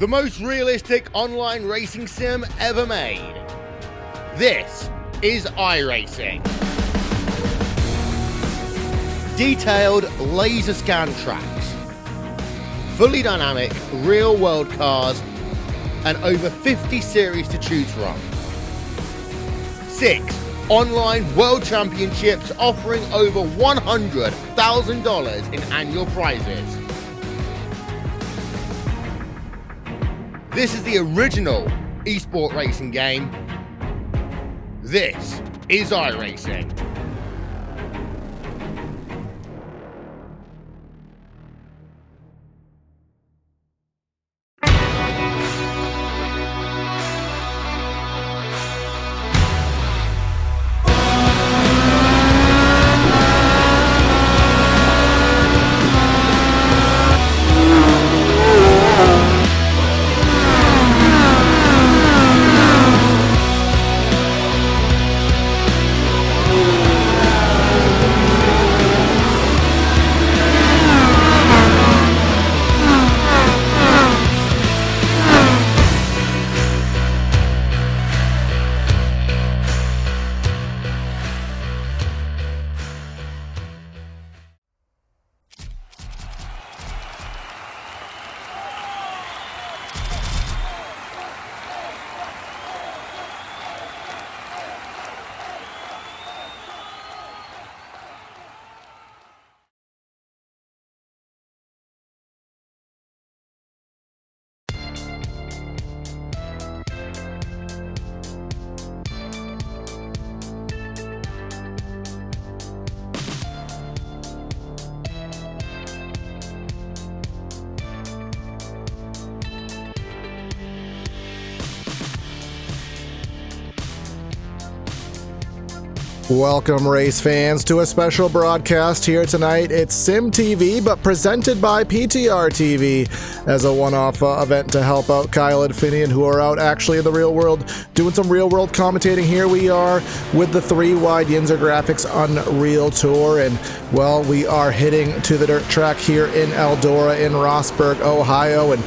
the most realistic online racing sim ever made. This is iRacing. Detailed laser scan tracks, fully dynamic real-world cars, and over 50 series to choose from. 6 online world championships offering over $100,000 in annual prizes. This is the original esport racing game. This is iRacing. Welcome, race fans, to a special broadcast here tonight. It's Sim TV, but presented by PTR TV as a one-off event to help out Kyle and Finian, who are out actually in the real world doing some real-world commentating. Here we are with the 3WideRacing Graphics Unreal Tour, and, well, we are heading to the dirt track here in Eldora in Rossburg, Ohio, and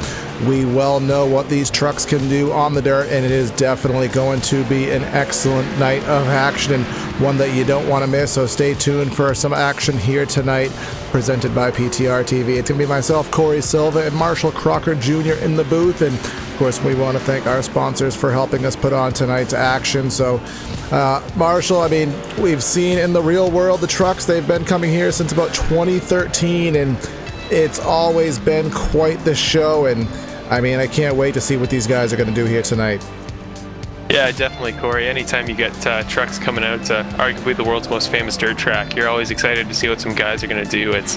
we well know what these trucks can do on the dirt, and it is definitely going to be an excellent night of action and one that you don't want to miss. So stay tuned for some action here tonight, presented by PTR TV. It's going to be myself, Corey Silva, and Marshall Crocker Jr. in the booth, and of course we want to thank our sponsors for helping us put on tonight's action. So Marshall, I mean, we've seen in the real world the trucks, they've been coming here since about 2013, and it's always been quite the show, and I mean, I can't wait to see what these guys are going to do here tonight. Yeah, definitely, Corey. Anytime you get trucks coming out to arguably the world's most famous dirt track, you're always excited to see what some guys are going to do. It's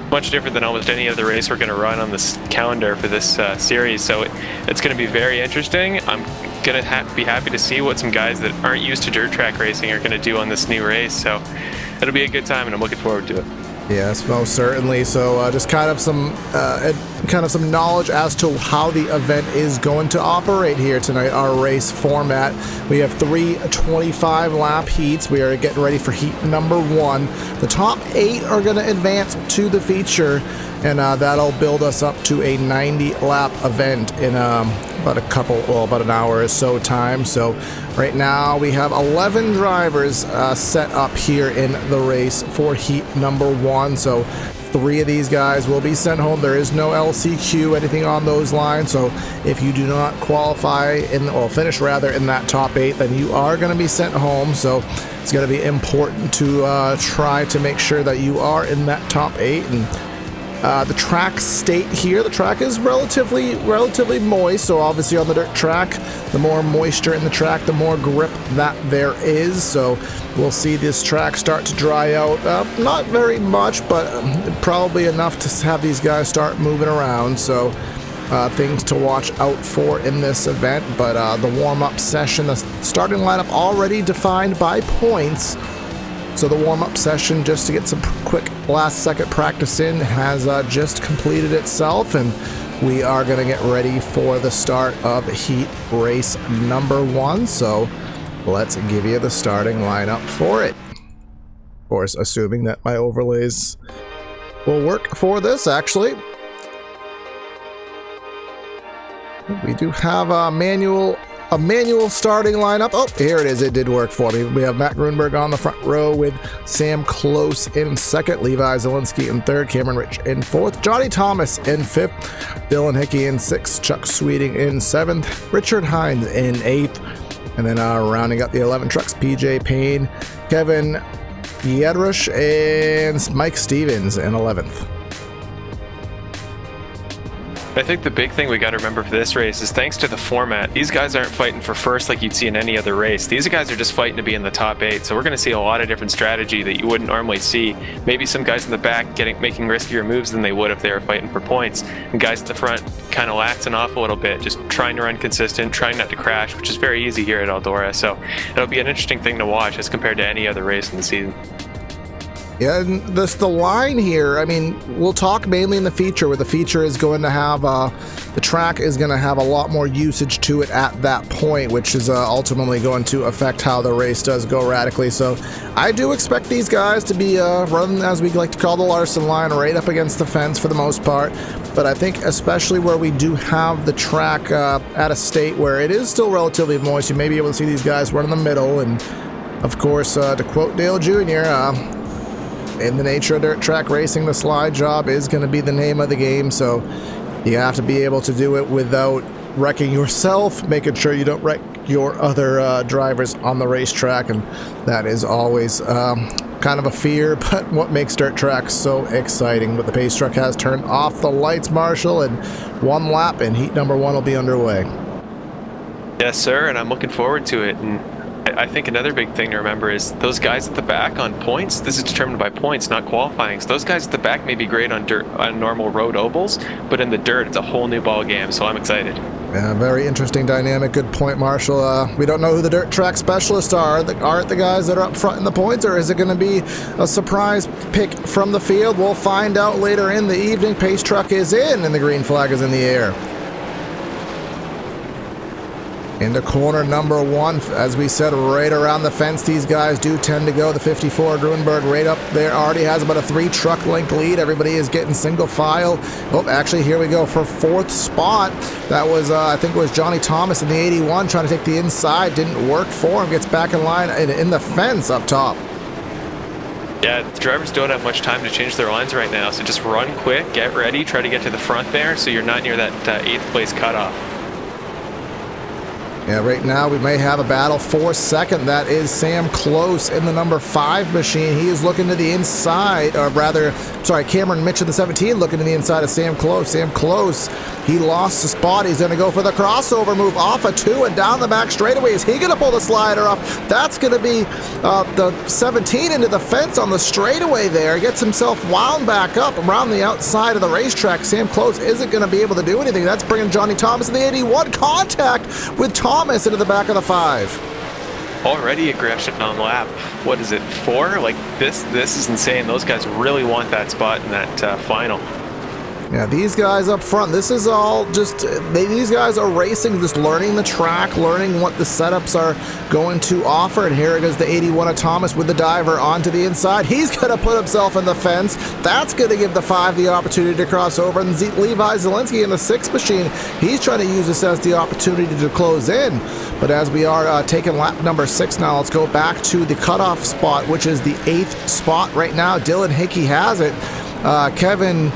much different than almost any other race we're going to run on this calendar for this series, so it's going to be very interesting. I'm going to be happy to see what some guys that aren't used to dirt track racing are going to do on this new race, so it'll be a good time, and I'm looking forward to it. Yes, most certainly. So just kind of some knowledge as to how the event is going to operate here tonight. Our race format: we have 3 25-lap heats. We are getting ready for heat number 1. The top 8 are going to advance to the feature, and that'll build us up to a 90-lap event in about an hour or so time. So right now we have 11 drivers set up here in the race for heat number 1. So 3 of these guys will be sent home. There is no LCQ, anything on those lines. So if you do not qualify finish in that top 8, then you are going to be sent home. So it's going to be important to try to make sure that you are in that top 8. And the track state here, the track is relatively moist, so obviously on the dirt track, the more moisture in the track, the more grip that there is. So we'll see this track start to dry out, not very much, but probably enough to have these guys start moving around. So things to watch out for in this event. But the warm-up session, the starting lineup already defined by points. So the warm-up session, just to get some quick last-second practice in, has just completed itself, and we are going to get ready for the start of heat race number 1. So let's give you the starting lineup for it. Of course, assuming that my overlays will work for this, actually. We do have a manual starting lineup. Oh, here it is. It did work for me. We have Matt Grunberg on the front row with Sam Close in second, Levi Zielinski in third, Cameron Rich in fourth, Johnny Thomas in fifth, Dylan Hickey in sixth, Chuck Sweeting in seventh, Richard Hines in eighth, and then rounding up the 11 trucks, PJ Payne, Kevin Yedrush, and Mike Stevens in 11th. I think the big thing we got to remember for this race is thanks to the format, these guys aren't fighting for first like you'd see in any other race. These guys are just fighting to be in the top 8. So we're going to see a lot of different strategy that you wouldn't normally see. Maybe some guys in the back making riskier moves than they would if they were fighting for points. And guys at the front kind of laxing off a little bit, just trying to run consistent, trying not to crash, which is very easy here at Eldora. So it'll be an interesting thing to watch as compared to any other race in the season. Yeah, and the line here, I mean, we'll talk mainly in the feature, where the feature is going to have, the track is going to have a lot more usage to it at that point, which is ultimately going to affect how the race does go radically. So I do expect these guys to be running, as we like to call the Larson line, right up against the fence for the most part. But I think especially where we do have the track at a state where it is still relatively moist, you may be able to see these guys run in the middle. And of course, to quote Dale Jr., in the nature of dirt track racing, the slide job is going to be the name of the game, so you have to be able to do it without wrecking yourself, making sure you don't wreck your other drivers on the racetrack, and that is always kind of a fear, but what makes dirt tracks so exciting. But the pace truck has turned off the lights, Marshall, and one lap and heat number 1 will be underway. Yes, sir, and I'm looking forward to it. And I think another big thing to remember is those guys at the back on points, this is determined by points, not qualifying. So those guys at the back may be great on dirt, on normal road ovals, but in the dirt, it's a whole new ball game, so I'm excited. Yeah, very interesting dynamic. Good point, Marshall. We don't know who the dirt track specialists are. Aren't the guys that are up front in the points, or is it going to be a surprise pick from the field? We'll find out later in the evening. Pace truck is in, and the green flag is in the air. Into corner number 1, as we said, right around the fence. These guys do tend to go. The 54 Grunberg right up there already has about a 3 truck length lead. Everybody is getting single file. Oh, actually, here we go for 4th spot. That was, I think it was Johnny Thomas in the 81 trying to take the inside. Didn't work for him. Gets back in line in the fence up top. Yeah, the drivers don't have much time to change their lines right now, so just run quick, get ready, try to get to the front there so you're not near that 8th place cutoff. Yeah, right now we may have a battle for second. That is Sam Close in the number 5 machine. He is looking to the inside, or rather, sorry, Cameron Mitch in the 17 looking to the inside of Sam Close. Sam Close, he lost the spot. He's going to go for the crossover move off a 2 and down the back straightaway. Is he going to pull the slider off? That's going to be the 17 into the fence on the straightaway there. Gets himself wound back up around the outside of the racetrack. Sam Close isn't going to be able to do anything. That's bringing Johnny Thomas in the 81. Contact with Thomas into the back of the 5. Already aggression on lap, what is it, 4? Like this is insane. Those guys really want that spot in that final. Yeah, these guys up front, this is all just, these guys are racing, just learning the track, learning what the setups are going to offer. And here it is, the 81 of Thomas with the diver onto the inside. He's going to put himself in the fence. That's going to give the 5 the opportunity to cross over. And Levi Zielinski in the 6 machine, he's trying to use this as the opportunity to close in. But as we are taking lap number 6 now, let's go back to the cutoff spot, which is the 8th spot right now. Dylan Hickey has it. Kevin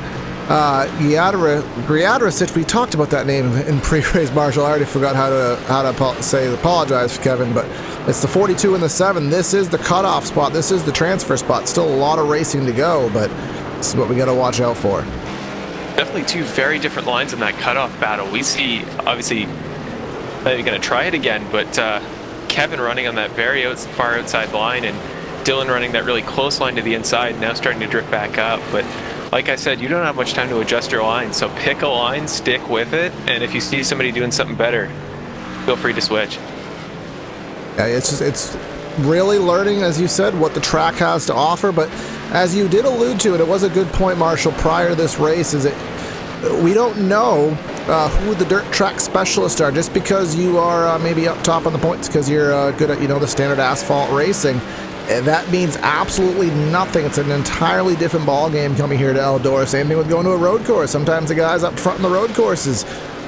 Griadricic, we talked about that name in pre-race, Marshall. I already forgot how to apologize for Kevin, but it's the 42 and the 7. This is the cutoff spot. This is the transfer spot. Still a lot of racing to go, but this is what we got to watch out for. Definitely 2 very different lines in that cutoff battle. We see, obviously, they're going to try it again, but Kevin running on that very far outside line, and Dylan running that really close line to the inside, now starting to drift back up. But like I said, you don't have much time to adjust your line, so pick a line, stick with it, and if you see somebody doing something better, feel free to switch. Yeah, it's really learning, as you said, what the track has to offer. But as you did allude to, and it was a good point, Marshall, prior to this race, is it we don't know who the dirt track specialists are. Just because you are maybe up top on the points because you're good at the standard asphalt racing, that means absolutely nothing. It's an entirely different ball game coming here to Eldora. Same thing with going to a road course. Sometimes the guys up front in the road courses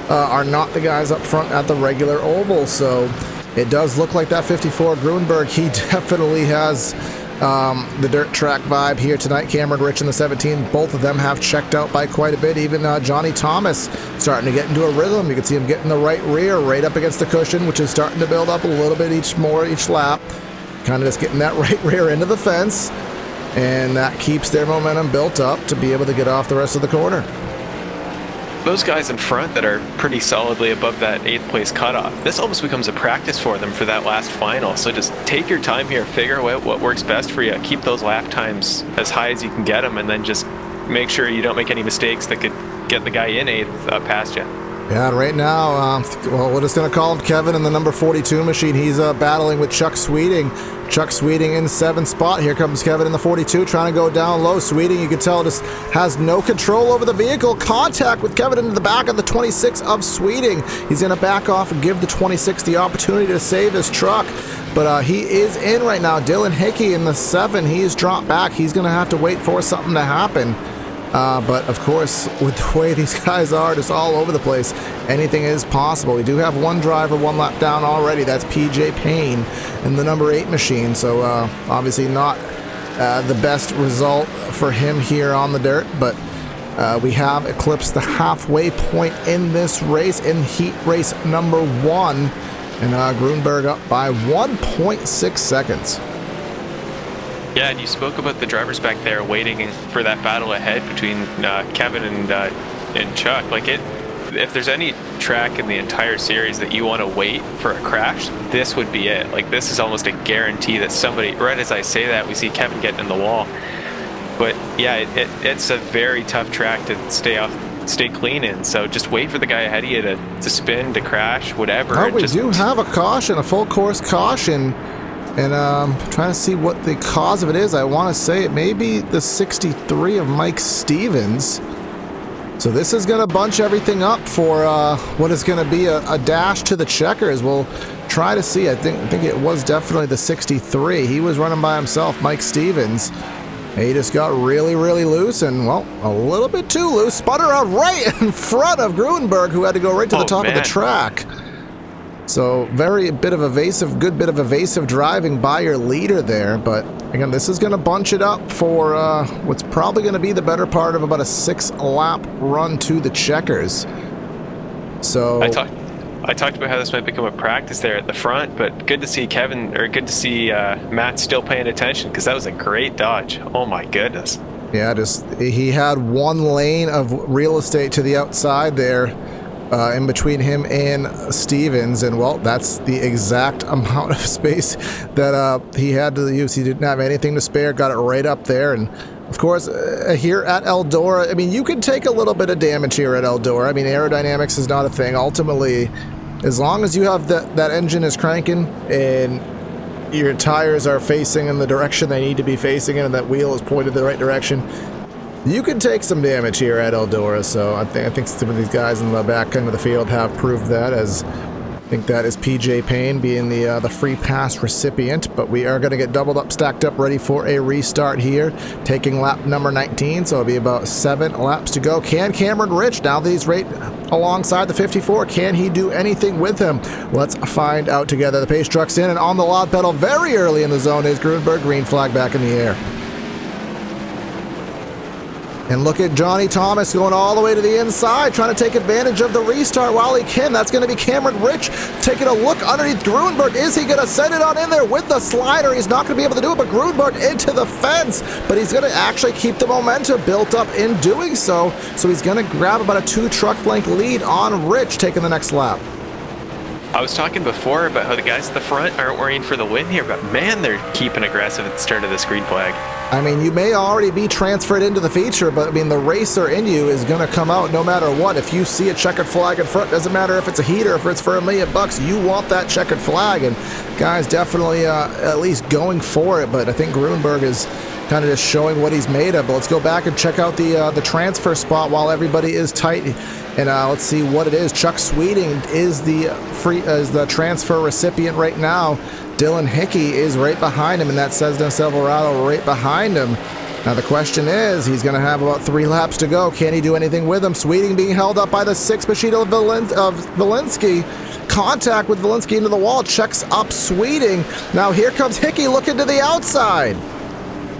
are not the guys up front at the regular oval. So it does look like that 54 Grunberg, he definitely has the dirt track vibe here tonight. Cameron Rich in the 17, both of them have checked out by quite a bit. Even Johnny Thomas starting to get into a rhythm. You can see him getting the right rear right up against the cushion, which is starting to build up a little bit each lap. Kind of just getting that right rear into the fence, and that keeps their momentum built up to be able to get off the rest of the corner. Those guys in front that are pretty solidly above that 8th place cutoff, this almost becomes a practice for them for that last final. So just take your time here, figure out what works best for you, keep those lap times as high as you can get them, and then just make sure you don't make any mistakes that could get the guy in 8th past you. Yeah, right now, well, we're just going to call him Kevin in the number 42 machine. He's battling with Chuck Sweeting. Chuck Sweeting in 7th spot. Here comes Kevin in the 42, trying to go down low. Sweeting, you can tell, just has no control over the vehicle. Contact with Kevin into the back of the 26 of Sweeting. He's going to back off and give the 26 the opportunity to save his truck. But he is in right now. Dylan Hickey in the 7. He's dropped back. He's going to have to wait for something to happen. But of course, with the way these guys are just all over the place, anything is possible. We do have one driver 1 lap down already. That's PJ Payne in the number 8 machine. So obviously not the best result for him here on the dirt, but we have eclipsed the halfway point in this race, in heat race number 1, and Grunberg up by 1.6 seconds. Yeah, and you spoke about the drivers back there waiting for that battle ahead between Kevin and Chuck. Like, if there's any track in the entire series that you want to wait for a crash, this would be it. Like, this is almost a guarantee that somebody, right as I say that, we see Kevin getting in the wall. But yeah, it's a very tough track to stay clean in. So just wait for the guy ahead of you to spin, to crash, whatever. Oh, we do have a caution, a full course caution. And trying to see what the cause of it is. I want to say it may be the 63 of Mike Stevens. So this is going to bunch everything up for what is going to be a dash to the checkers. We'll try to see. I think it was definitely the 63. He was running by himself, Mike Stevens. He just got really, really loose and, well, a little bit too loose. Spun around right in front of Grunberg, who had to go right to the top of the track. So good bit of evasive driving by your leader there. But again, this is going to bunch it up for what's probably going to be the better part of about a 6-lap run to the checkers. So I talked about how this might become a practice there at the front, but good to see good to see Matt still paying attention, because that was a great dodge. Oh my goodness. Yeah, he had one lane of real estate to the outside there. In between him and Stevens, and well, that's the exact amount of space that he had to use. He didn't have anything to spare, got it right up there. And of course, here at Eldora, I mean, you can take a little bit of damage here at Eldora. I mean, aerodynamics is not a thing. Ultimately, as long as you have that engine is cranking and your tires are facing in the direction they need to be facing and that wheel is pointed the right direction, you can take some damage here at Eldora. So I think some of these guys in the back end of the field have proved that, as I think that is PJ Payne being the free pass recipient. But we are going to get doubled up, stacked up, ready for a restart here, taking lap number 19. So it'll be about 7 laps to go. Can Cameron Rich, now that he's right alongside the 54, can he do anything with him? Let's find out together. The pace truck's in, and on the loud pedal very early in the zone is Grunberg. Green flag back in the air. And look at Johnny Thomas going all the way to the inside, trying to take advantage of the restart while he can. That's going to be Cameron Rich taking a look underneath Grunberg. Is he going to send it on in there with the slider? He's not going to be able to do it, but Grunberg into the fence. But he's going to actually keep the momentum built up in doing so. So he's going to grab about a 2-truck length lead on Rich taking the next lap. I was talking before about how the guys at the front aren't worrying for the win here, but man, they're keeping aggressive at the start of this green flag. I mean, you may already be transferred into the feature, but I mean, the racer in you is going to come out no matter what. If you see a checkered flag in front, doesn't matter if it's a heater, if it's for $1 million, you want that checkered flag. And guys definitely at least going for it, but I think Grunberg is kind of just showing what he's made of. But let's go back and check out the transfer spot while everybody is tight. And let's see what it is. Chuck Sweeting is the transfer recipient right now. Dylan Hickey is right behind him, and that Cessna Silverado right behind him. Now the question is, he's going to have about 3 laps to go. Can he do anything with him? Sweeting being held up by the 6 machine of Valinsky. Contact with Valinsky into the wall. Checks up Sweeting. Now here comes Hickey looking to the outside.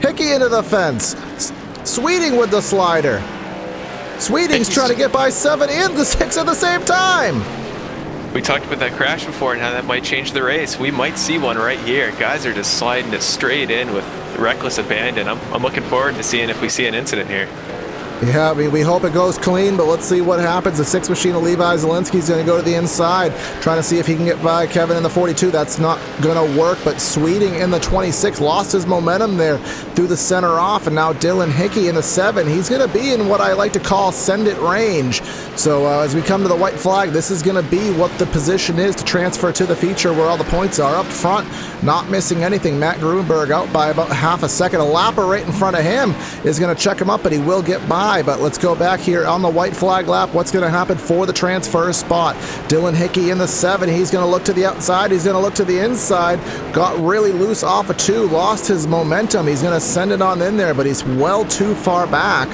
Hickey into the fence. Sweeting with the slider. Sweeting's trying to get by 7 and the 6 at the same time. We talked about that crash before and how that might change the race. We might see one right here. Guys are just sliding it straight in with reckless abandon. I'm looking forward to seeing if we see an incident here. Yeah, I mean, we hope it goes clean, but let's see what happens. The 6 machine of Levi Zielinski's going to go to the inside, trying to see if he can get by Kevin in the 42. That's not going to work, but Sweeting in the 26 lost his momentum there through the center off, and now Dylan Hickey in the 7. He's going to be in what I like to call send-it range. So as we come to the white flag, this is going to be what the position is to transfer to the feature where all the points are. Up front, not missing anything. Matt Grunberg out by about half a second. A lapper right in front of him is going to check him up, but he will get by. But let's go back here on the white flag lap. What's going to happen for the transfer spot? Dylan Hickey in the 7. He's going to look to the outside. He's going to look to the inside. Got really loose off of 2. Lost his momentum. He's going to send it on in there, but he's well too far back.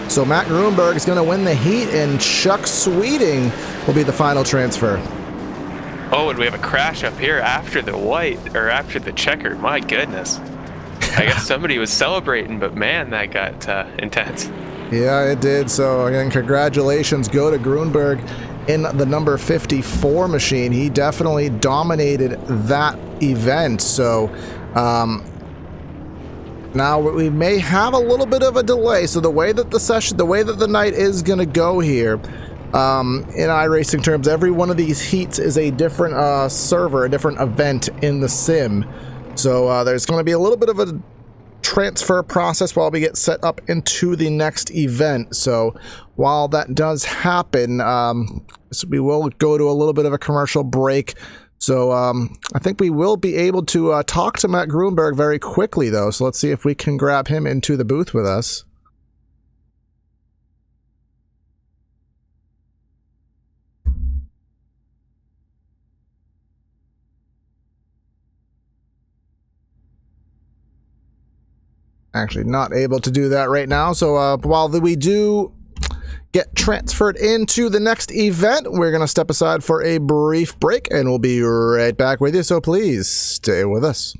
So Matt Grunberg is going to win the heat, and Chuck Sweeting will be the final transfer. Oh, and we have a crash up here after the white, or after the checker. My goodness. I guess somebody was celebrating, but man, that got intense. Yeah, it did. So again, congratulations go to Grunberg in the number 54 machine. He definitely dominated that event. So now we may have a little bit of a delay. So the way that the night is going to go here, in iRacing terms, every one of these heats is a different server, a different event in the sim. So there's going to be a little bit of a transfer process while we get set up into the next event. So while that does happen, we will go to a little bit of a commercial break. So I think we will be able to talk to Matt Grunberg very quickly, though. So let's see if we can grab him into the booth with us. Actually not able to do that right now. So while we do get transferred into the next event, we're going to step aside for a brief break, and we'll be right back with you. So please stay with us.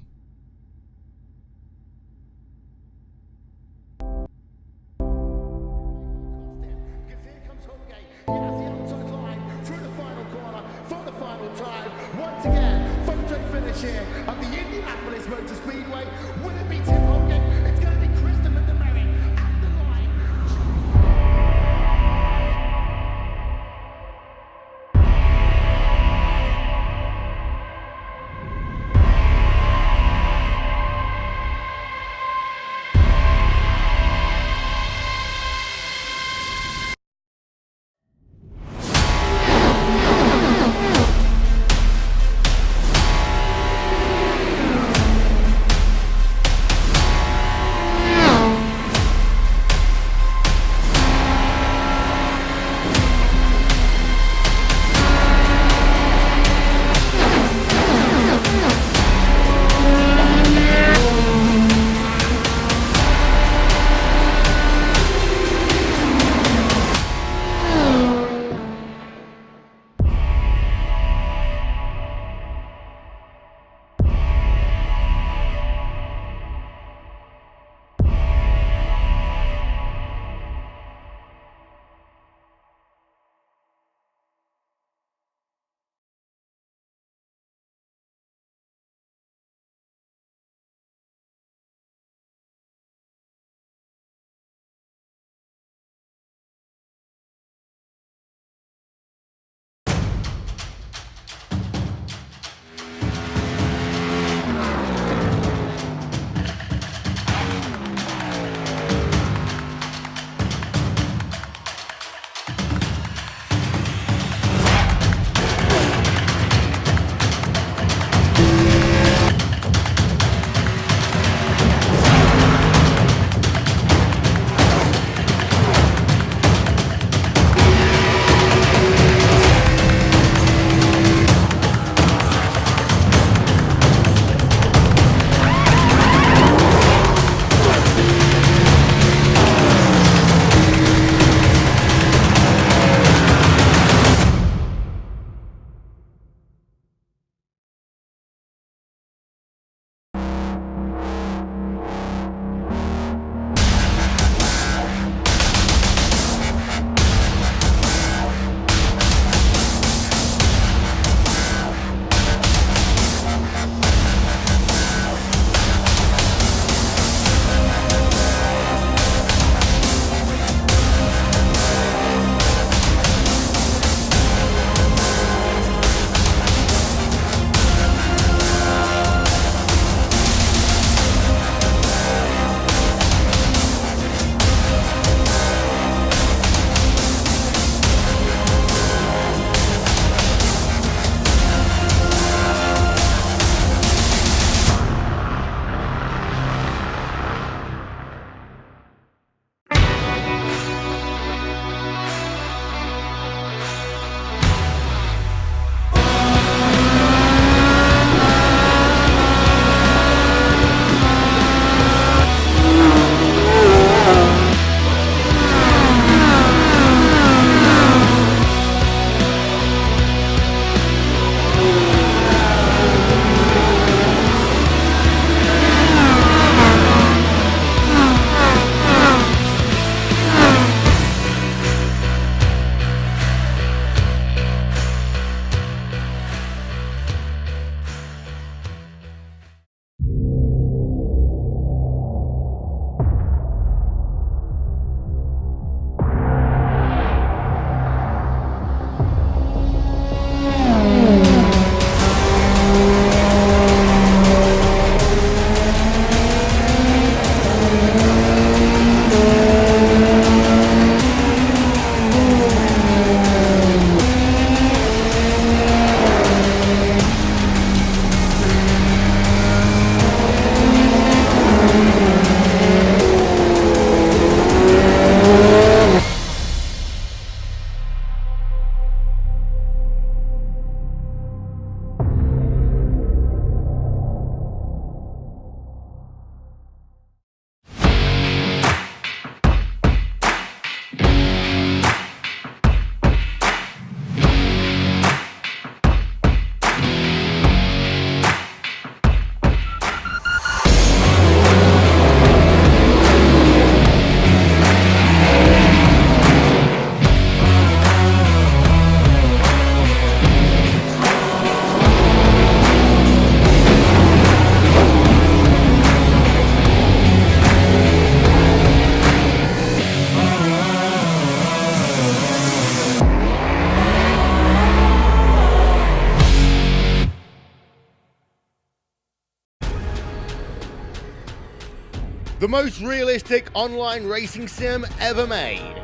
The most realistic online racing sim ever made.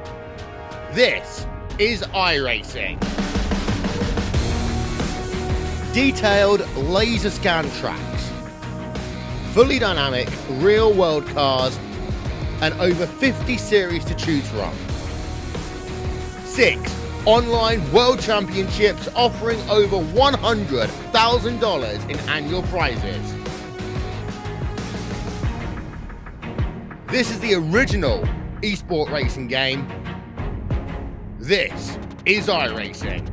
This is iRacing. Detailed laser scan tracks, fully dynamic real world cars, and over 50 series to choose from. 6 online world championships offering over $100,000 in annual prizes. This is the original esport racing game. This is iRacing.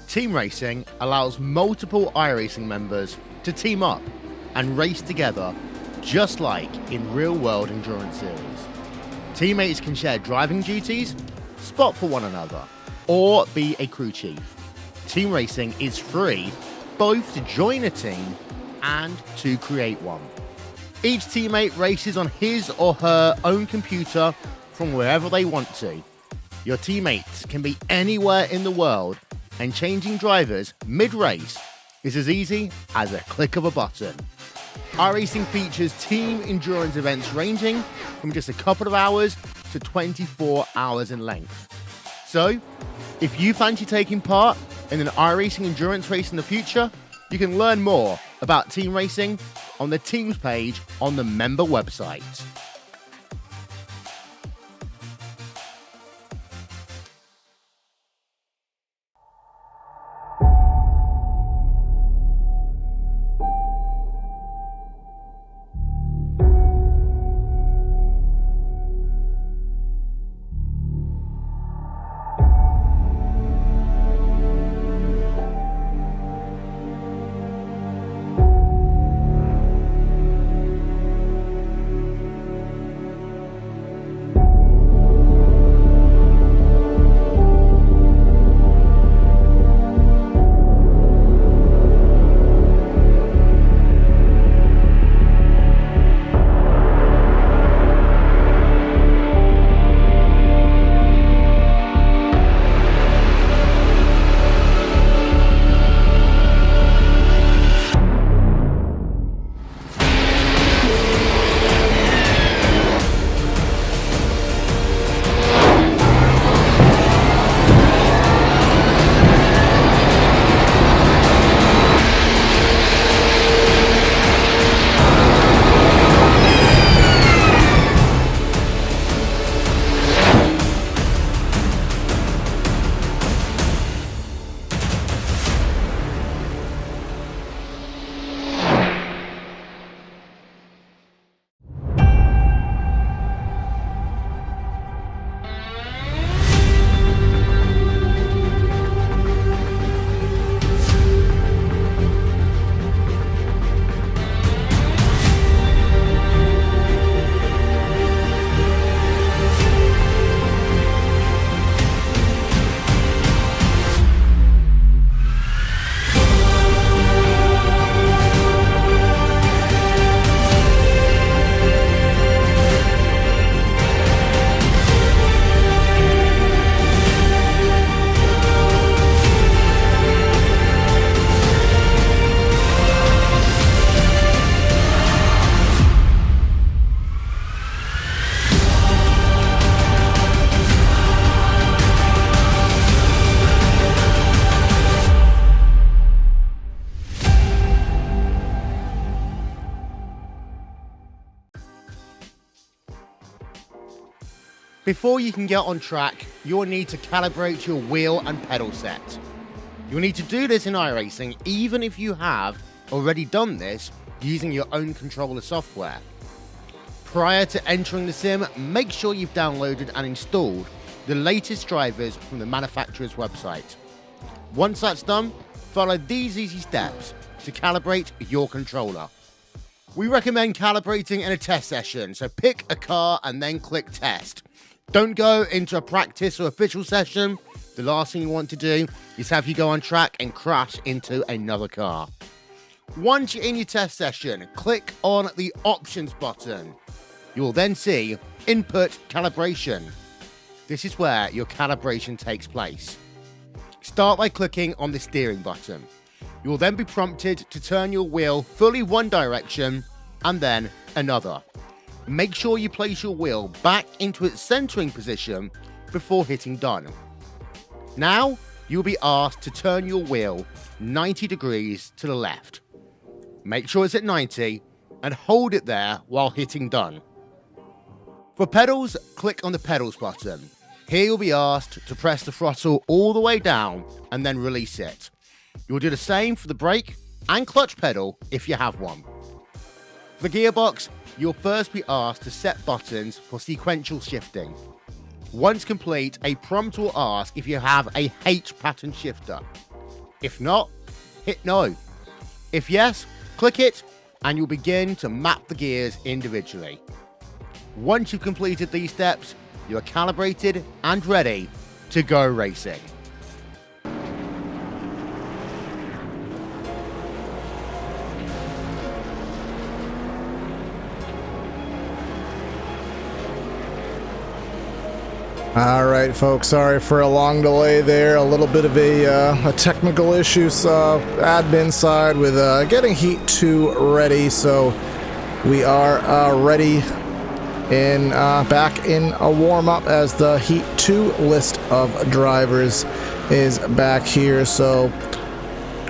Team racing allows multiple iRacing members to team up and race together, just like in real-world endurance series. Teammates can share driving duties, spot for one another, or be a crew chief. Team racing is free both to join a team and to create one. Each teammate races on his or her own computer from wherever they want to. Your teammates can be anywhere in the world, and changing drivers mid-race is as easy as a click of a button. iRacing features team endurance events ranging from just a couple of hours to 24 hours in length. So, if you fancy taking part in an iRacing endurance race in the future, you can learn more about team racing on the teams page on the member website. Before you can get on track, you'll need to calibrate your wheel and pedal set. You'll need to do this in iRacing even if you have already done this using your own controller software. Prior to entering the sim, make sure you've downloaded and installed the latest drivers from the manufacturer's website. Once that's done, follow these easy steps to calibrate your controller. We recommend calibrating in a test session, so pick a car and then click test. Don't go into a practice or official session. The last thing you want to do is have you go on track and crash into another car. Once you're in your test session, click on the options button. You will then see input calibration. This is where your calibration takes place. Start by clicking on the steering button. You will then be prompted to turn your wheel fully one direction and then another. Make sure you place your wheel back into its centering position before hitting done. Now, you'll be asked to turn your wheel 90 degrees to the left. Make sure it's at 90 and hold it there while hitting done. For pedals, click on the pedals button. Here you'll be asked to press the throttle all the way down and then release it. You'll do the same for the brake and clutch pedal if you have one. For the gearbox, you'll first be asked to set buttons for sequential shifting. Once complete, a prompt will ask if you have a H pattern shifter. If not, hit no. If yes, click it and you'll begin to map the gears individually. Once you've completed these steps, you are calibrated and ready to go racing. All right, folks, sorry for a long delay there. A little bit of a technical issue, admin side with getting Heat 2 ready. So we are ready in back in a warm-up as the Heat 2 list of drivers is back here. So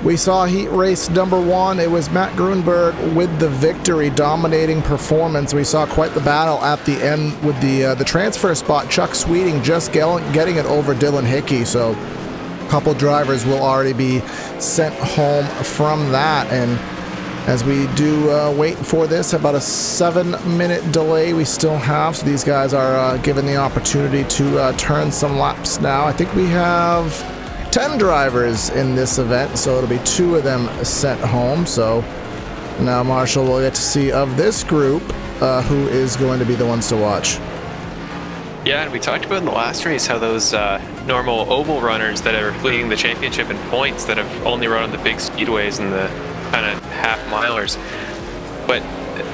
we saw Heat race number 1. It was Matt Grunberg with the victory, dominating performance. We saw quite the battle at the end with the transfer spot. Chuck Sweeting just getting it over Dylan Hickey. So a couple drivers will already be sent home from that. And as we do wait for this, about a 7-minute delay we still have. So these guys are given the opportunity to turn some laps now. I think we have 10 drivers in this event, so it'll be 2 of them sent home. So now Marshall will get to see of this group who is going to be the ones to watch. Yeah, and we talked about in the last race how those normal oval runners that are leading the championship in points that have only run on the big speedways and the kind of half milers. But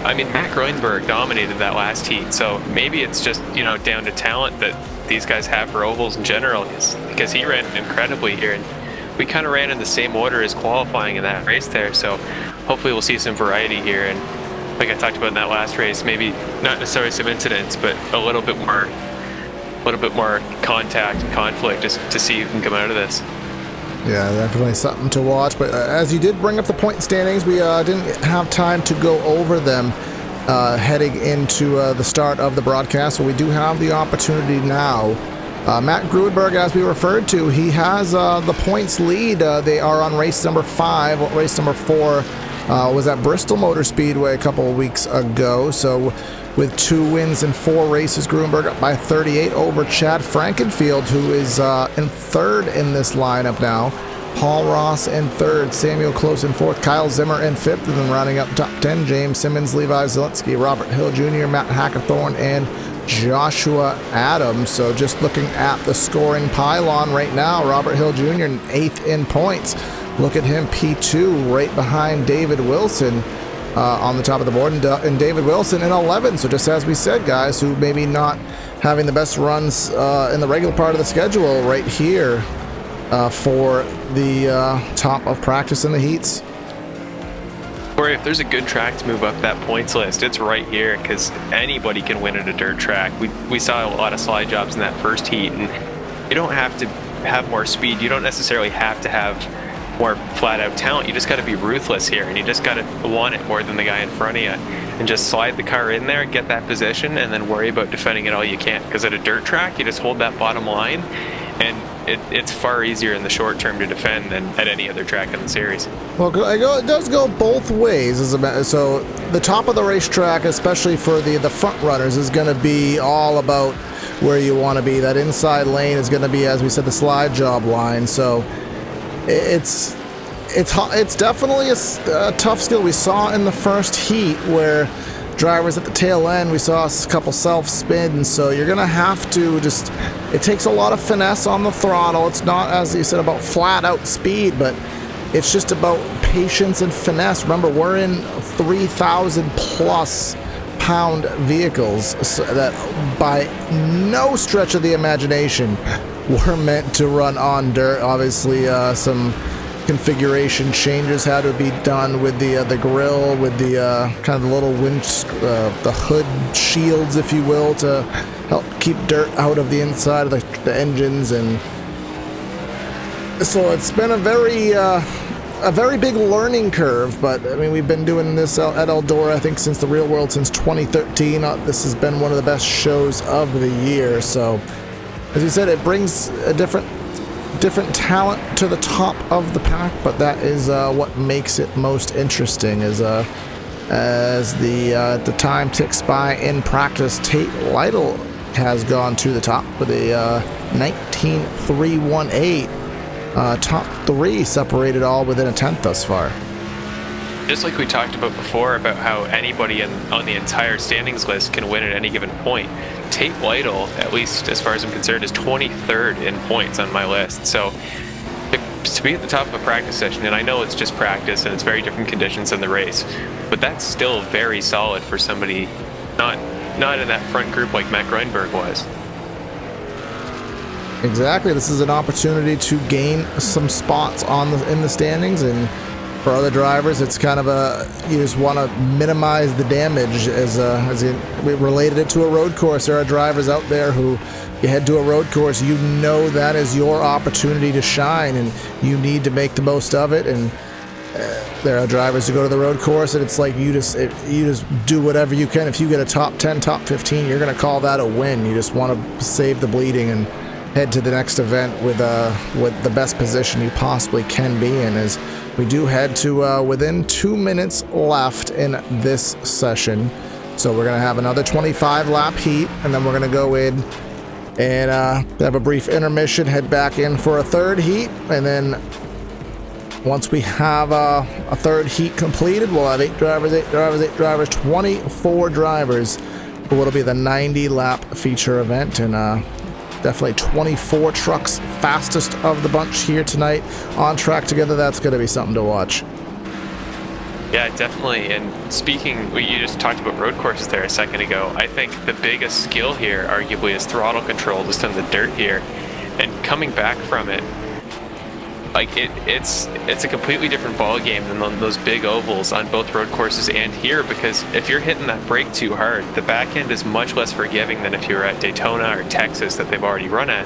I mean, Matt Grunberg dominated that last heat, so maybe it's just, you know, down to talent that these guys have for ovals in general, because he ran incredibly here, and we kind of ran in the same order as qualifying in that race there. So hopefully we'll see some variety here, and like I talked about in that last race, maybe not necessarily some incidents, but a little bit more contact and conflict just to see who can come out of this. Yeah, definitely something to watch. But as you did bring up the point standings, we didn't have time to go over them heading into the start of the broadcast, so we do have the opportunity now. Matt Grunberg, as we referred to, he has the points lead. They are on race number 5. Race number 4 was at Bristol Motor Speedway a couple of weeks ago. So with 2 wins in 4 races, Grunberg up by 38 over Chad Frankenfield, who is in 3rd in this lineup now. Paul Ross in 3rd, Samuel Close in 4th, Kyle Zimmer in 5th, and then rounding up top 10, James Simmons, Levi Zielinski, Robert Hill Jr., Matt Hackathorn, and Joshua Adams. So just looking at the scoring pylon right now, Robert Hill Jr. in 8th in points. Look at him, P2, right behind David Wilson on the top of the board, and David Wilson in 11th. So just as we said, guys, who maybe not having the best runs in the regular part of the schedule right here for the top of practice in the heats. Corey, if there's a good track to move up that points list, it's right here, because anybody can win at a dirt track. We saw a lot of slide jobs in that first heat, and you don't have to have more speed. You don't necessarily have to have more flat-out talent. You just got to be ruthless here, and you just got to want it more than the guy in front of you, and just slide the car in there, get that position, and then worry about defending it all you can. Because at a dirt track, you just hold that bottom line, and it's far easier in the short term to defend than at any other track in the series. Well, it does go both ways. So the top of the racetrack, especially for the front runners, is going to be all about where you want to be. That inside lane is going to be, as we said, the slide job line. So it's definitely a tough skill. We saw in the first heat where drivers at the tail end, we saw a couple self-spins, so you're gonna have to just, it takes a lot of finesse on the throttle. It's not, as you said, about flat out speed, but it's just about patience and finesse. Remember, we're in 3,000 plus pound vehicles, so that by no stretch of the imagination were meant to run on dirt. Obviously, some configuration changes had to be done with the grill, with the kind of the little the hood shields, if you will, to help keep dirt out of the inside of the engines. And so it's been a very big learning curve. But I mean, we've been doing this at Eldora, I think, since the real world, since 2013. This has been one of the best shows of the year. So as you said, it brings a different talent to the top of the pack, but that is what makes it most interesting. Is as the time ticks by in practice, Tate Lytle has gone to the top with a 19.318. Top 3 separated all within a tenth thus far. Just like we talked about before, about how anybody on the entire standings list can win at any given point, Tate Lytle, at least as far as I'm concerned, is 23rd in points on my list. So to be at the top of a practice session, and I know it's just practice and it's very different conditions than the race, but that's still very solid for somebody not in that front group like Matt Greinberg was. Exactly. This is an opportunity to gain some spots in the standings, and for other drivers, it's kind of you just want to minimize the damage. We related it to a road course. There are drivers out there who, you head to a road course, you know that is your opportunity to shine, and you need to make the most of it. And there are drivers who go to the road course, and it's like you just do whatever you can. If you get a top 10, top 15, you're going to call that a win. You just want to save the bleeding and head to the next event with the best position you possibly can be in. As we do head to within 2 minutes left in this session, so we're gonna have another 25 lap heat, and then we're gonna go in and have a brief intermission, head back in for a third heat, and then once we have a third heat completed, we'll have 8 drivers, 24 drivers for what'll be the 90 lap feature event. And definitely 24 trucks, fastest of the bunch here tonight on track together. That's going to be something to watch. Yeah, definitely. And speaking, you just talked about road courses there a second ago. I think the biggest skill here, arguably, is throttle control just on the dirt here. And coming back from it, like it's a completely different ball game than those big ovals on both road courses and here, because if you're hitting that brake too hard, the back end is much less forgiving than if you were at Daytona or Texas that they've already run at.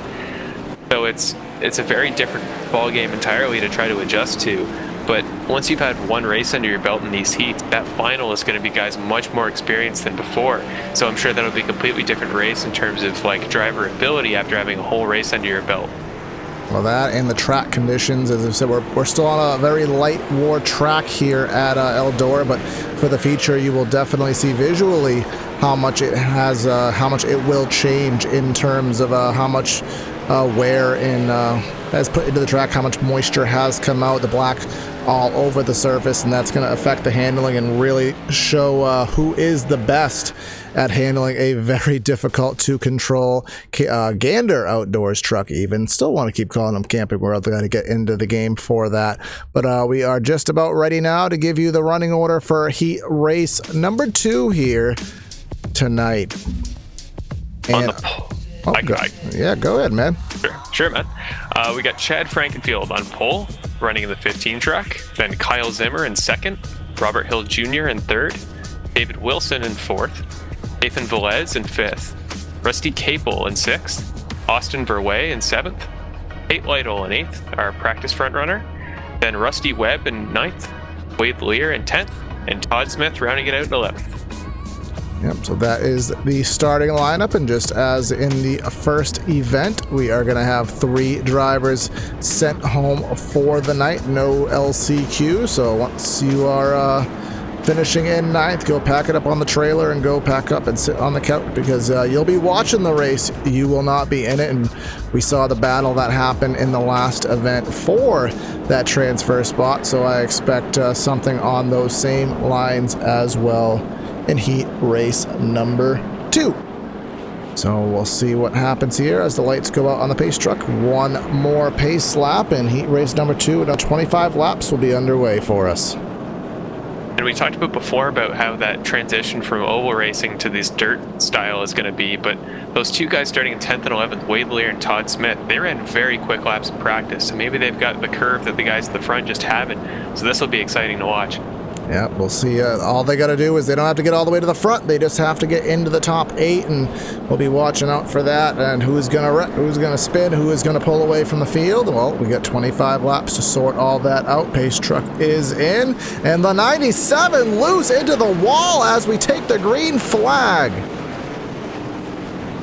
So it's a very different ball game entirely to try to adjust to. But once you've had one race under your belt in these heats, that final is going to be guys much more experienced than before. So I'm sure that'll be a completely different race in terms of like driver ability after having a whole race under your belt. Well, that and the track conditions, as I said, we're still on a very light war track here at Eldora, but for the feature, you will definitely see visually how much it has, how much it will change in terms of how much wear has put into the track, how much moisture has come out, the black all over the surface, and that's going to affect the handling and really show who is the best at handling a very difficult to control Gander Outdoors truck. Even still want to keep calling them Camping World. They got to get into the game for that. But we are just about ready now to give you the running order for heat race number 2 here tonight. And yeah, go ahead, man. Sure, man. We got Chad Frankenfield on pole, running in the 15 truck. Then Kyle Zimmer in second. Robert Hill Jr. in third. David Wilson in fourth. Nathan Velez in fifth. Rusty Capel in sixth. Austin Verway in seventh. Tate Lytle in eighth, our practice front runner. Then Rusty Webb in ninth. Wade Lear in 10th. And Todd Smith rounding it out in 11th. Yep, so that is the starting lineup, and just as in the first event, we are going to have 3 drivers sent home for the night. No LCQ, so once you are finishing in 9th, go pack it up on the trailer and go pack up and sit on the couch, because you'll be watching the race. You will not be in it, and we saw the battle that happened in the last event for that transfer spot, so I expect something on those same lines as well in heat race number 2. So we'll see what happens here as the lights go out on the pace truck. One more pace lap, and heat race number 2, now 25 laps will be underway for us. And we talked about before about how that transition from oval racing to this dirt style is going to be, but those two guys starting in 10th and 11th, Wade Lear and Todd Smith, they ran very quick laps in practice, so maybe they've got the curve that the guys at the front just haven't, so this will be exciting to watch. Yeah, we'll see. All they got to do is they don't have to get all the way to the front. They just have to get into the top 8, and we'll be watching out for that. And who's gonna spin, who is gonna pull away from the field? Well, we got 25 laps to sort all that out. Pace truck is in, and the 97 loose into the wall as we take the green flag.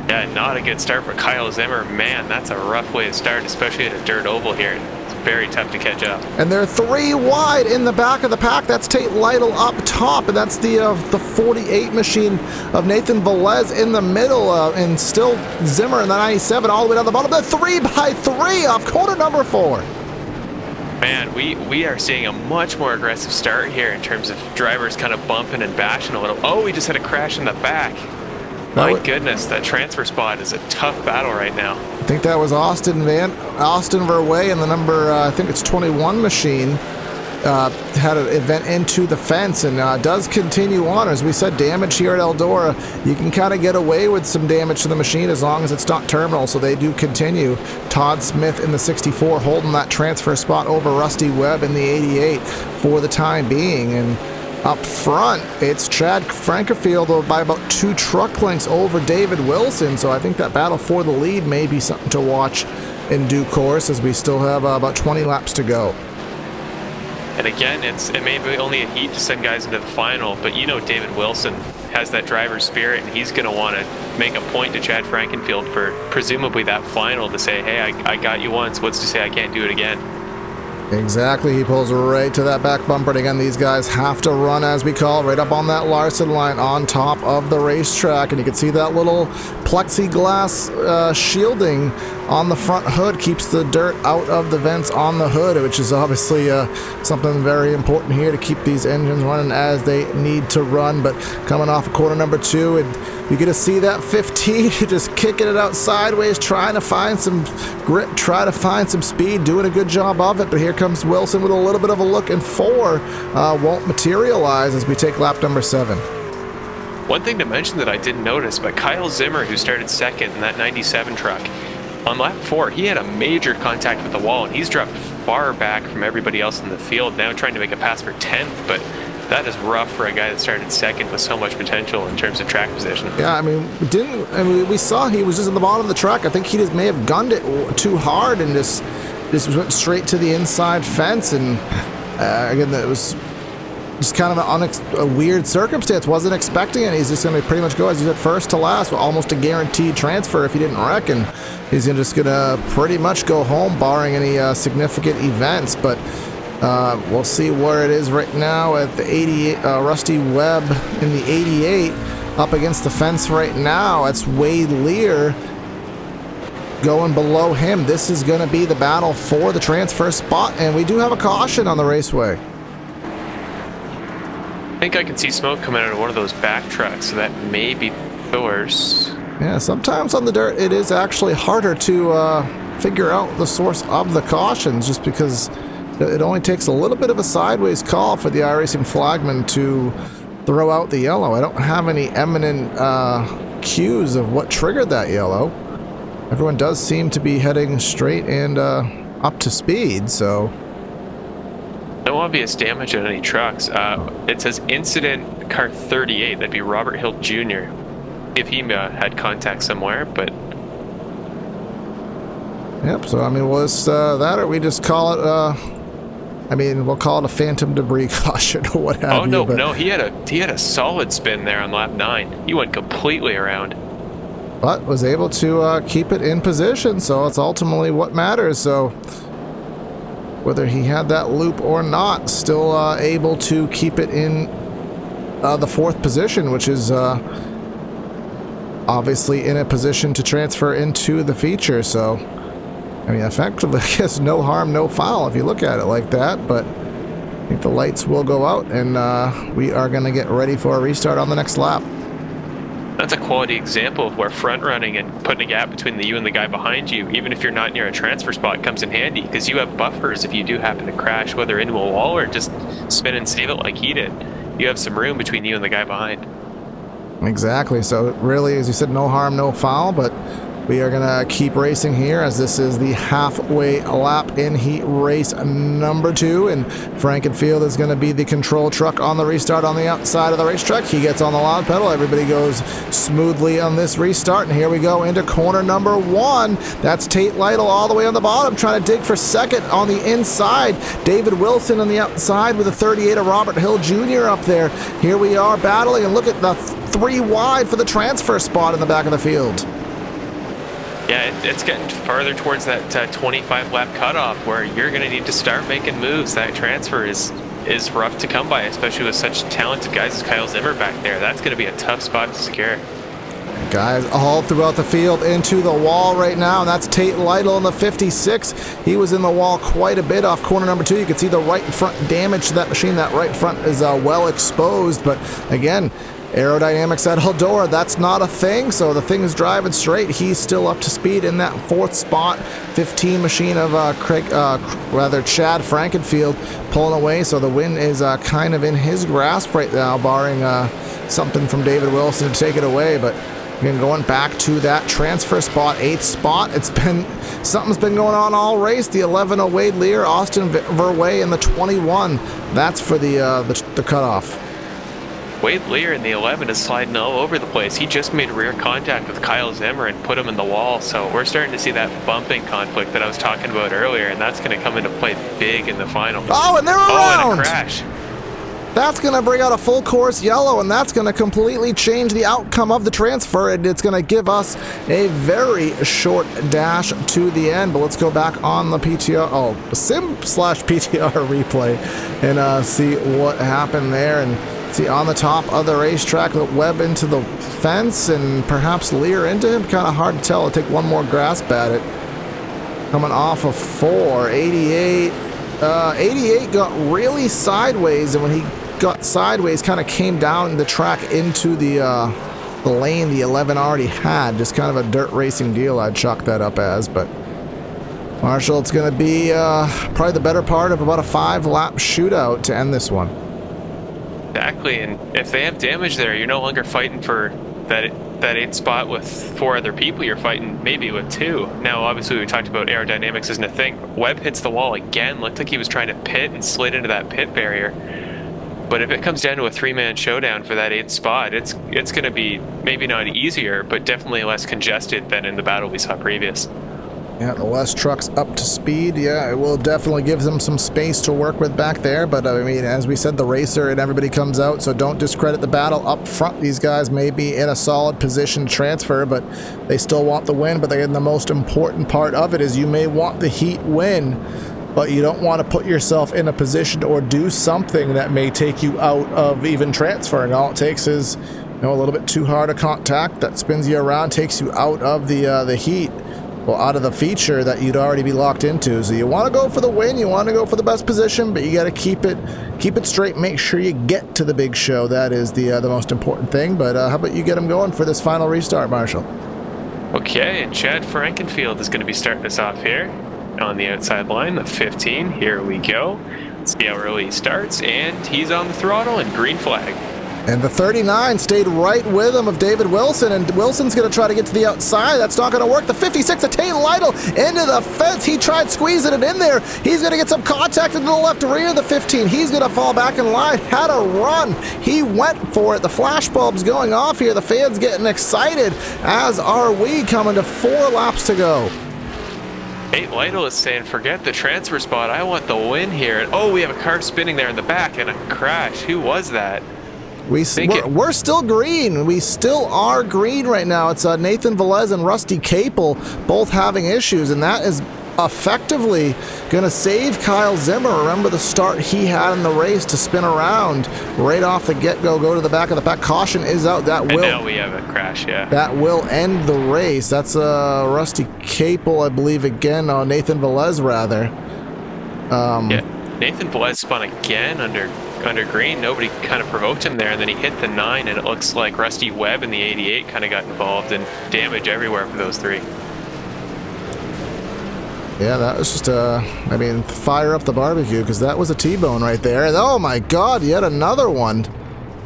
Yeah, not a good start for Kyle Zimmer. Man, that's a rough way to start, especially at a dirt oval here. Very tough to catch up. And they're 3 wide in the back of the pack. That's Tate Lytle up top, and that's the 48 machine of Nathan Velez in the middle, and still Zimmer in the 97 all the way down the bottom. The 3x3 off corner number 4. Man, we are seeing a much more aggressive start here in terms of drivers kind of bumping and bashing a little. Oh, we just had a crash in the back. My goodness, that transfer spot is a tough battle right now. I think that was Austin Verwey in the number, I think it's 21 machine, had an event into the fence, and does continue on. As we said, damage here at Eldora, you can kind of get away with some damage to the machine as long as it's not terminal, so they do continue. Todd Smith in the 64 holding that transfer spot over Rusty Webb in the 88 for the time being. And up front, it's Chad Frankerfield by about 2 truck lengths over David Wilson, so I think that battle for the lead may be something to watch in due course as we still have about 20 laps to go. And again, it may be only a heat to send guys into the final, but you know David Wilson has that driver's spirit, and he's going to want to make a point to Chad Frankenfield for presumably that final to say, hey, I got you once, what's to say I can't do it again? Exactly, he pulls right to that back bumper, and again, these guys have to run, as we call, right up on that Larson line on top of the racetrack, and you can see that little plexiglass shielding on the front hood keeps the dirt out of the vents on the hood, which is obviously something very important here to keep these engines running as they need to run. But coming off of corner number 2, and you get to see that 15 just kicking it out sideways, trying to find some grip, try to find some speed, doing a good job of it. But here comes Wilson with a little bit of a look, and 4 won't materialize as we take lap number 7. One thing to mention that I didn't notice, but Kyle Zimmer, who started second in that 97 truck, on lap 4, he had a major contact with the wall, and he's dropped far back from everybody else in the field, now trying to make a pass for 10th, but that is rough for a guy that started second with so much potential in terms of track position. Yeah, I mean, we saw he was just at the bottom of the track. I think he just may have gunned it too hard and just went straight to the inside fence, and again, it was just kind of a weird circumstance. Wasn't expecting it. He's just going to pretty much go, as you said, first to last, almost a guaranteed transfer if he didn't wreck, and he's just going to pretty much go home, barring any significant events. But we'll see where it is right now at the 88. Rusty Webb in the 88 up against the fence right now. That's Wade Lear going below him. This is going to be the battle for the transfer spot, and we do have a caution on the raceway. I think I can see smoke coming out of one of those back trucks, so that may be yours. Yeah, sometimes on the dirt it is actually harder to figure out the source of the cautions, just because it only takes a little bit of a sideways call for the iRacing flagman to throw out the yellow. I don't have any eminent cues of what triggered that yellow. Everyone does seem to be heading straight and up to speed, so... No obvious damage on any trucks. It says incident car 38. That'd be Robert Hill Jr. If he had contact somewhere, but... Yep, so I mean, well, it's that, or we just call it, I mean, we'll call it a phantom debris caution or what have you. Oh, no, no, he had a solid spin there on lap 9. He went completely around. But was able to keep it in position, so it's ultimately what matters. So whether he had that loop or not, still able to keep it in the 4th position, which is obviously in a position to transfer into the feature. So, I mean, effectively, I guess no harm, no foul if you look at it like that. But I think the lights will go out, and we are going to get ready for a restart on the next lap. That's a quality example of where front running and putting a gap between you and the guy behind you, even if you're not near a transfer spot, comes in handy, because you have buffers if you do happen to crash, whether into a wall or just spin and save it like he did. you have some room between you and the guy behind. Exactly. So really, as you said, no harm, no foul, but we are going to keep racing here as this is the halfway lap in heat race number 2, and Frankenfield is going to be the control truck on the restart on the outside of the racetrack. He gets on the loud pedal. Everybody goes smoothly on this restart, and here we go into corner number 1. That's Tate Lytle all the way on the bottom, trying to dig for second on the inside. David Wilson on the outside with a 38 of Robert Hill Jr. up there. Here we are battling, and look at the 3 wide for the transfer spot in the back of the field. Yeah, it's getting farther towards that 25 lap cutoff where you're going to need to start making moves. That transfer is rough to come by, especially with such talented guys as Kyle Zimmer back there. That's going to be a tough spot to secure. Guys all throughout the field into the wall right now, and that's Tate Lytle in the 56. He was in the wall quite a bit off corner number 2. You can see the right front damage to that machine. That right front is well exposed, but again, aerodynamics at Eldora, that's not a thing, so the thing is driving straight. He's still up to speed in that 4th spot. 15 machine of Chad Frankenfield pulling away, so the win is kind of in his grasp right now, barring something from David Wilson to take it away. But again, going back to that transfer spot, 8th spot, something's been going on all race. The 11 of Wade Lear, Austin Verway, and the 21. That's for the cutoff. Wade Lear in the 11 is sliding all over the place. He just made rear contact with Kyle Zimmer and put him in the wall, so we're starting to see that bumping conflict that I was talking about earlier, and that's going to come into play big in the final. Oh, and they're around! And a crash. That's going to bring out a full course yellow, and that's going to completely change the outcome of the transfer, and it's going to give us a very short dash to the end. But let's go back on the sim/PTR replay and see what happened there. And see, on the top of the racetrack, Webb into the fence and perhaps Lear into him. Kind of hard to tell. I'll take one more grasp at it. Coming off of 4, 88. 88 got really sideways, and when he got sideways, kind of came down the track into the lane the 11 already had. Just kind of a dirt racing deal, I'd chalk that up as. But Marshall, it's going to be probably the better part of about a 5-lap shootout to end this one. Exactly, and if they have damage there, you're no longer fighting for that 8th spot with 4 other people. You're fighting maybe with 2. Now, obviously, we talked about aerodynamics isn't a thing. Webb hits the wall again. Looked like he was trying to pit and slid into that pit barrier. But if it comes down to a 3-man showdown for that 8th spot, it's going to be maybe not easier, but definitely less congested than in the battle we saw previous. Yeah, the less trucks up to speed, yeah, it will definitely give them some space to work with back there. But, I mean, as we said, the racer and everybody comes out, so don't discredit the battle up front. These guys may be in a solid position to transfer, but they still want the win. But again, the most important part of it is you may want the heat win, but you don't want to put yourself in a position or do something that may take you out of even transferring. All it takes is, a little bit too hard a contact that spins you around, takes you out of the heat. Well, out of the feature that you'd already be locked into. So you want to go for the win, you want to go for the best position, but you got to keep it straight. Make sure you get to the big show. That is the most important thing. But how about you get them going for this final restart, Marshall? Okay, and Chad Frankenfield is going to be starting us off here on the outside line, the 15. Here we go. Let's see how early he starts, and he's on the throttle and green flag. And the 39 stayed right with him of David Wilson, and Wilson's going to try to get to the outside. That's not going to work. The 56 of Tate Lytle into the fence. He tried squeezing it in there. He's going to get some contact into the left rear of the 15. He's going to fall back in line. Had a run. He went for it. The flashbulb's going off here. The fans getting excited, as are we, coming to 4 laps to go. Tate Lytle is saying, forget the transfer spot. I want the win here. And, oh, we have a car spinning there in the back and a crash. Who was that? We're still green. We still are green right now. It's Nathan Velez and Rusty Capel both having issues, and that is effectively going to save Kyle Zimmer. Remember the start he had in the race to spin around right off the get-go, go to the back of the pack. Caution is out. And now we have a crash, yeah. That will end the race. That's Rusty Capel, I believe, again. Nathan Velez, rather. Yeah, Nathan Velez spun again under green. Nobody kind of provoked him there, and then he hit the 9, and it looks like Rusty Webb in the 88 kind of got involved, and damage everywhere for those 3. Yeah, that was just I mean, fire up the barbecue, because that was a T-bone right there. And oh my God, yet another one.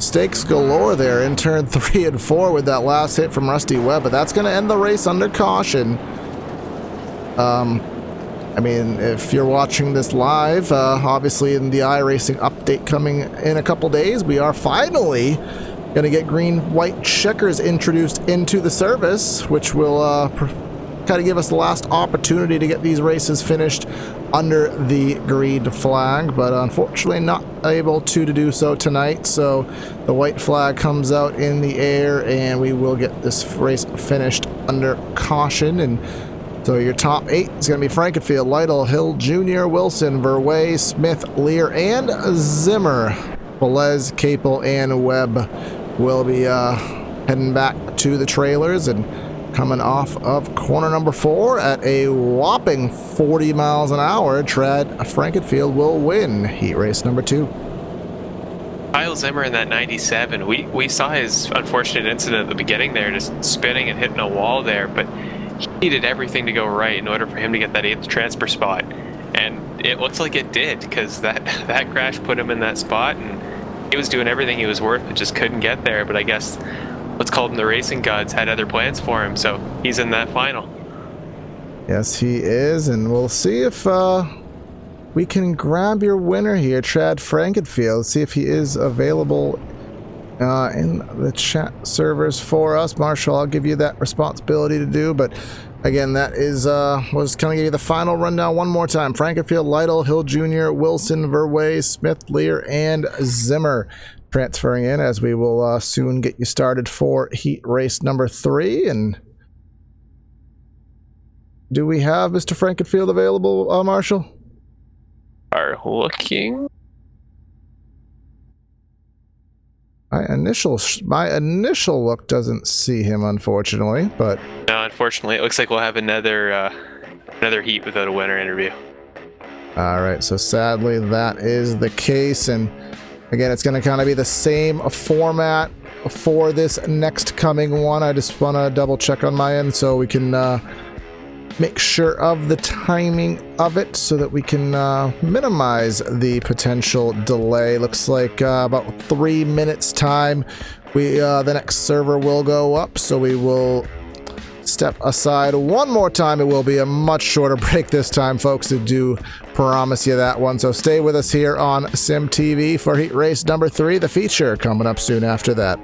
Mistakes galore there in turn 3 and 4 with that last hit from Rusty Webb, but that's going to end the race under caution. I mean, if you're watching this live, obviously in the iRacing update coming in a couple days, we are finally going to get green-white checkers introduced into the service, which will kind of give us the last opportunity to get these races finished under the green flag, but unfortunately not able to do so tonight. So the white flag comes out in the air and we will get this race finished under caution. And so your top 8 is going to be Frankenfield, Lytle, Hill Jr., Wilson, Verway, Smith, Lear, and Zimmer. Velez, Capel, and Webb will be heading back to the trailers and coming off of corner number 4 at a whopping 40 miles an hour. Trad Frankenfield will win heat race number 2. Kyle Zimmer in that 97, we saw his unfortunate incident at the beginning there, just spinning and hitting a wall there, but he needed everything to go right in order for him to get that 8th transfer spot. And it looks like it did, because that crash put him in that spot, and he was doing everything he was worth, but just couldn't get there. But I guess let's call him the racing gods had other plans for him, so he's in that final. Yes, he is, and we'll see if we can grab your winner here, Trad Frankenfield. See if he is available in the chat servers for us. Marshall, I'll give you that responsibility to do, but again, that is we'll just kind of give you the final rundown one more time. Frankenfield, Lytle, Hill Jr., Wilson, Verway, Smith, Lear, and Zimmer transferring in, as we will soon get you started for heat race number 3. And do we have Mr. Frankenfield available, Marshall? Are looking. My initial look doesn't see him, unfortunately, but No, unfortunately, it looks like we'll have another heat without a winner interview. all right, so sadly that is the case. And again, it's going to kind of be the same format for this next coming one. I just want to double check on my end so we can make sure of the timing of it so that we can minimize the potential delay. Looks like about 3 minutes time the next server will go up, so we will step aside one more time. It will be a much shorter break this time, folks. I do promise you that one. So stay with us here on Sim TV for heat race number 3, the feature coming up soon after that.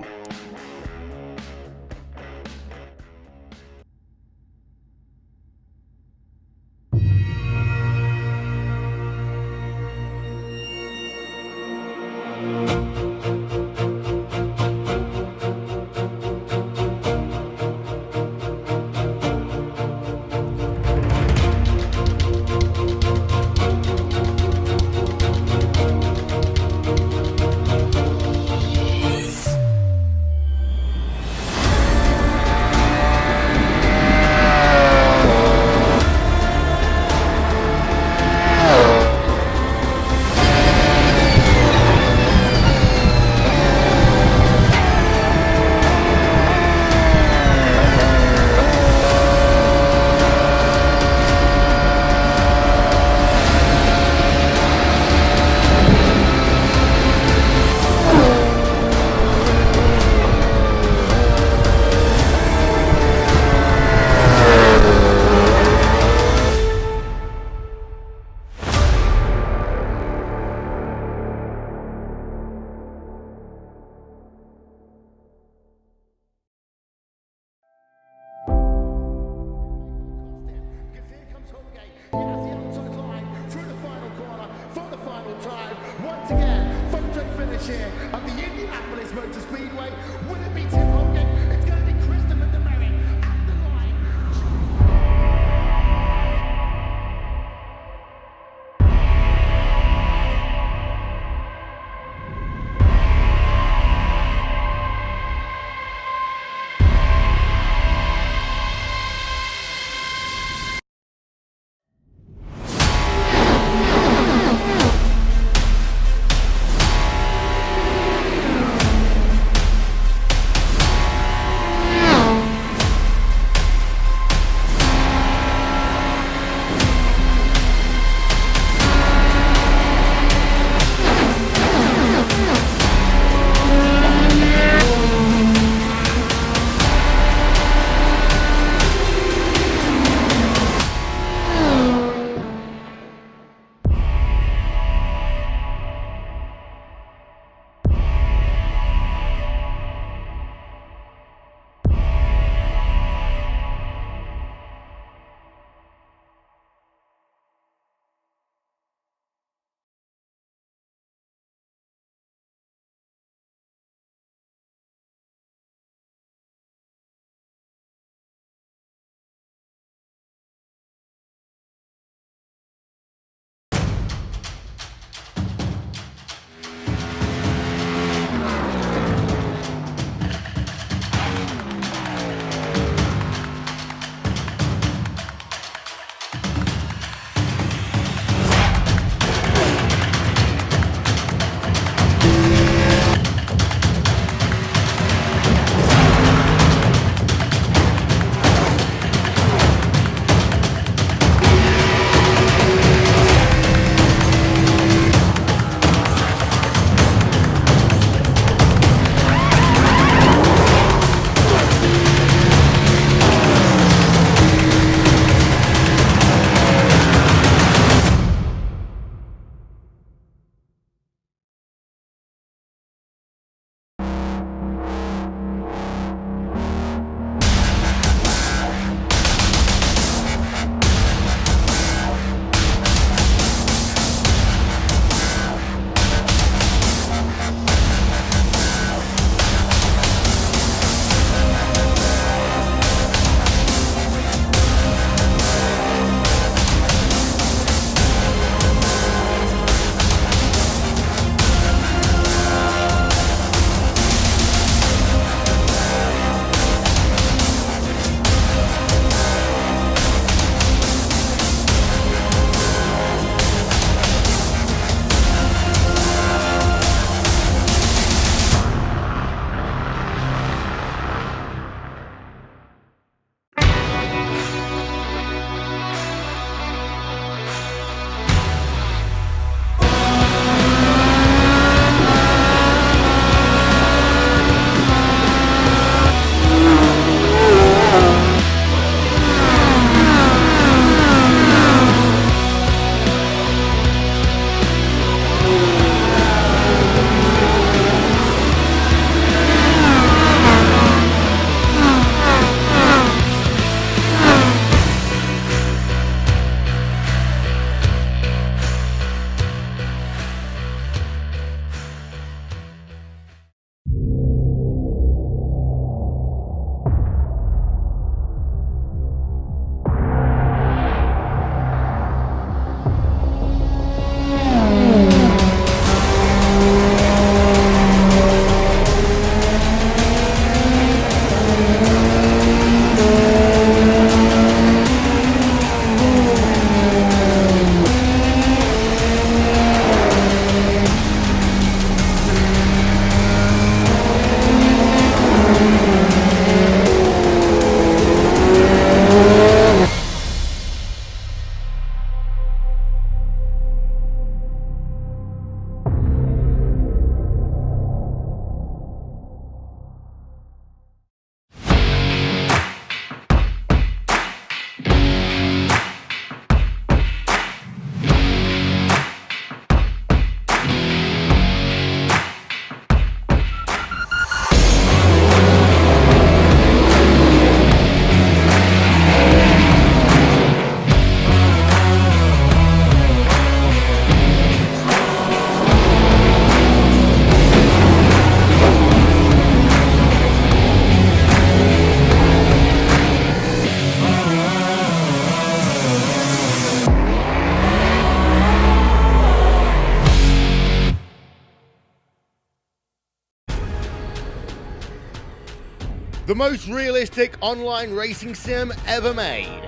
the most realistic online racing sim ever made.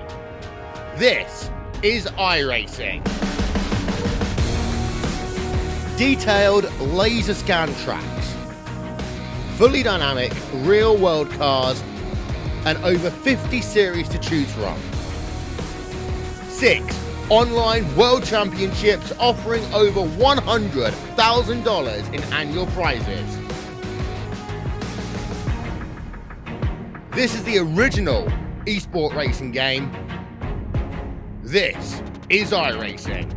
This is iRacing. Detailed laser scan tracks, fully dynamic real world cars, and over 50 series to choose from. 6 online world championships offering over $100,000 in annual prizes. This is the original esport racing game. This is iRacing.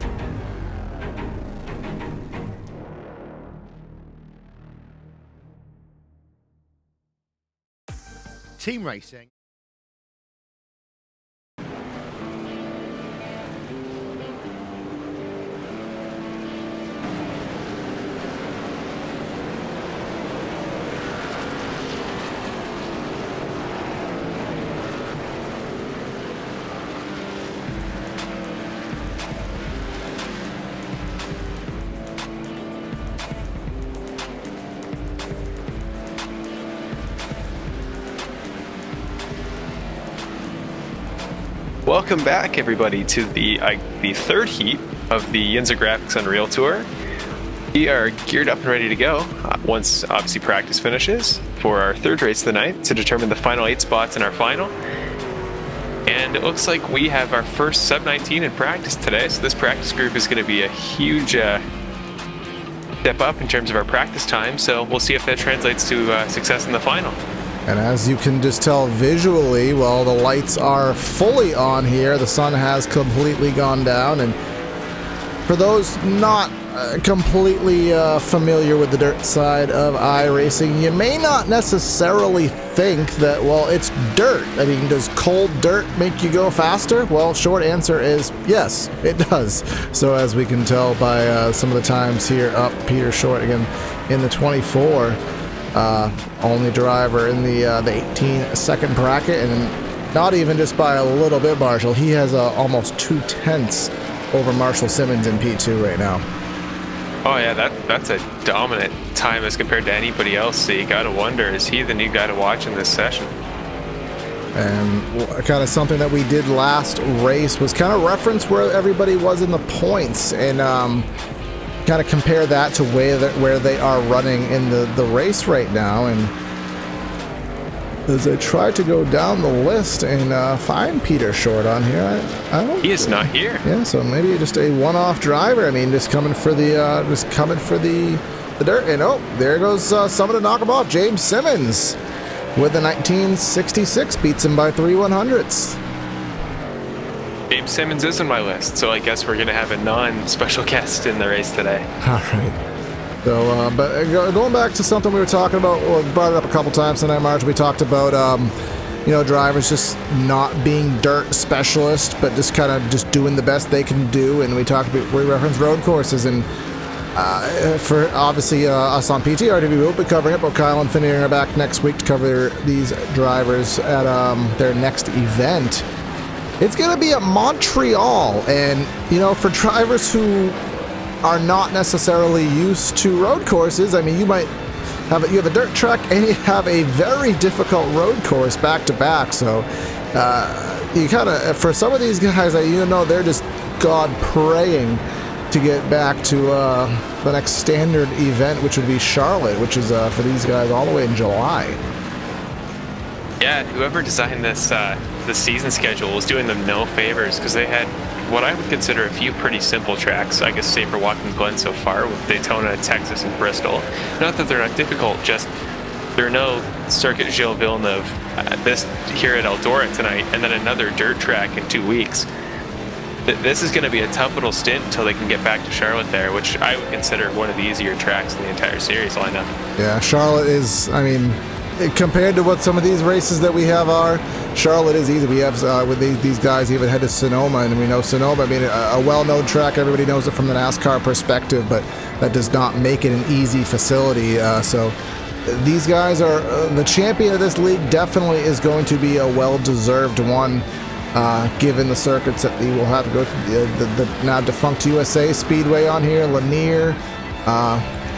Team racing. Welcome back, everybody, to the third heat of the YNZR Graphics Unreal Tour. We are geared up and ready to go once, obviously, practice finishes for our third race of the night to determine the final 8 spots in our final. And it looks like we have our first sub-19 in practice today, so this practice group is going to be a huge step up in terms of our practice time, so we'll see if that translates to success in the final. And as you can just tell visually, well, the lights are fully on here. The sun has completely gone down. And for those not completely familiar with the dirt side of iRacing, you may not necessarily think that, well, it's dirt. I mean, does cold dirt make you go faster? Well, short answer is yes, it does. So as we can tell by some of the times here up, Peter Short again in the 24. Only driver in the 18-second bracket, and not even just by a little bit, Marshall. He has almost 2/10 over Marshall Simmons in P2 right now. Oh yeah, that's a dominant time as compared to anybody else. So you gotta wonder, is he the new guy to watch in this session? And kind of something that we did last race was kind of reference where everybody was in the points, and kind of compare that to where they are running in the race right now. And as I try to go down the list and find Peter Short on here, he is not here. Yeah, so maybe just a one-off driver. I mean, just coming for the dirt. And oh, there goes someone to knock him off. James Simmons with the 1966 beats him by 3/100ths. James Simmons is on my list, so I guess we're going to have a non-special guest in the race today. All right. So, but going back to something we were talking about, or brought it up a couple times tonight, Marge, we talked about, drivers just not being dirt specialists, but just kind of just doing the best they can do. And we referenced road courses, and for obviously us on PTRTV, we'll be covering it, but Kyle and Finney are back next week to cover these drivers at their next event. It's going to be at Montreal, and, for drivers who are not necessarily used to road courses, I mean, you have a dirt track and you have a very difficult road course back to back, so you kind of, for some of these guys, they're just God praying to get back to the next standard event, which would be Charlotte, which is for these guys all the way in July. Yeah, whoever designed this the season schedule was doing them no favors, because they had what I would consider a few pretty simple tracks, I guess, save for Watkins Glen so far, with Daytona, Texas, and Bristol. Not that they're not difficult, just there are no Circuit Gilles Villeneuve, this here at Eldora tonight, and then another dirt track in 2 weeks. This is going to be a tough little stint until they can get back to Charlotte there, which I would consider one of the easier tracks in the entire series lineup. Yeah, Charlotte is, compared to what some of these races that we have are, Charlotte is easy. We have, with these guys, even head to Sonoma, and we know Sonoma, a well-known track. Everybody knows it from the NASCAR perspective, but that does not make it an easy facility. So these guys are, the champion of this league definitely is going to be a well-deserved one, given the circuits that we will have to go to, the now defunct USA Speedway on here, Lanier.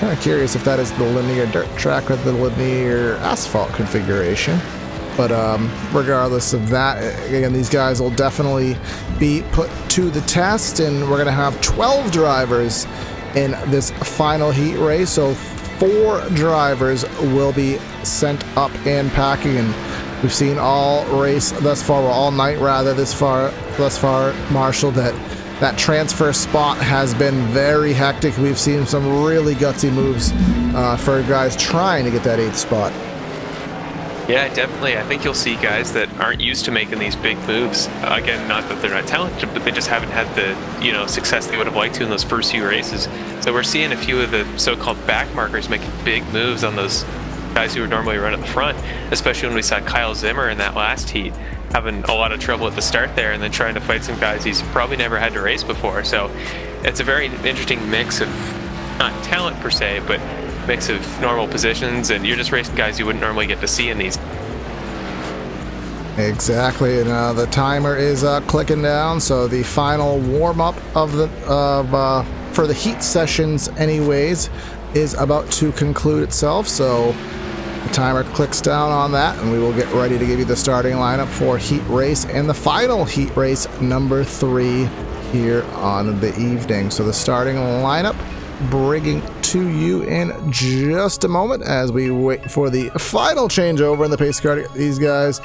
Kind of curious if that is the linear dirt track or the linear asphalt configuration. But regardless of that, again, these guys will definitely be put to the test, and we're going to have 12 drivers in this final heat race. So 4 drivers will be sent up and packing, and we've seen all race thus far, well, all night rather, thus far, Marshall, that transfer spot has been very hectic. We've seen some really gutsy moves for guys trying to get that 8th spot. Yeah, definitely. I think you'll see guys that aren't used to making these big moves. Again, not that they're not talented, but they just haven't had the success they would have liked to in those first few races. So we're seeing a few of the so-called back markers making big moves on those guys who would normally run at the front, especially when we saw Kyle Zimmer in that last heat having a lot of trouble at the start there, and then trying to fight some guys he's probably never had to race before. So it's a very interesting mix of, not talent per se, but mix of normal positions, and you're just racing guys you wouldn't normally get to see in these. Exactly, and the timer is clicking down, so the final warm-up of for the heat sessions anyways is about to conclude itself. So the timer clicks down on that, and we will get ready to give you the starting lineup for heat race and the final heat race number 3 here on the evening. So the starting lineup bringing to you in just a moment as we wait for the final changeover in the pace car to get these guys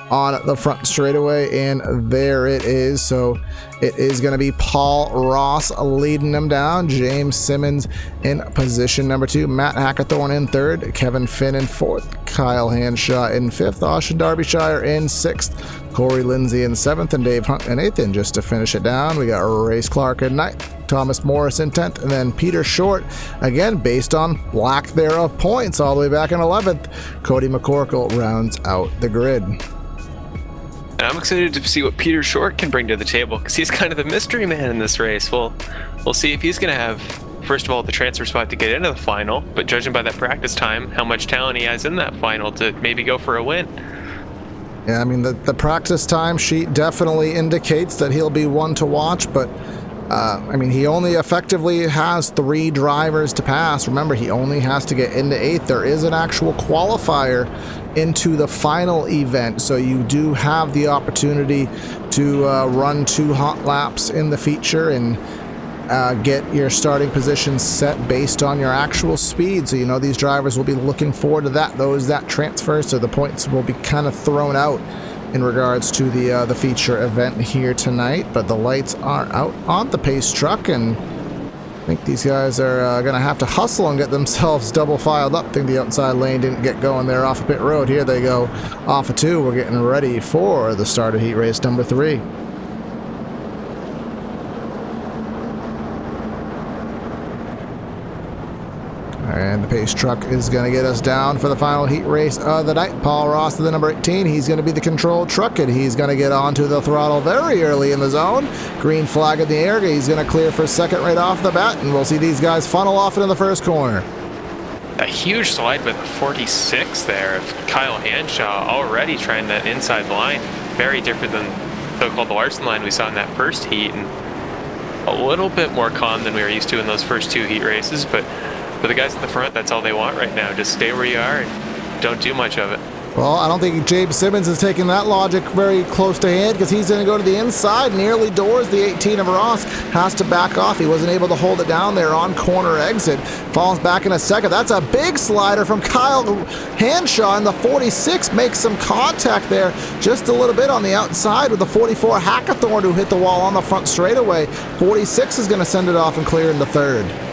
on the front straightaway, and there it is. So it is going to be Paul Ross leading them down, James Simmons in position number 2, Matt Hackathorn in 3rd, Kevin Finn in 4th, Kyle Hanshaw in 5th, Austin Derbyshire in 6th, Corey Lindsay in 7th, and Dave Hunt in 8th. And just to finish it down, we got Race Clark in 9th, Thomas Morris in 10th, and then Peter Short, again based on lack thereof points, all the way back in 11th. Cody McCorkle rounds out the grid. And I'm excited to see what Peter Short can bring to the table, because he's kind of the mystery man in this race. We'll see if he's going to have, first of all, the transfer spot to get into the final, but judging by that practice time, how much talent he has in that final to maybe go for a win. Yeah, I mean, the practice time sheet definitely indicates that he'll be one to watch, but I mean, he only effectively has 3 drivers to pass. Remember, he only has to get into 8th. There is an actual qualifier into the final event, so you do have the opportunity to run 2 hot laps in the feature and get your starting position set based on your actual speed. So you know these drivers will be looking forward to that. Those that transfer, so the points will be kind of thrown out in regards to the feature event here tonight. But the lights are out on the pace truck, and I think these guys are going to have to hustle and get themselves double filed up. I think the outside lane didn't get going there off of pit road. Here they go off of 2. We're getting ready for the start of heat race number 3. And the pace truck is going to get us down for the final heat race of the night. Paul Ross to the number 18. He's going to be the control truck, and he's going to get onto the throttle very early in the zone. Green flag in the air. He's going to clear for second right off the bat, and we'll see these guys funnel off into the first corner. A huge slide with the 46 there of Kyle Hanshaw, already trying that inside line. Very different than the so-called Larson line we saw in that first heat, and a little bit more calm than we were used to in those first 2 heat races, but for the guys at the front, that's all they want right now. Just stay where you are and don't do much of it. Well, I don't think James Simmons is taking that logic very close to hand, because he's going to go to the inside, nearly doors. The 18 of Ross has to back off. He wasn't able to hold it down there on corner exit. Falls back in a second. That's a big slider from Kyle Hanshaw, and the 46 makes some contact there just a little bit on the outside with the 44 Hackathorn, who hit the wall on the front straightaway. 46 is going to send it off and clear into 3rd.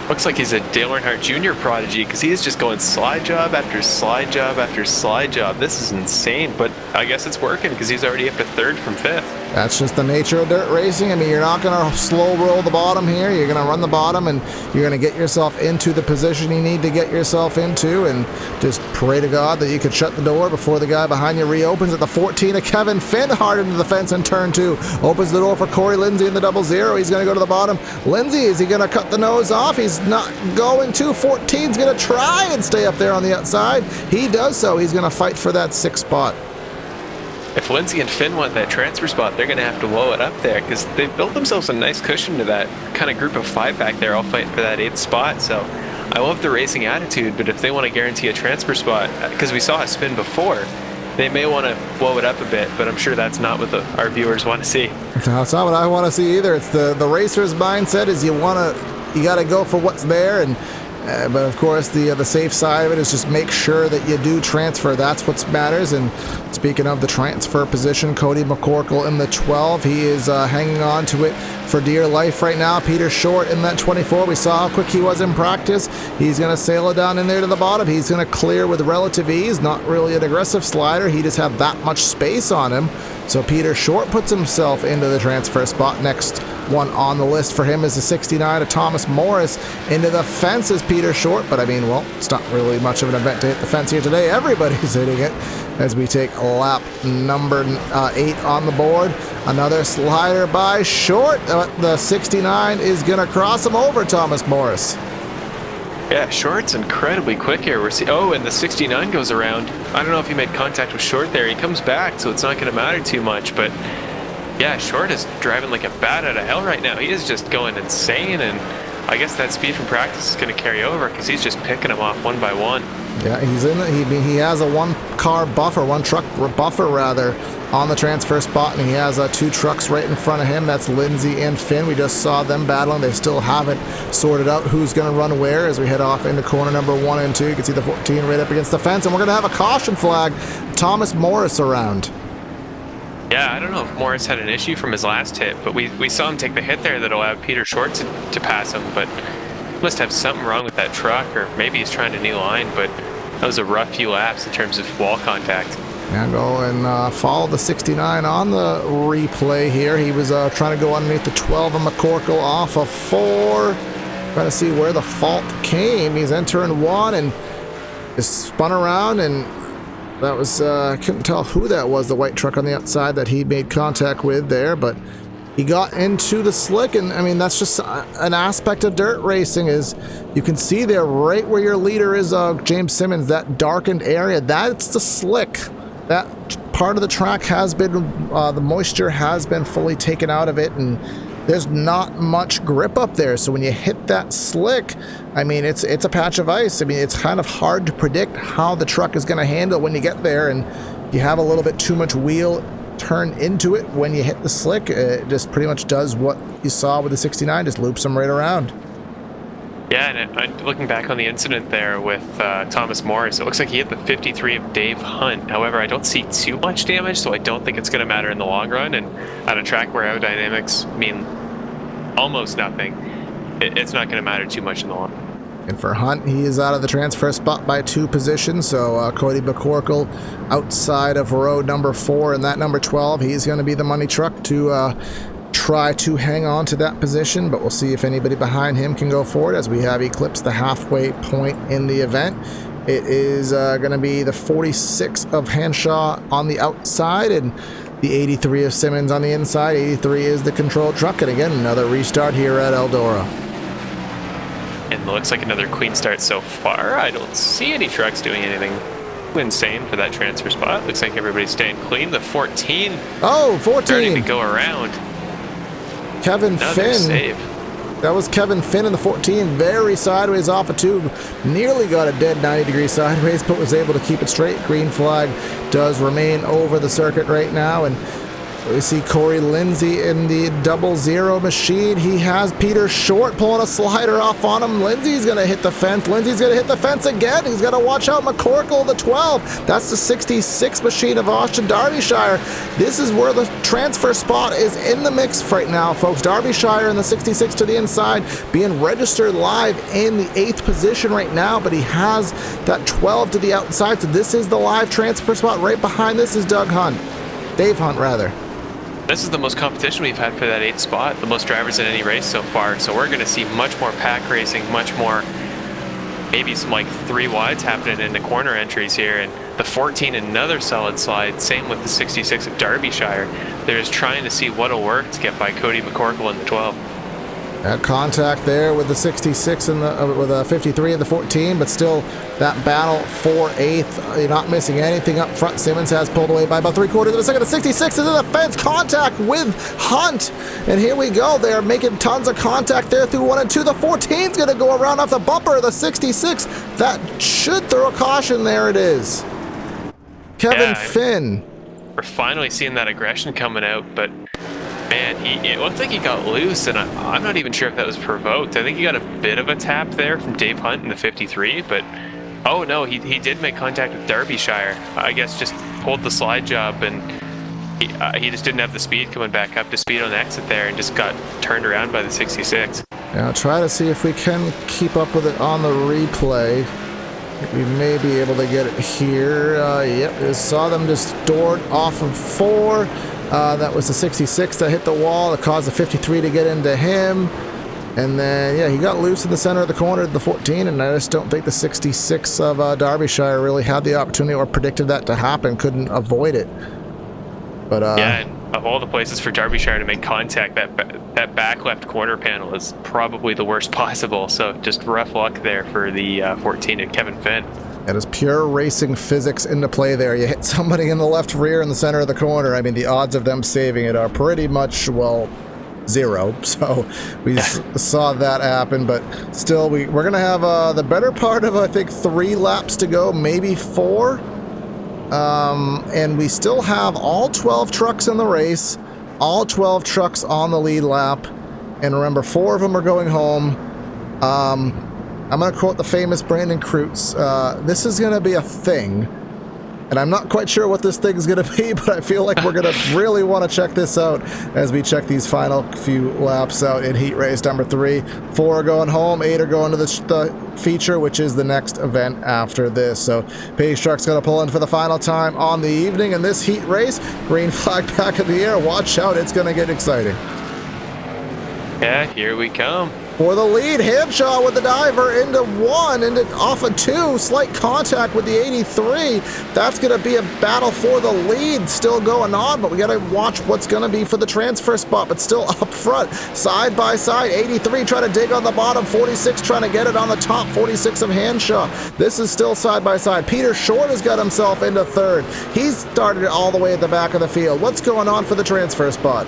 Looks like he's a Dale Earnhardt Jr. prodigy, because he is just going slide job after slide job after slide job. This is insane, but I guess it's working because he's already up to 3rd from 5th. That's just the nature of dirt racing. I mean, you're not going to slow roll the bottom here. You're going to run the bottom, and you're going to get yourself into the position you need to get yourself into, and just pray to God that you could shut the door before the guy behind you reopens at the 14 of Kevin Finn, hard into the fence in turn 2. Opens the door for Corey Lindsay in the 00. He's going to go to the bottom. Lindsay, is he going to cut the nose off? He's not going to. 14's going to try and stay up there on the outside. He does so. He's going to fight for that 6th spot. If Lindsay and Finn want that transfer spot, they're going to have to blow it up there, because they've built themselves a nice cushion to that kind of group of 5 back there all fighting for that 8th spot. So I love the racing attitude, but if they want to guarantee a transfer spot, because we saw a spin before, they may want to blow it up a bit, but I'm sure that's not what our viewers want to see. No, it's not what I want to see either. It's the racer's mindset is you got to go for what's there, and but of course the safe side of it is just make sure that you do transfer. That's what matters. And speaking of the transfer position, Cody McCorkle in the 12, he is hanging on to it for dear life right now. Peter Short in that 24. We saw how quick he was in practice. He's going to sail it down in there to the bottom. He's going to clear with relative ease. Not really an aggressive slider. He just had that much space on him. So Peter Short puts himself into the transfer spot. Next one on the list for him is the 69 of Thomas Morris. Into the fence is Peter Short, but I mean, well, it's not really much of an event to hit the fence here today. Everybody's hitting it as we take lap number 8 on the board. Another slider by Short. The 69 is going to cross him over, Thomas Morris. Yeah, Short's incredibly quick here. And the 69 goes around. I don't know if he made contact with Short there. He comes back, so it's not going to matter too much. But yeah, Short is driving like a bat out of hell right now. He is just going insane, and I guess that speed from practice is going to carry over because he's just picking them off one by one. Yeah, he has a one truck buffer rather, on the transfer spot, and he has 2 trucks right in front of him. That's Lindsay and Finn. We just saw them battling. They still haven't sorted out who's going to run where as we head off into corner number 1 and 2. You can see the 14 right up against the fence, and we're going to have a caution flag. Thomas Morris around. Yeah, I don't know if Morris had an issue from his last hit, but we saw him take the hit there that allowed Peter Short to pass him, but must have something wrong with that truck, or maybe he's trying to new line, but that was a rough few laps in terms of wall contact. Now go and follow the 69 on the replay here. He was trying to go underneath the 12 of McCorkle off of 4. Trying to see where the fault came. He's entering 1 and just spun around, and that was, I couldn't tell who that was, the white truck on the outside that he made contact with there, but he got into the slick, and I mean, that's just an aspect of dirt racing. Is you can see there right where your leader is, James Simmons, that darkened area, that's the slick. That part of the track has been, the moisture has been fully taken out of it, and there's not much grip up there. So when you hit that slick, I mean, it's a patch of ice. I mean, it's kind of hard to predict how the truck is going to handle when you get there, and you have a little bit too much wheel turn into it when you hit the slick. It just pretty much does what you saw with the 69, just loops them right around. Yeah, and looking back on the incident there with Thomas Morris, it looks like he hit the 53 of Dave Hunt. However, I don't see too much damage, so I don't think it's going to matter in the long run. And at a track where aerodynamics mean almost nothing, it's not going to matter too much in the long run. And for Hunt, he is out of the transfer spot by 2 positions. So Cody McCorkle outside of row number 4, and that number 12, he's going to be the money truck to try to hang on to that position, but we'll see if anybody behind him can go forward as we have eclipsed the halfway point in the event. It is going to be the 46 of Henshaw on the outside and the 83 of Simmons on the inside. 83 is the control truck, and again, another restart here at Eldora. And it looks like another clean start so far. I don't see any trucks doing anything insane for that transfer spot. Looks like everybody's staying clean. The 14. Oh, 14. Starting to go around. Kevin Another Finn. Save. That was Kevin Finn in the 14, very sideways off a tube. Nearly got a dead 90-degree sideways, but was able to keep it straight. Green flag does remain over the circuit right now, and we see Corey Lindsay in the 00 machine. He has Peter Short pulling a slider off on him. Lindsay's going to hit the fence. Lindsay's going to hit the fence again. He's got to watch out McCorkle, the 12. That's the 66 machine of Austin Derbyshire. This is where the transfer spot is in the mix right now, folks. Derbyshire in the 66 to the inside, being registered live in the 8th position right now, but he has that 12 to the outside. So this is the live transfer spot. Right behind this is Dave Hunt, rather. This is the most competition we've had for that 8th spot, the most drivers in any race so far. So we're going to see much more pack racing, much more, maybe some like 3 wides happening in the corner entries here. And the 14, another solid slide. Same with the 66 of Derbyshire. They're just trying to see what'll work to get by Cody McCorkle in the 12. That contact there with the 66 and with the 53 and the 14, but still that battle for 8th. You're not missing anything up front. Simmons has pulled away by about 3/4 of a second. The 66 is in the fence, contact with Hunt, and here we go. They are making tons of contact there through 1 and 2. The 14 is going to go around off the bumper of the 66. That should throw a caution. There it is. Kevin Finn. We're finally seeing that aggression coming out, but man, it looked like he got loose, and I'm not even sure if that was provoked. I think he got a bit of a tap there from Dave Hunt in the 53, but oh no, he did make contact with Derbyshire. I guess just pulled the slide job, and he just didn't have the speed coming back up to speed on the exit there, and just got turned around by the 66. Now try to see if we can keep up with it on the replay. We may be able to get it here. Yep, just saw them just doored off of 4. That was the 66 that hit the wall. That caused the 53 to get into him. And then, yeah, he got loose in the center of the corner at the 14, and I just don't think the 66 of Derbyshire really had the opportunity or predicted that to happen, couldn't avoid it. But yeah, and of all the places for Derbyshire to make contact, that back left corner panel is probably the worst possible. So just rough luck there for the 14 and Kevin Finn. It is pure racing physics into play there. You hit somebody in the left rear in the center of the corner. I mean, the odds of them saving it are pretty much, well, 0. So we saw that happen, but still, we're going to have the better part of, I think, 3 laps to go, maybe 4. And we still have all 12 trucks in the race, all 12 trucks on the lead lap, and remember, 4 of them are going home. I'm going to quote the famous Brandon Kreutz. This is going to be a thing, and I'm not quite sure what this thing is going to be, but I feel like we're going to really want to check this out as we check these final few laps out in heat race number 3. 4 are going home, 8 are going to the feature, which is the next event after this. So Pace Truck's going to pull in for the final time on the evening in this heat race. Green flag back in the air. Watch out, it's going to get exciting. Yeah, here we come. For the lead, Hanshaw with the diver into 1, into off of 2, slight contact with the 83. That's going to be a battle for the lead still going on, but we got to watch what's going to be for the transfer spot, but still up front, side by side. 83 trying to dig on the bottom, 46 trying to get it on the top, 46 of Hanshaw. This is still side by side. Peter Short has got himself into 3rd. He's started it all the way at the back of the field. What's going on for the transfer spot?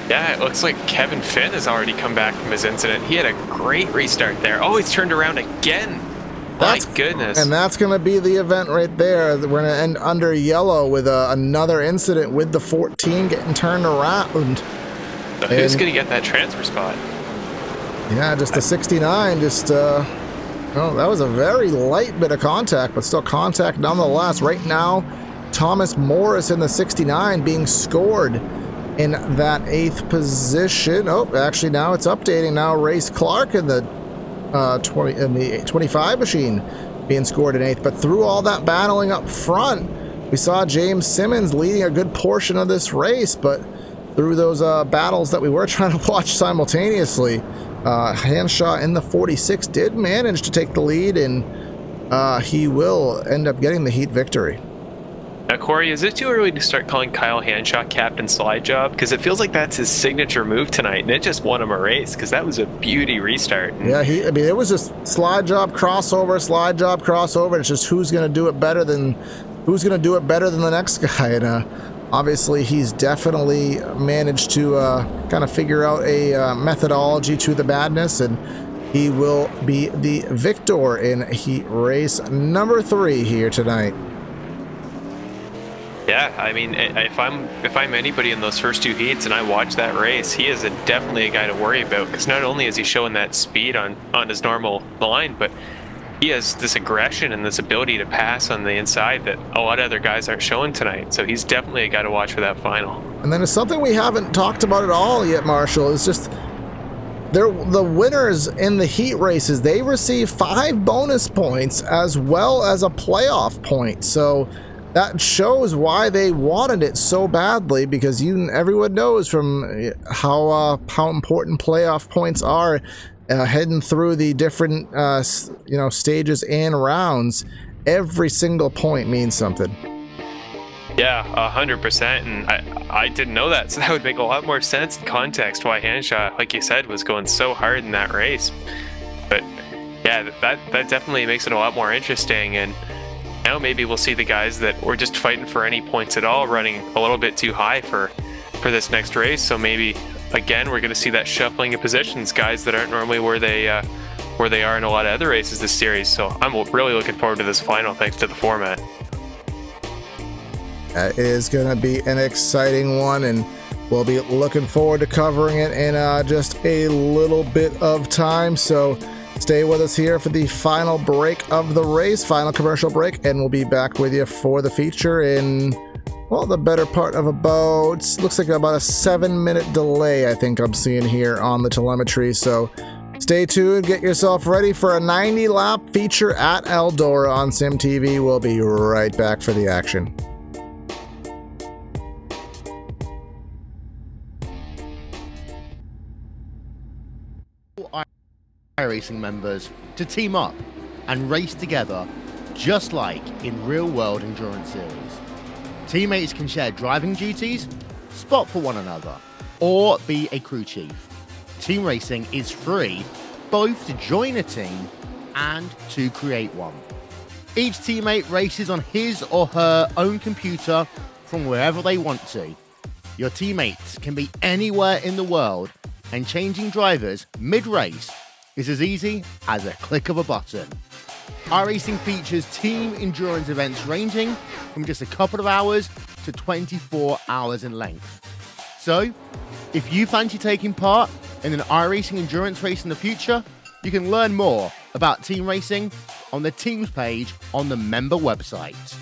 Yeah, it looks like Kevin Finn has already come back from his incident. He had a great restart there. Oh, he's turned around again. My goodness. And that's going to be the event right there. We're going to end under yellow with another incident with the 14 getting turned around. So who's going to get that transfer spot? Yeah, just the 69. Oh, that was a very light bit of contact, but still contact nonetheless. Right now, Thomas Morris in the 69 being scored in that 8th position. Oh, actually now it's updating. Now Race Clark in the 25 machine being scored in 8th. But through all that battling up front, we saw James Simmons leading a good portion of this race. But through those battles that we were trying to watch simultaneously, Hanshaw in the 46 did manage to take the lead, and he will end up getting the heat victory. Now, Corey, is it too early to start calling Kyle Hanshaw Captain Slide Job? Because it feels like that's his signature move tonight, and it just won him a race, because that was a beauty restart. Yeah, I mean, it was just slide job, crossover, slide job, crossover. It's just who's going to do it better than the next guy. And obviously, he's definitely managed to kind of figure out a methodology to the madness, and he will be the victor in heat race number 3 here tonight. Yeah, I mean, if I'm anybody in those first 2 heats and I watch that race, he is definitely a guy to worry about, because not only is he showing that speed on his normal line, but he has this aggression and this ability to pass on the inside that a lot of other guys aren't showing tonight. So he's definitely a guy to watch for that final. And then it's something we haven't talked about at all yet, Marshall, is just the winners in the heat races, they receive 5 bonus points as well as a playoff point. So that shows why they wanted it so badly, because everyone knows from how important playoff points are heading through the different stages and rounds. Every single point means something. Yeah, 100%, and I didn't know that, so that would make a lot more sense in context why Hanshaw, like you said, was going so hard in that race. But yeah, that definitely makes it a lot more interesting, and now maybe we'll see the guys that were just fighting for any points at all running a little bit too high for this next race. So maybe again we're going to see that shuffling of positions, guys that aren't normally where they are in a lot of other races this series. So I'm really looking forward to this final, thanks to the format. It is going to be an exciting one, and we'll be looking forward to covering it in just a little bit of time. So stay with us here for the final break of the race, final commercial break, and we'll be back with you for the feature in, well, the better part of about, looks like about a 7-minute delay, I think I'm seeing here on the telemetry. So stay tuned, get yourself ready for a 90-lap feature at Eldora on SimTV. We'll be right back for the action. iRacing members to team up and race together just like in real-world endurance series. Teammates can share driving duties, spot for one another, or be a crew chief. Team racing is free both to join a team and to create one. Each teammate races on his or her own computer from wherever they want to. Your teammates can be anywhere in the world, and changing drivers mid-race is as easy as a click of a button. iRacing features team endurance events ranging from just a couple of hours to 24 hours in length. So, if you fancy taking part in an iRacing endurance race in the future, you can learn more about team racing on the teams page on the member website.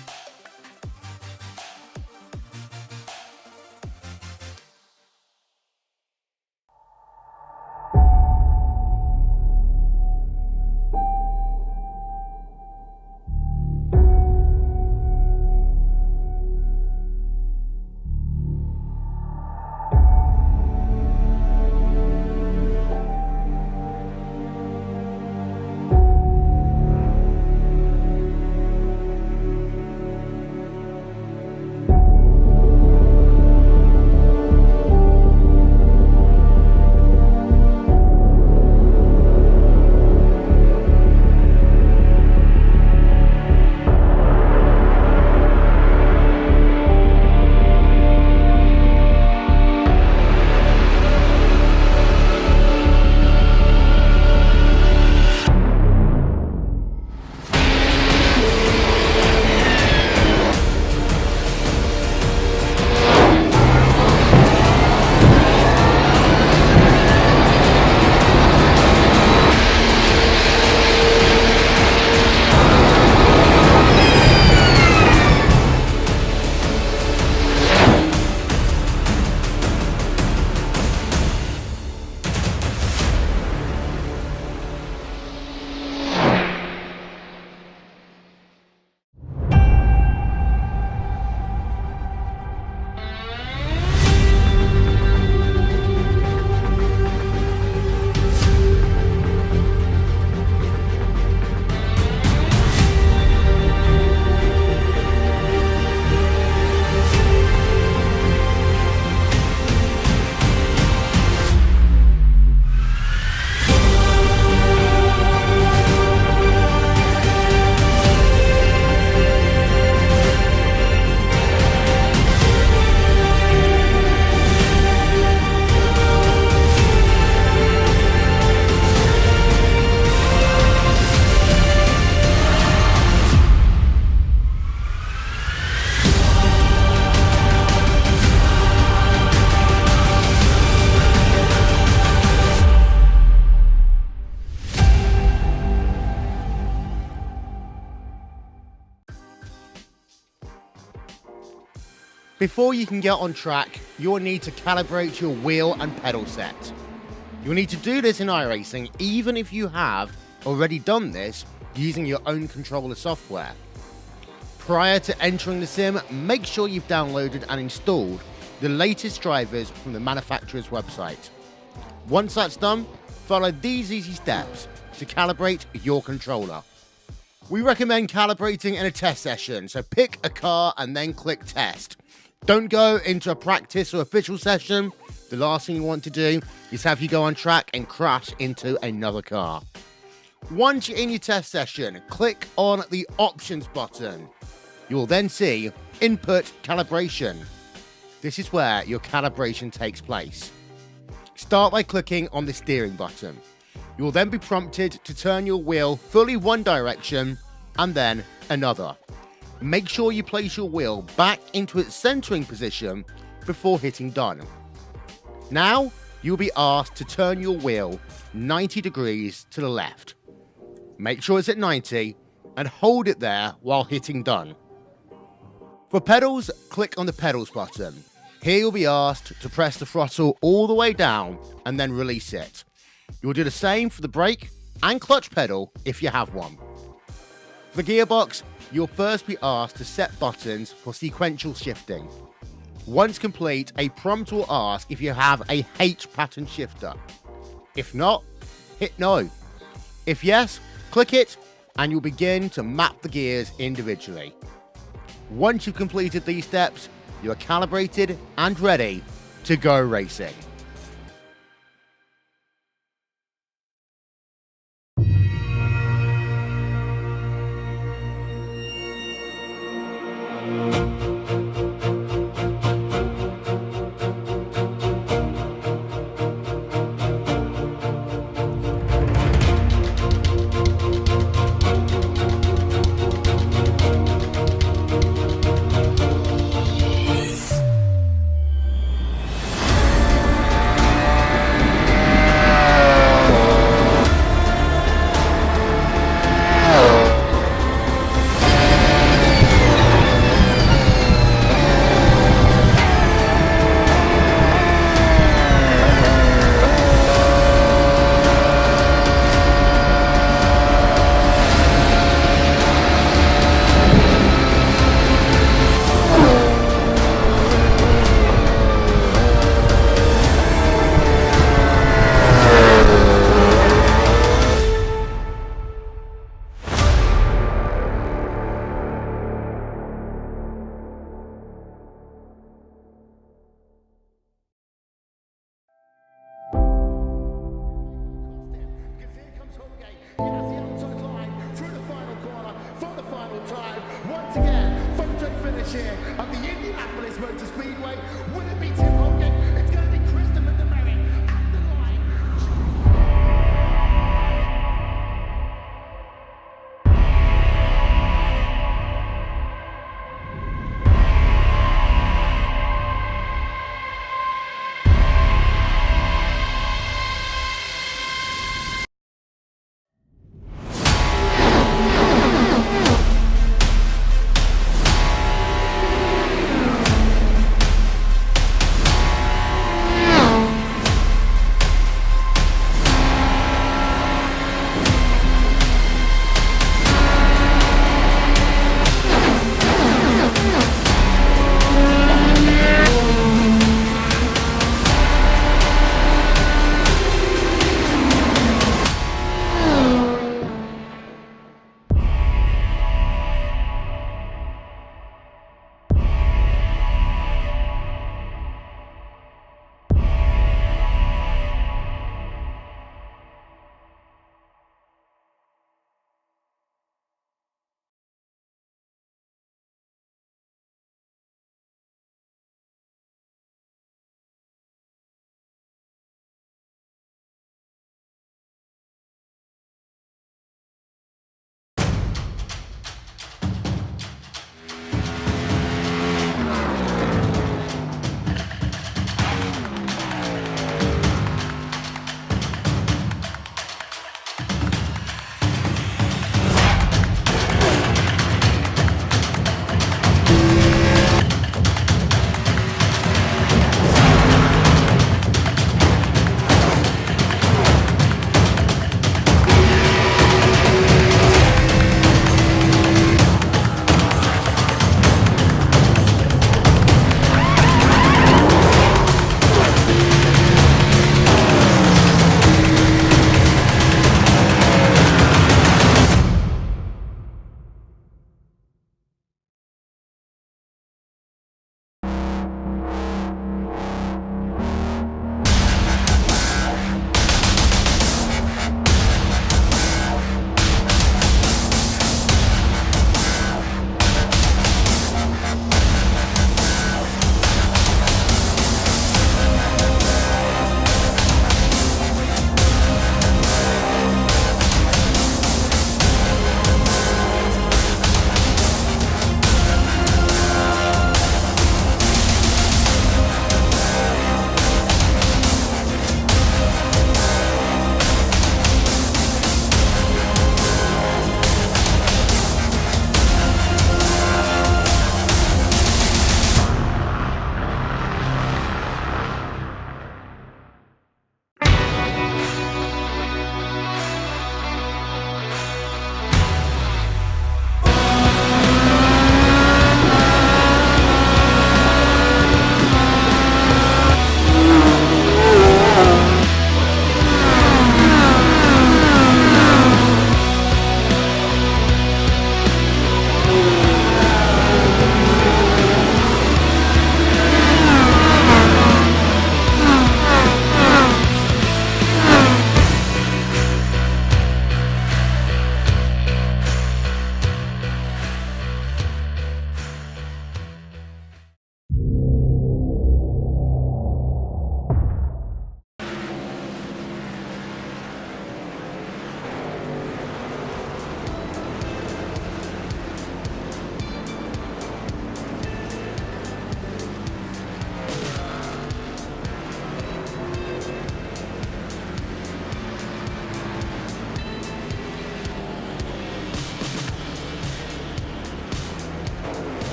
Before you can get on track, you'll need to calibrate your wheel and pedal set. You'll need to do this in iRacing even if you have already done this using your own controller software. Prior to entering the sim, make sure you've downloaded and installed the latest drivers from the manufacturer's website. Once that's done, follow these easy steps to calibrate your controller. We recommend calibrating in a test session, so pick a car and then click test. Don't go into a practice or official session. The last thing you want to do is have you go on track and crash into another car. Once you're in your test session, click on the options button. You will then see input calibration. This is where your calibration takes place. Start by clicking on the steering button. You will then be prompted to turn your wheel fully one direction and then another. make sure you place your wheel back into its centering position before hitting done. Now, you'll be asked to turn your wheel 90 degrees to the left. Make sure it's at 90 and hold it there while hitting done. For pedals, click on the pedals button. Here you'll be asked to press the throttle all the way down and then release it. You'll do the same for the brake and clutch pedal if you have one. For the gearbox, you'll first be asked to set buttons for sequential shifting. Once complete, a prompt will ask if you have a H pattern shifter. If not, hit no. If yes, click it and you'll begin to map the gears individually. Once you've completed these steps, you are calibrated and ready to go racing.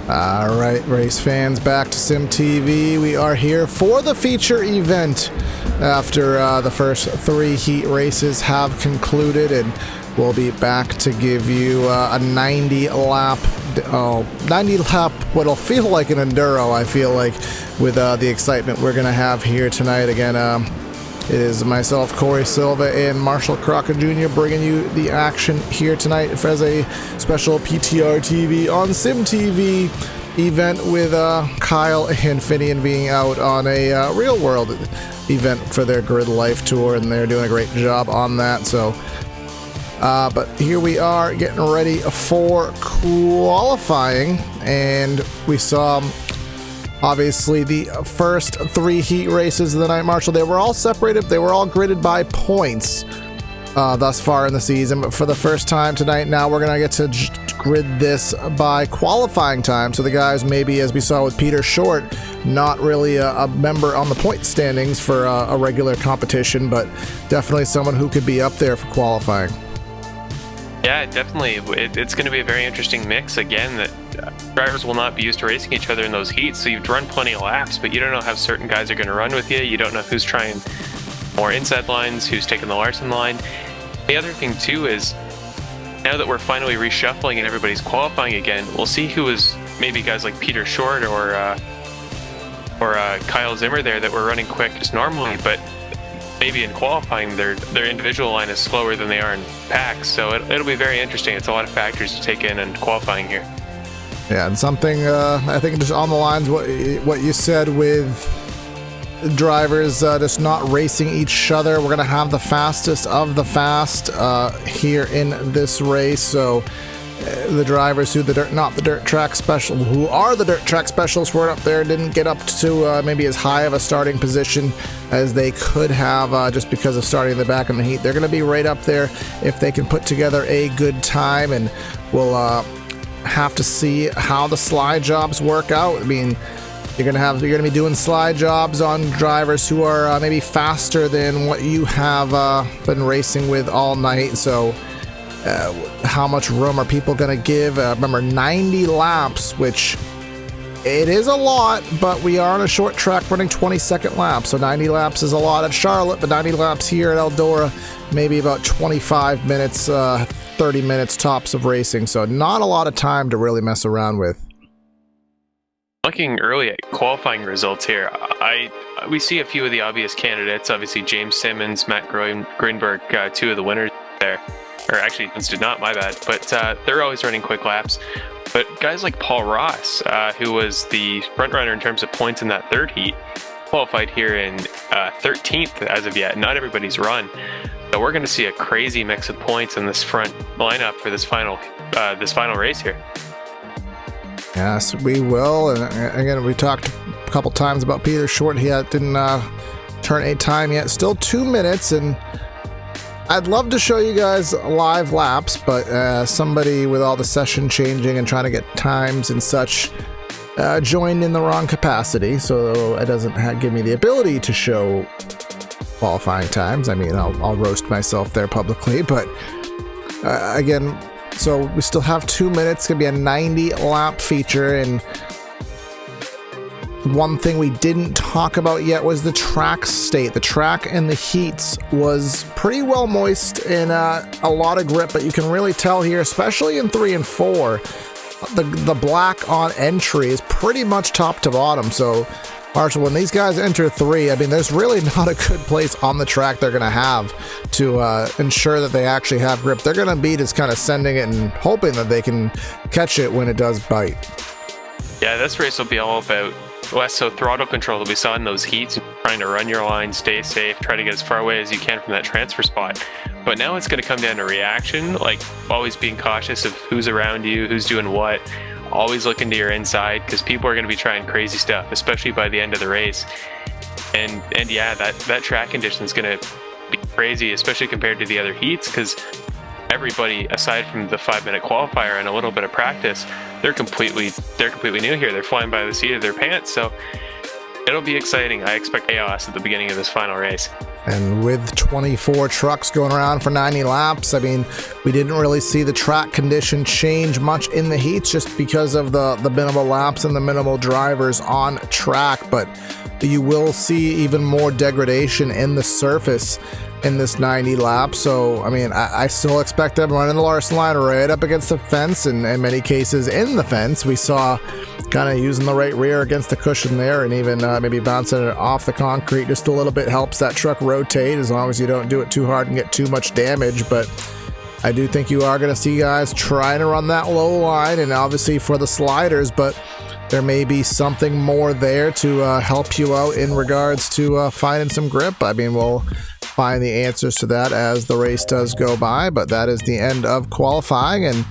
All right, race fans, back to Sim TV. We are here for the feature event after the first 3 heat races have concluded, and we'll be back to give you a 90 lap, what'll feel like an Enduro, I feel like, with the excitement we're going to have here tonight. Again, it is myself, Corey Silva, and Marshall Crockett Jr. bringing you the action here tonight as a special PTR TV on Sim TV event, with Kyle and Finian being out on a real world event for their Grid Life tour, and they're doing a great job on that. So but here we are getting ready for qualifying, and we saw obviously the first 3 heat races of the night. Marshall, they were all separated, they were all gridded by points thus far in the season, but for the first time tonight, now we're gonna get to grid this by qualifying time. So the guys, maybe as we saw with Peter Short, not really a member on the point standings for a regular competition, but definitely someone who could be up there for qualifying. Yeah, definitely. It's going to be a very interesting mix. Again, that drivers will not be used to racing each other in those heats, so you've run plenty of laps, but you don't know how certain guys are going to run with you. You don't know who's trying more inside lines, who's taking the Larson line. The other thing, too, is now that we're finally reshuffling and everybody's qualifying again, we'll see who is maybe guys like Peter Short or Kyle Zimmer there that were running quick just normally, but maybe in qualifying their individual line is slower than they are in packs, so it'll be very interesting. It's a lot of factors to take in qualifying here. Yeah, and something I think just on the lines what you said with drivers just not racing each other. We're gonna have the fastest of the fast here in this race, so the drivers who are the dirt track specialists were up there didn't get up to maybe as high of a starting position as they could have just because of starting in the back in the heat. They're going to be right up there if they can put together a good time, and we'll have to see how the slide jobs work out. I mean, you're gonna be doing slide jobs on drivers who are maybe faster than what you have been racing with all night, so how much room are people going to give? Remember, 90 laps, which it is a lot, but we are on a short track running 22nd laps, so 90 laps is a lot at Charlotte, but 90 laps here at Eldora, maybe about 25 minutes, 30 minutes tops of racing, so not a lot of time to really mess around with. Looking early at qualifying results here, we see a few of the obvious candidates. Obviously, James Simmons, Matt Greenberg, 2 of the winners there. Or actually, Vince did not, my bad. But they're always running quick laps. But guys like Paul Ross, who was the front runner in terms of points in that 3rd heat, qualified here in 13th as of yet. Not everybody's run. So we're going to see a crazy mix of points in this front lineup for this final race here. Yes, we will. And again, we talked a couple times about Peter Short. He didn't turn a time yet. Still 2 minutes, and I'd love to show you guys live laps, but somebody with all the session changing and trying to get times and such joined in the wrong capacity, so it doesn't give me the ability to show qualifying times. I mean, I'll roast myself there publicly, but again, so we still have 2 minutes. It's gonna be a 90 lap feature, and one thing we didn't talk about yet was the track state. The track in the heats was pretty well moist and a lot of grip, but you can really tell here, especially in 3 and 4, the black on entry is pretty much top to bottom. So Marshall, when these guys enter 3, I mean, there's really not a good place on the track they're going to have to ensure that they actually have grip. They're going to be just kind of sending it and hoping that they can catch it when it does bite. Yeah, this race will be all about less so throttle control that we saw in those heats, trying to run your line, stay safe, try to get as far away as you can from that transfer spot. But now it's going to come down to reaction, like always being cautious of who's around you, who's doing what, always looking to your inside, because people are going to be trying crazy stuff, especially by the end of the race. And yeah, that track condition is going to be crazy, especially compared to the other heats, because everybody, aside from the 5-minute qualifier and a little bit of practice, they're completely new here. They're flying by the seat of their pants, so it'll be exciting. I expect chaos at the beginning of this final race. And with 24 trucks going around for 90 laps, I mean, we didn't really see the track condition change much in the heats just because of the minimal laps and the minimal drivers on track. But you will see even more degradation in the surface in this 90 laps. So, I mean, I still expect them running the Larson line right up against the fence, and in many cases in the fence. We saw kind of using the right rear against the cushion there, and even maybe bouncing it off the concrete just a little bit helps that truck rotate, as long as you don't do it too hard and get too much damage. But I do think you are going to see guys trying to run that low line, and obviously for the sliders, but there may be something more there to help you out in regards to finding some grip. I mean, we'll find the answers to that as the race does go by, but that is the end of qualifying. And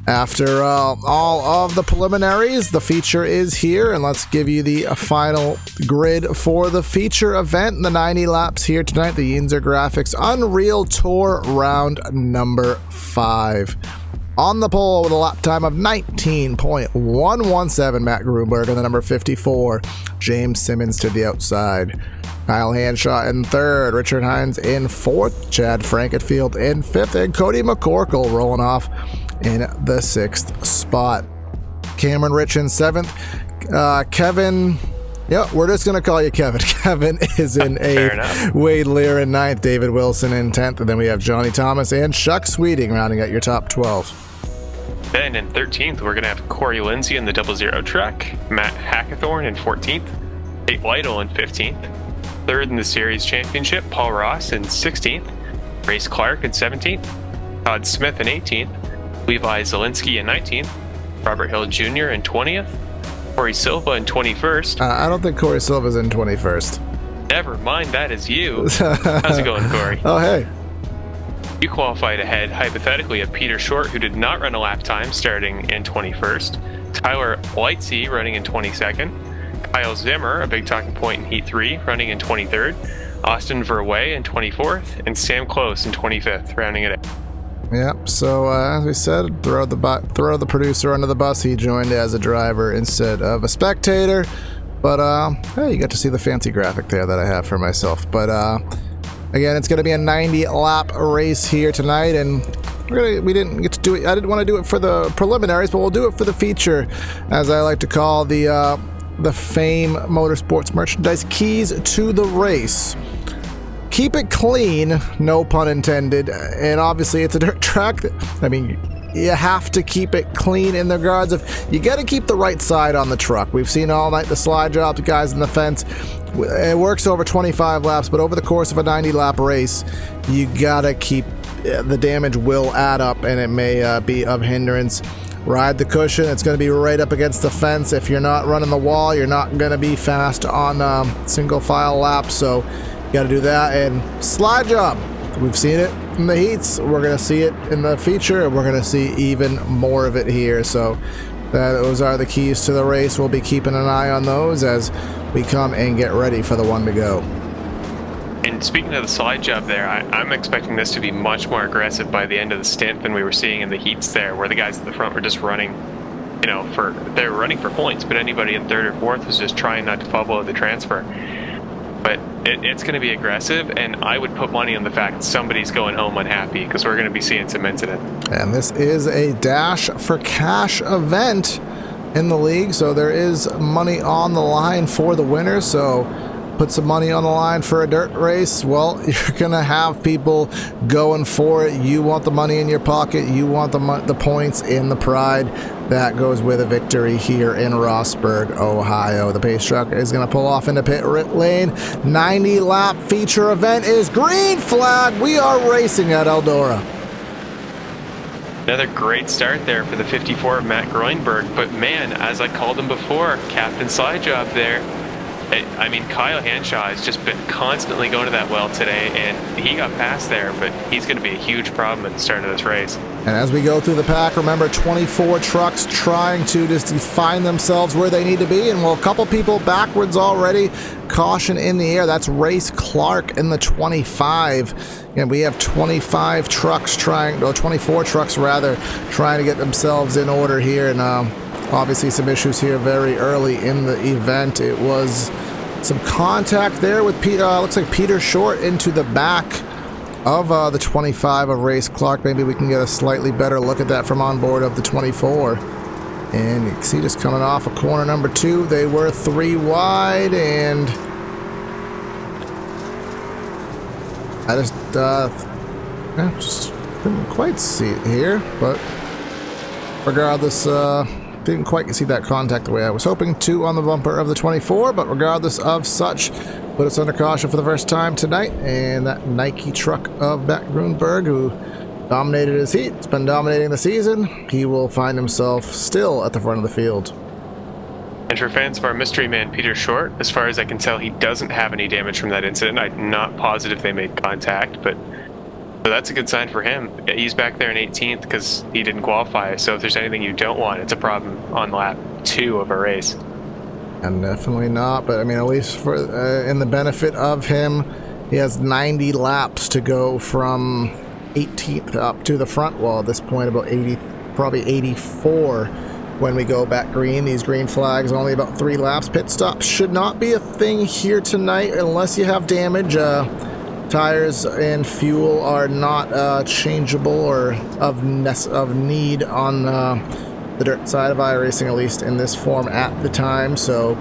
after all of the preliminaries, the feature is here, and let's give you the final grid for the feature event. The 90 laps here tonight, the YNZR Graphics Unreal Tour round number 5. On the pole with a lap time of 19.117, Matt Grunberg, and the number 54, James Simmons to the outside. Kyle Hanshaw in third, Richard Hines in fourth, Chad Franketfield in fifth, and Cody McCorkle rolling off in the sixth spot. Cameron Rich in seventh. Kevin, yeah, we're just going to call you Kevin. Kevin is in eighth. Wade Lear in ninth. David Wilson in 10th. And then we have Johnny Thomas and Chuck Sweeting rounding out your top 12. Then in 13th, we're going to have Corey Lindsay in the 00 truck. Matt Hackathorn in 14th. Tate Whittle in 15th. Third in the series championship, Paul Ross in 16th. Race Clark in 17th. Todd Smith in 18th. Levi Zielinski in 19th. Robert Hill Jr. in 20th. Corey Silva in 21st. I don't think Corey Silva's in 21st. Never mind, that is you. How's it going, Corey? Oh, hey. You qualified ahead, hypothetically, of Peter Short, who did not run a lap time, starting in 21st. Tyler Lightsey running in 22nd. Kyle Zimmer, a big talking point in Heat 3, running in 23rd. Austin Verwey in 24th. And Sam Close in 25th, rounding it out. Yep, so as we said, throw the producer under the bus. He joined as a driver instead of a spectator. But, hey, you got to see the fancy graphic there that I have for myself. But, again, it's going to be a 90-lap race here tonight, and we didn't get to do it. I didn't want to do it for the preliminaries, but we'll do it for the feature, as I like to call the Fame Motorsports merchandise keys to the race. Keep it clean, no pun intended, and obviously it's a dirt track. I mean, you have to keep it clean in the regards of you got to keep the right side on the truck. We've seen all night the slide jobs, guys in the fence. It works over 25 laps, but over the course of a 90-lap race, you got to keep the damage will add up, and it may be of hindrance. Ride the cushion. It's going to be right up against the fence. If you're not running the wall, you're not going to be fast on single file laps, so you got to do that. And slide job, we've seen it in the heats. We're going to see it in the feature, and we're going to see even more of it here. So those are the keys to the race. We'll be keeping an eye on those as we come and get ready for the one to go. And speaking of the slide job there, I'm expecting this to be much more aggressive by the end of the stint than we were seeing in the heats there, where the guys at the front were just running, they were running for points, but anybody in third or fourth was just trying not to fumble at the transfer. But it's going to be aggressive, and I would put money on the fact somebody's going home unhappy, because we're going to be seeing some incident. And this is a Dash for Cash event in the league, so there is money on the line for the winner. So put some money on the line for a dirt race, well, you're going to have people going for it. You want the money in your pocket. You want the points in the pride. That goes with a victory here in Rossburg, Ohio. The pace truck is going to pull off into pit lane. 90-lap feature event is green flag. We are racing at Eldora. Another great start there for the 54 of Matt Groenberg, but man, as I called him before, Captain Slide Job there. I mean, Kyle Hanshaw has just been constantly going to that well today, and he got past there, but he's going to be a huge problem at the start of this race. And as we go through the pack, remember 24 trucks trying to just find themselves where they need to be, and well, a couple people backwards already. Caution in the air. That's Race Clark in the 25. And we have 24 trucks trying to get themselves in order here, and obviously some issues here very early in the event. It was Some contact there with Peter. Looks like Peter Short into the back of the 25 of Race Clark. Maybe we can get a slightly better look at that from on board of the 24. And you can see just coming off of corner number 2, they were 3 wide, and I just couldn't quite see it here, but regardless, didn't quite see that contact the way I was hoping to on the bumper of the 24, but regardless of such, put us under caution for the first time tonight, and that Nike truck of Beck Grunberg, who dominated his heat, has been dominating the season, he will find himself still at the front of the field. And for fans of our mystery man, Peter Short, as far as I can tell, he doesn't have any damage from that incident. I'm not positive they made contact, but so that's a good sign for him. He's back there in 18th because he didn't qualify. So if there's anything you don't want, it's a problem on lap 2 of a race. And definitely not, but I mean, at least for in the benefit of him, he has 90 laps to go from 18th up to the front. Well, at this point, about 80, probably 84 when we go back green. These green flags, only about 3 laps. Pit stops should not be a thing here tonight unless you have damage. Tires and fuel are not changeable or of need on the dirt side of iRacing, at least in this form at the time. So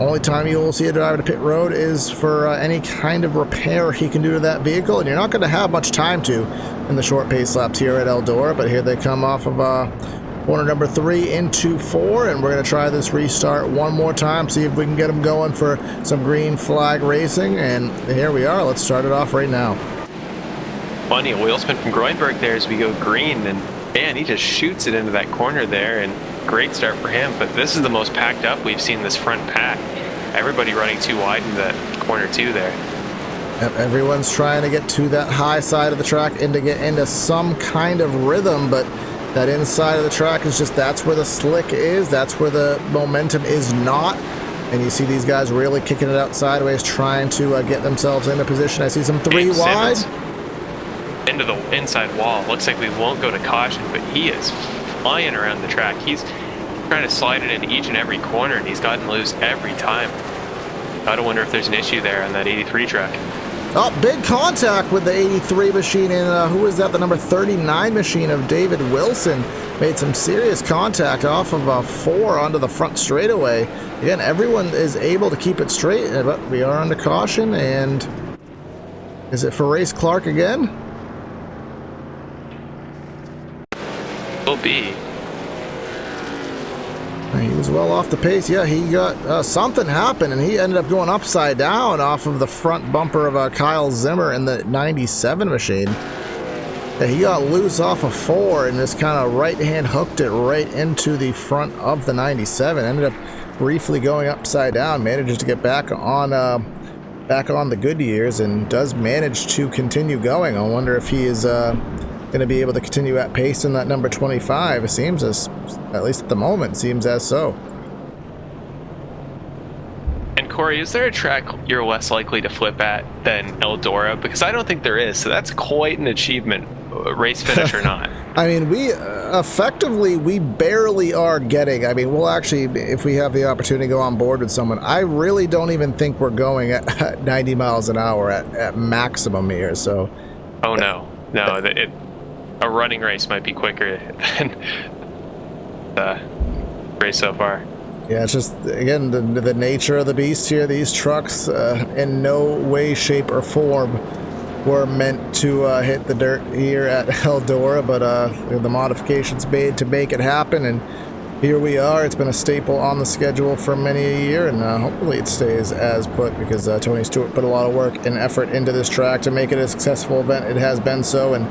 only time you will see a driver to pit road is for any kind of repair he can do to that vehicle, and you're not going to have much time to in the short pace laps here at Eldora. But here they come off of corner number 3 into 4, and we're going to try this restart one more time, see if we can get them going for some green flag racing. And here we are. Let's start it off right now. Funny, a wheel spin from Groenberg there as we go green, and man, he just shoots it into that corner there, and great start for him. But this is the most packed up we've seen this front pack. Everybody running too wide in that corner 2 there. Yep, everyone's trying to get to that high side of the track and to get into some kind of rhythm, but that inside of the track is just, that's where the slick is, that's where the momentum is not. And you see these guys really kicking it out sideways, trying to get themselves into position. I see some 3 wide. Into the inside wall. Looks like we won't go to caution, but he is flying around the track. He's trying to slide it into each and every corner, and he's gotten loose every time. Gotta wonder if there's an issue there on that 83 track. Oh, big contact with the 83 machine, and who is that? The number 39 machine of David Wilson made some serious contact off of 4 onto the front straightaway. Again, everyone is able to keep it straight, but we are under caution. And is it for Race Clark again? Will be. He was well off the pace. Yeah, he got something happened, and he ended up going upside down off of the front bumper of Kyle Zimmer in the 97 machine. Yeah, he got loose off of 4 and just kind of right-hand hooked it right into the front of the 97. Ended up briefly going upside down, manages to get back on the Goodyears, and does manage to continue going. I wonder if he is going to be able to continue at pace in that number 25. It seems as, at least at the moment, seems as so. And Corey, is there a track you're less likely to flip at than Eldora? Because I don't think there is, so that's quite an achievement, race finish or not. I mean, we effectively, we barely are getting, I mean, we'll actually, if we have the opportunity to go on board with someone, I really don't even think we're going at 90 miles an hour at maximum here, so. Oh no, a running race might be quicker than the race so far. Yeah, it's just, again, the nature of the beast here. These trucks, in no way, shape, or form were meant to hit the dirt here at Eldora, but the modifications made to make it happen, and here we are. It's been a staple on the schedule for many a year, and hopefully it stays as put, because Tony Stewart put a lot of work and effort into this track to make it a successful event. It has been so, and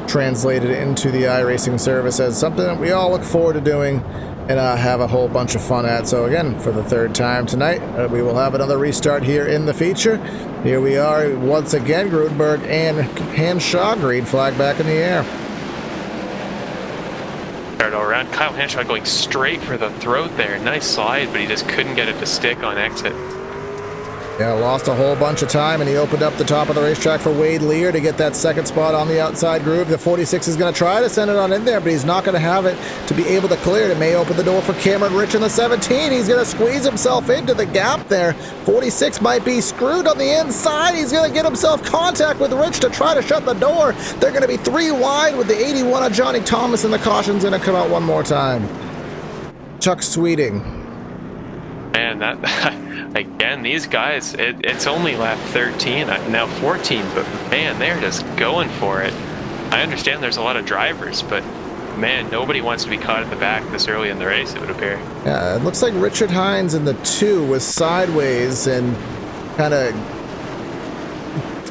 translated into the iRacing service as something that we all look forward to doing and have a whole bunch of fun at. So again, for the 3rd time tonight, we will have another restart here in the feature. Here we are once again, Grunberg and Hanshaw, green flag back in the air. Start all around. Kyle Hanshaw going straight for the throat there. Nice slide, but he just couldn't get it to stick on exit. Yeah, lost a whole bunch of time, and he opened up the top of the racetrack for Wade Lear to get that second spot on the outside groove. The 46 is going to try to send it on in there, but he's not going to have it to be able to clear it. It may open the door for Cameron Rich in the 17. He's going to squeeze himself into the gap there. 46 might be screwed on the inside. He's going to get himself contact with Rich to try to shut the door. They're going to be 3 wide with the 81 of Johnny Thomas, and the caution's going to come out one more time. Chuck Sweeting. Man, that... Again, these guys, it's only lap 13, now 14, but man, they're just going for it. I understand there's a lot of drivers, but man, nobody wants to be caught at the back this early in the race, it would appear. Yeah, it looks like Richard Hines in the 2 was sideways and kind of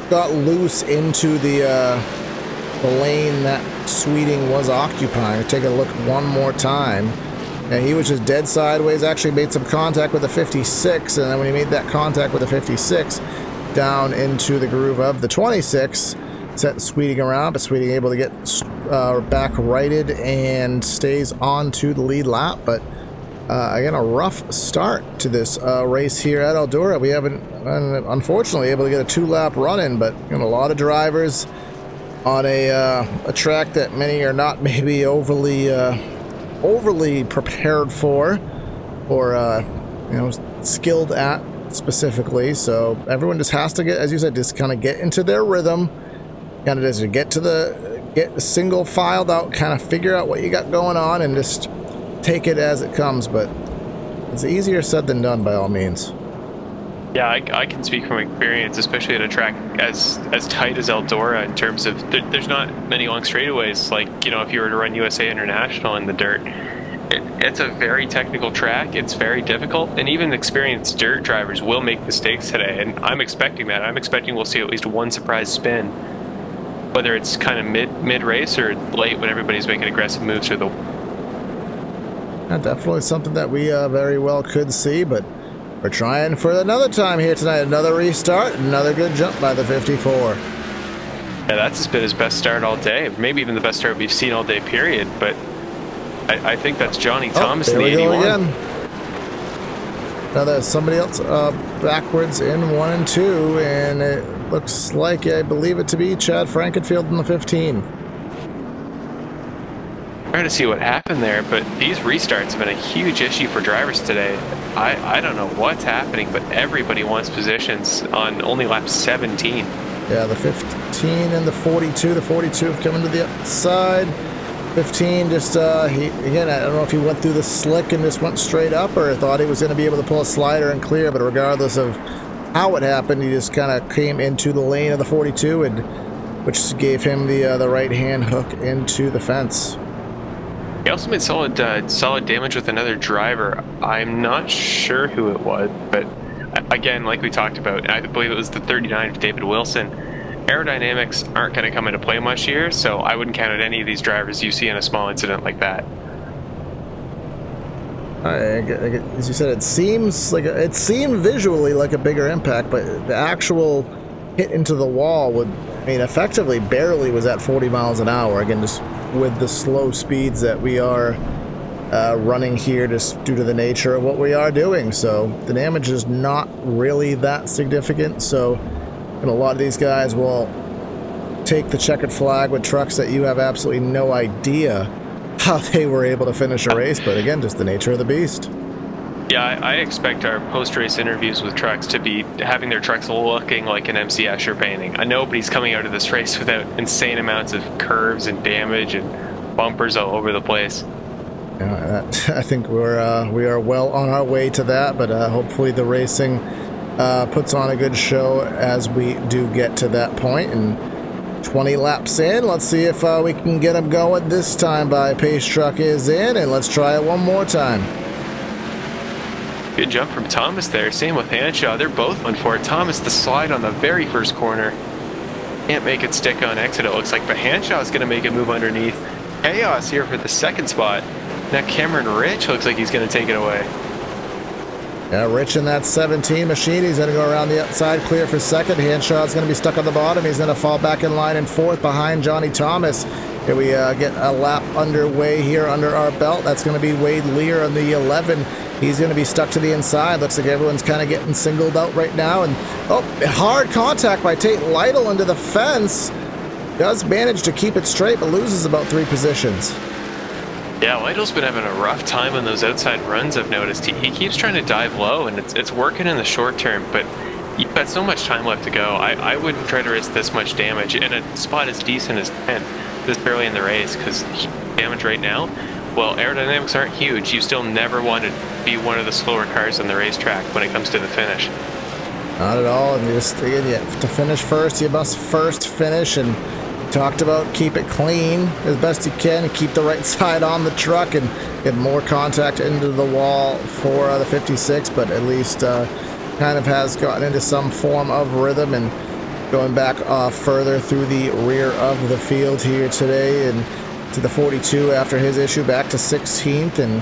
got loose into the lane that Sweeting was occupying. Take a look one more time. And he was just dead sideways, actually made some contact with the 56, and then when he made that contact with the 56, down into the groove of the 26, set Sweeting around, but Sweeting able to get back righted and stays on to the lead lap. But again, a rough start to this race here at Eldora. We haven't, unfortunately, able to get a 2-lap run-in, but a lot of drivers on a track that many are not maybe overly prepared for, or skilled at specifically. So everyone just has to get, as you said, just kind of get into their rhythm, kind of just get single filed out, kind of figure out what you got going on, and just take it as it comes. But it's easier said than done, by all means. Yeah, I can speak from experience, especially at a track as tight as Eldora, in terms of there's not many long straightaways. Like, if you were to run USA International in the dirt, it's a very technical track. It's very difficult, and even experienced dirt drivers will make mistakes today, and I'm expecting that. I'm expecting we'll see at least one surprise spin, whether it's kind of mid race or late when everybody's making aggressive moves through the. Definitely something that we very well could see, but we're trying for another time here tonight. Another restart, another good jump by the 54. Yeah, that's been his best start all day. Maybe even the best start we've seen all day, period. But I think that's Johnny Thomas in the 81. Again. Now there's somebody else backwards in 1 and 2, and it looks like, I believe it to be Chad Frankenfield in the 15. Trying to see what happened there, but these restarts have been a huge issue for drivers today. I don't know what's happening, but everybody wants positions on only lap 17. Yeah, the 15 and the 42. The 42 have come into the outside. 15 just, again, I don't know if he went through the slick and just went straight up, or thought he was going to be able to pull a slider and clear, but regardless of how it happened, he just kind of came into the lane of the 42, and which gave him the right hand hook into the fence. He also made solid damage with another driver. I'm not sure who it was, but again, like we talked about, I believe it was the 39 of David Wilson. Aerodynamics aren't going to come into play much here, so I wouldn't count out any of these drivers you see in a small incident like that. As you said, it seemed visually like a bigger impact, but the actual hit into the wall would, effectively barely was at 40 miles an hour. Again, just with the slow speeds that we are running here, just due to the nature of what we are doing. So the damage is not really that significant. So a lot of these guys will take the checkered flag with trucks that you have absolutely no idea how they were able to finish a race. But again, just the nature of the beast. Yeah, I expect our post-race interviews with trucks to be having their trucks looking like an MC Escher painting. Nobody's coming out of this race without insane amounts of curves and damage and bumpers all over the place. Yeah, I think we are well on our way to that, but hopefully the racing puts on a good show as we do get to that point. And 20 laps in, let's see if we can get them going this time. By Pace Truck is in, and let's try it one more time. Good jump from Thomas there. Same with Hanshaw. They're both on for it. Thomas the slide on the very first corner. Can't make it stick on exit, it looks like, but Hanshaw is going to make a move underneath. Chaos here for the second spot. Now Cameron Rich looks like he's going to take it away. Yeah, Rich in that 17 machine. He's going to go around the outside, clear for second. Hanshaw's going to be stuck on the bottom. He's going to fall back in line in fourth behind Johnny Thomas. Here we get a lap underway here under our belt. That's going to be Wade Lear on the 11. He's going to be stuck to the inside. Looks like everyone's kind of getting singled out right now. And oh, hard contact by Tate Lytle into the fence. Does manage to keep it straight, but loses about 3 positions. Yeah, Lytle's been having a rough time on those outside runs, I've noticed. He keeps trying to dive low, and it's working in the short term, but you've got so much time left to go. I wouldn't try to risk this much damage in a spot as decent as 10 this early in the race, because damage right now, well, aerodynamics aren't huge. You still never want to be one of the slower cars on the racetrack when it comes to the finish. Not at all. And to finish first, you must first finish. And talked about keep it clean as best you can, keep the right side on the truck, and get more contact into the wall for the 56. But at least kind of has gotten into some form of rhythm and going back further through the rear of the field here today, and to the 42 after his issue, back to 16th, and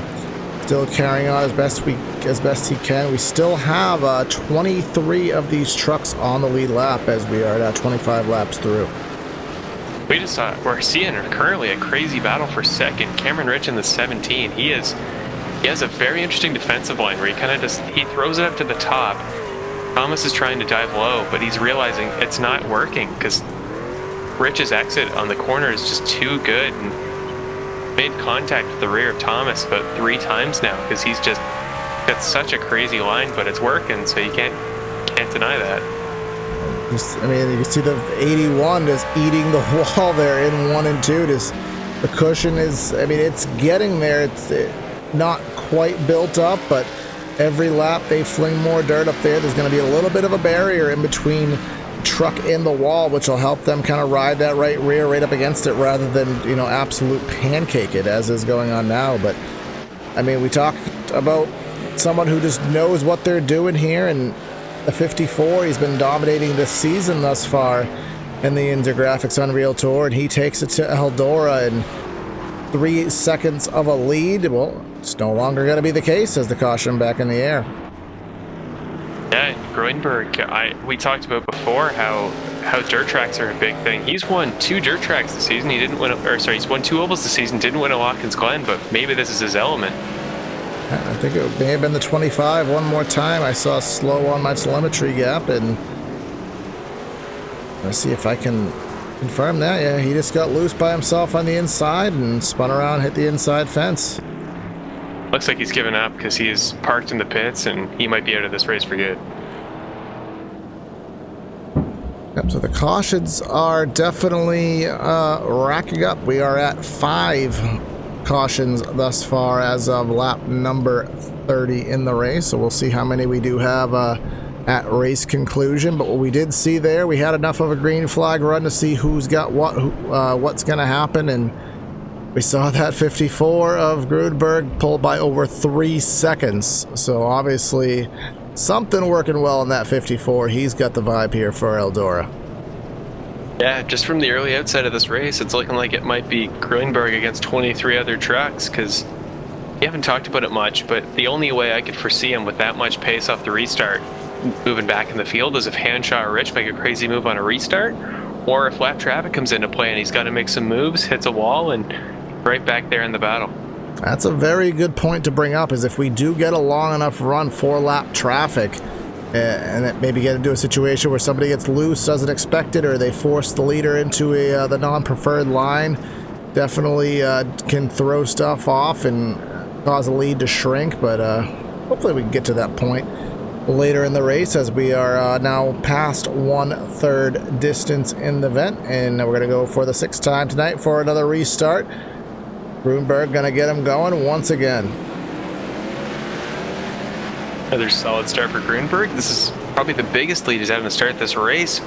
still carrying on as best he can. We still have 23 of these trucks on the lead lap as we are now 25 laps through. We're seeing currently a crazy battle for second. Cameron Rich in the 17. He has a very interesting defensive line where he throws it up to the top. Thomas is trying to dive low, but he's realizing it's not working because Rich's exit on the corner is just too good, and made contact with the rear of Thomas about 3 times now because he's just got such a crazy line, but it's working, so you can't deny that. I mean, you can see the 81 just eating the wall there in 1 and 2. Just the cushion is, I mean, it's getting there. It's not quite built up, but every lap they fling more dirt up there. There's going to be a little bit of a barrier in between truck and the wall, which will help them kind of ride that right rear right up against it rather than, absolute pancake it as is going on now. But I mean, we talked about someone who just knows what they're doing here, and the 54, he's been dominating this season thus far in the YNZR Graphics Unreal Tour, and he takes it to Eldora in 3 seconds of a lead. Well, it's no longer going to be the case as the caution back in the air. Yeah, Groenberg, we talked about before how dirt tracks are a big thing. He's won 2 dirt tracks this season. He's won 2 ovals this season, didn't win a Watkins Glen, but maybe this is his element. I think it may have been the 25 one more time. I saw slow on my telemetry gap, and let's see if I can confirm that. Yeah, he just got loose by himself on the inside and spun around, hit the inside fence. Looks like he's given up because he is parked in the pits and he might be out of this race for good. Yep, so the cautions are definitely racking up. We are at 5 cautions thus far as of lap number 30 in the race, so we'll see how many we do have at race conclusion. But what we did see there, we had enough of a green flag run to see who's got what's going to happen, and we saw that 54 of Grudberg pulled by over 3 seconds. So obviously something working well in that 54. He's got the vibe here for Eldora. Yeah, just from the early outside of this race, it's looking like it might be Groenberg against 23 other trucks, because we haven't talked about it much, but the only way I could foresee him with that much pace off the restart moving back in the field is if Hanshaw or Rich make a crazy move on a restart, or if lap traffic comes into play and he's got to make some moves, hits a wall, and right back there in the battle. That's a very good point to bring up, is if we do get a long enough run for lap traffic, and maybe get into a situation where somebody gets loose, doesn't expect it, or they force the leader into the non-preferred line, definitely can throw stuff off and cause a lead to shrink. But hopefully we can get to that point later in the race, as we are now past 1/3 distance in the event, and we're going to go for the 6th time tonight for another restart. Grunberg going to get him going once again. Another solid start for Grunberg. This is probably the biggest lead he's having to start this race.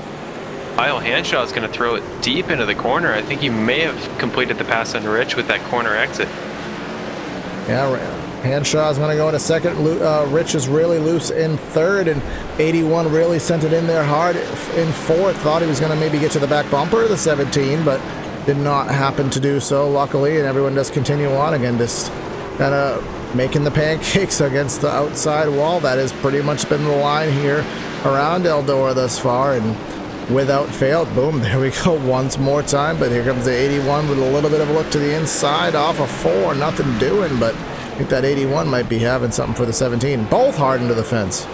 Kyle Hanshaw is going to throw it deep into the corner. I think he may have completed the pass on Rich with that corner exit. Yeah, Hanshaw is going to go into 2nd. Rich is really loose in 3rd, and 81 really sent it in there hard in 4th. Thought he was going to maybe get to the back bumper of the 17, but did not happen to do so, luckily, and everyone does continue on again, just kind of making the pancakes against the outside wall. That has pretty much been the line here around Eldora thus far, and without fail, boom, there we go once more time. But here comes the 81 with a little bit of a look to the inside off of 4, nothing doing, but think that 81 might be having something for the 17. Both hard into the fence.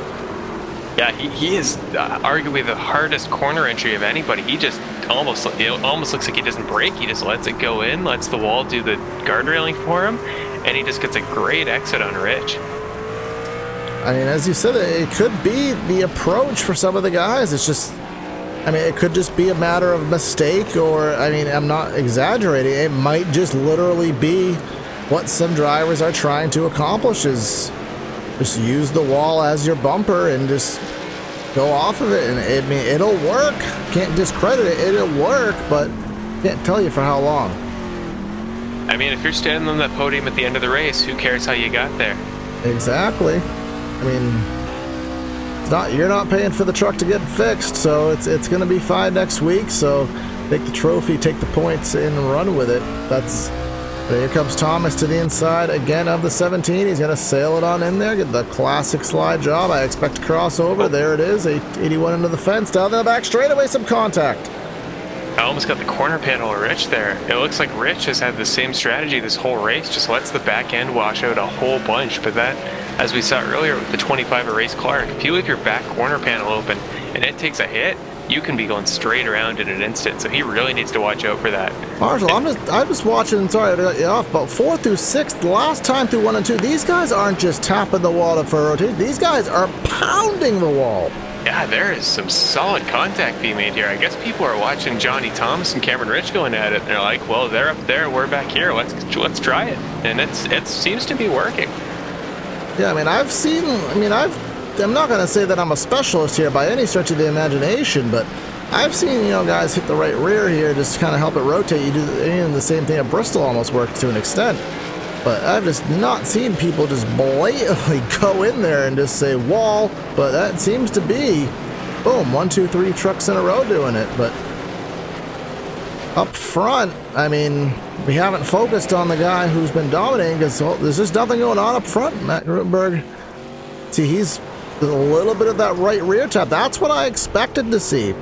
Yeah, he is arguably the hardest corner entry of anybody. He just almost looks like he doesn't brake. He just lets it go in, lets the wall do the guard railing for him, and he just gets a great exit on Rich. I mean, as you said, it could be the approach for some of the guys. It's just, I mean, it could just be a matter of mistake, or, I mean, I'm not exaggerating. It might just literally be what some drivers are trying to accomplish, is just use the wall as your bumper and just go off of it. And I mean, it'll work. Can't discredit it. It'll work, but can't tell you for how long. I mean, if you're standing on that podium at the end of the race, who cares how you got there? Exactly. I mean, it's not, you're not paying for the truck to get fixed, so it's going to be fine next week. So take the trophy, take the points, and run with it. Here comes Thomas to the inside again of the 17. He's going to sail it on in there, get the classic slide job. I expect to cross over. There it is, 81 into the fence, down the back straightaway, some contact. I almost got the corner panel of Rich there. It looks like Rich has had the same strategy this whole race, just lets the back end wash out a whole bunch. But that, as we saw earlier with the 25 of Race Clark, if you leave your back corner panel open and it takes a hit, you can be going straight around in an instant. So he really needs to watch out for that. Marshall, I'm just watching, sorry to cut you off, but 4 through 6, the last time through 1 and 2, these guys aren't just tapping the wall for a rotation. These guys are pounding the wall. Yeah, there is some solid contact being made here. I guess people are watching Johnny Thomas and Cameron Rich going at it, and they're like, well, they're up there, we're back here, let's try it. And it seems to be working. Yeah, I mean, I'm not going to say that I'm a specialist here by any stretch of the imagination, but I've seen, guys hit the right rear here just to kind of help it rotate. You do the same thing at Bristol almost worked to an extent. But I've just not seen people just blatantly go in there and just say wall, but that seems to be, boom, 1, 2, 3 trucks in a row doing it. But up front, I mean, we haven't focused on the guy who's been dominating because there's just nothing going on up front. Matt Grutenberg, see, he's a little bit of that right rear tap. That's what I expected to see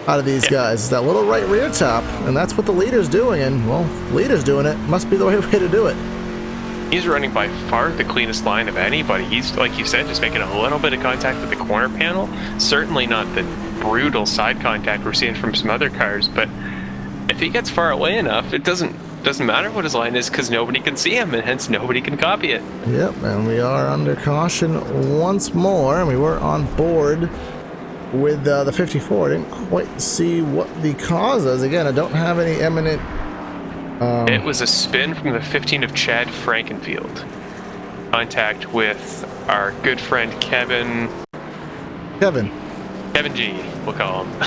out of these guys, is that little right rear tap, and that's what the leader's doing. And, well, leader's doing it. Must be the right way to do it. He's running by far the cleanest line of anybody. He's, like you said, just making a little bit of contact with the corner panel. Certainly not the brutal side contact we're seeing from some other cars, but if he gets far away enough, it doesn't matter what his line is, because nobody can see him, and hence nobody can copy it. Yep, and we are under caution once more, and we were on board with the 54. I didn't quite see what the cause is. Again, I don't have any eminent... It was a spin from the 15 of Chad Frankenfield. Contact with our good friend Kevin G, we'll call him.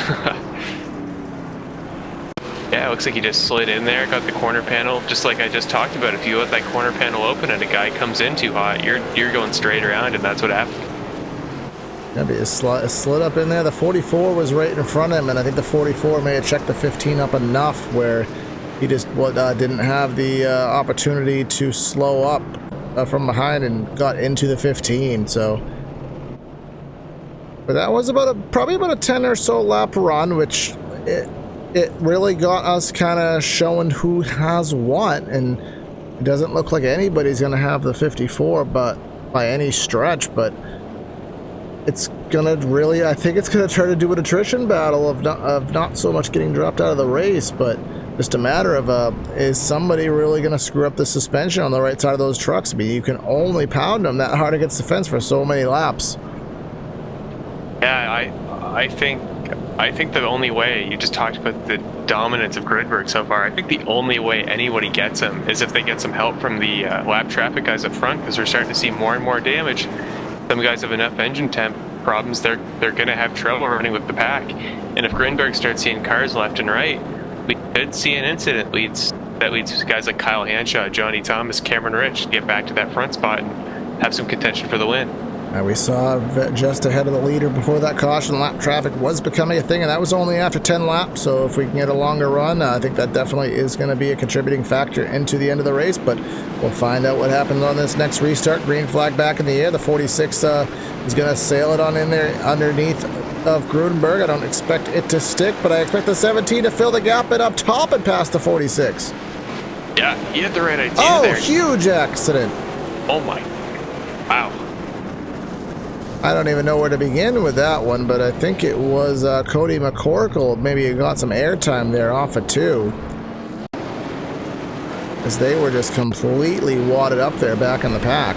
Yeah, it looks like he just slid in there, got the corner panel, just like I just talked about. If you let that corner panel open and a guy comes in too hot, you're going straight around, and that's what happened. Maybe it slid up in there. The 44 was right in front of him, and I think the 44 may have checked the 15 up enough where he just didn't have the opportunity to slow up from behind and got into the 15. So, but that was probably about a 10 or so lap run, which it really got us kind of showing who has what, and it doesn't look like anybody's going to have the 54, but by any stretch. But it's gonna really, I think it's gonna turn into an attrition battle of not so much getting dropped out of the race, but just a matter of is somebody really going to screw up the suspension on the right side of those trucks? I mean, you can only pound them that hard against the fence for so many laps. Yeah, I think the only way, you just talked about the dominance of Grutenberg so far, I think the only way anybody gets him is if they get some help from the lap traffic guys up front, because we're starting to see more and more damage. Some guys have enough engine temp problems, they're going to have trouble running with the pack. And if Grutenberg starts seeing cars left and right, we could see an incident that leads guys like Kyle Hanshaw, Johnny Thomas, Cameron Rich to get back to that front spot and have some contention for the win. And we saw just ahead of the leader before that caution, lap traffic was becoming a thing, and that was only after 10 laps. So if we can get a longer run, I think that definitely is going to be a contributing factor into the end of the race. But we'll find out what happens on this next restart. Green flag back in the air. The 46 is going to sail it on in there underneath of Grutenberg. I don't expect it to stick, but I expect the 17 to fill the gap and up top and past the 46. Yeah, he had the right idea there. Oh, there. huge accident. Oh my, wow. I don't even know where to begin with that one, but I think it was Cody McCorkle. Maybe he got some airtime there off of 2. As they were just completely wadded up there back in the pack.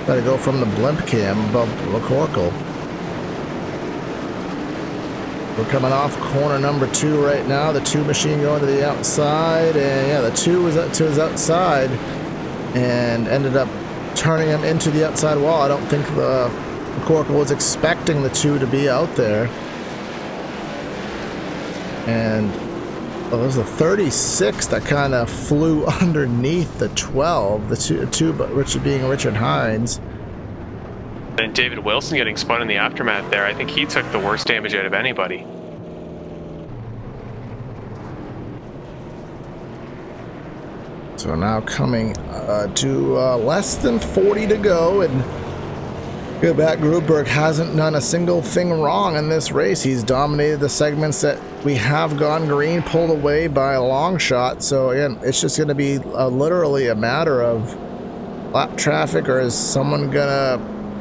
Got to go from the blimp cam above McCorkle. We're coming off corner number 2 right now. The 2 machine going to the outside, and yeah, the 2 was outside and ended up turning him into the outside wall. I don't think the McCorkle was expecting the 2 to be out there. And oh, there's a 36 that kind of flew underneath the 12. The two but Richard Hines. And David Wilson getting spun in the aftermath there. I think he took the worst damage out of anybody. So now coming to less than 40 to go, and Matt Grubberg hasn't done a single thing wrong in this race. He's dominated the segments that we have gone green, pulled away by a long shot. So again, it's just going to be literally a matter of lap traffic, or is someone gonna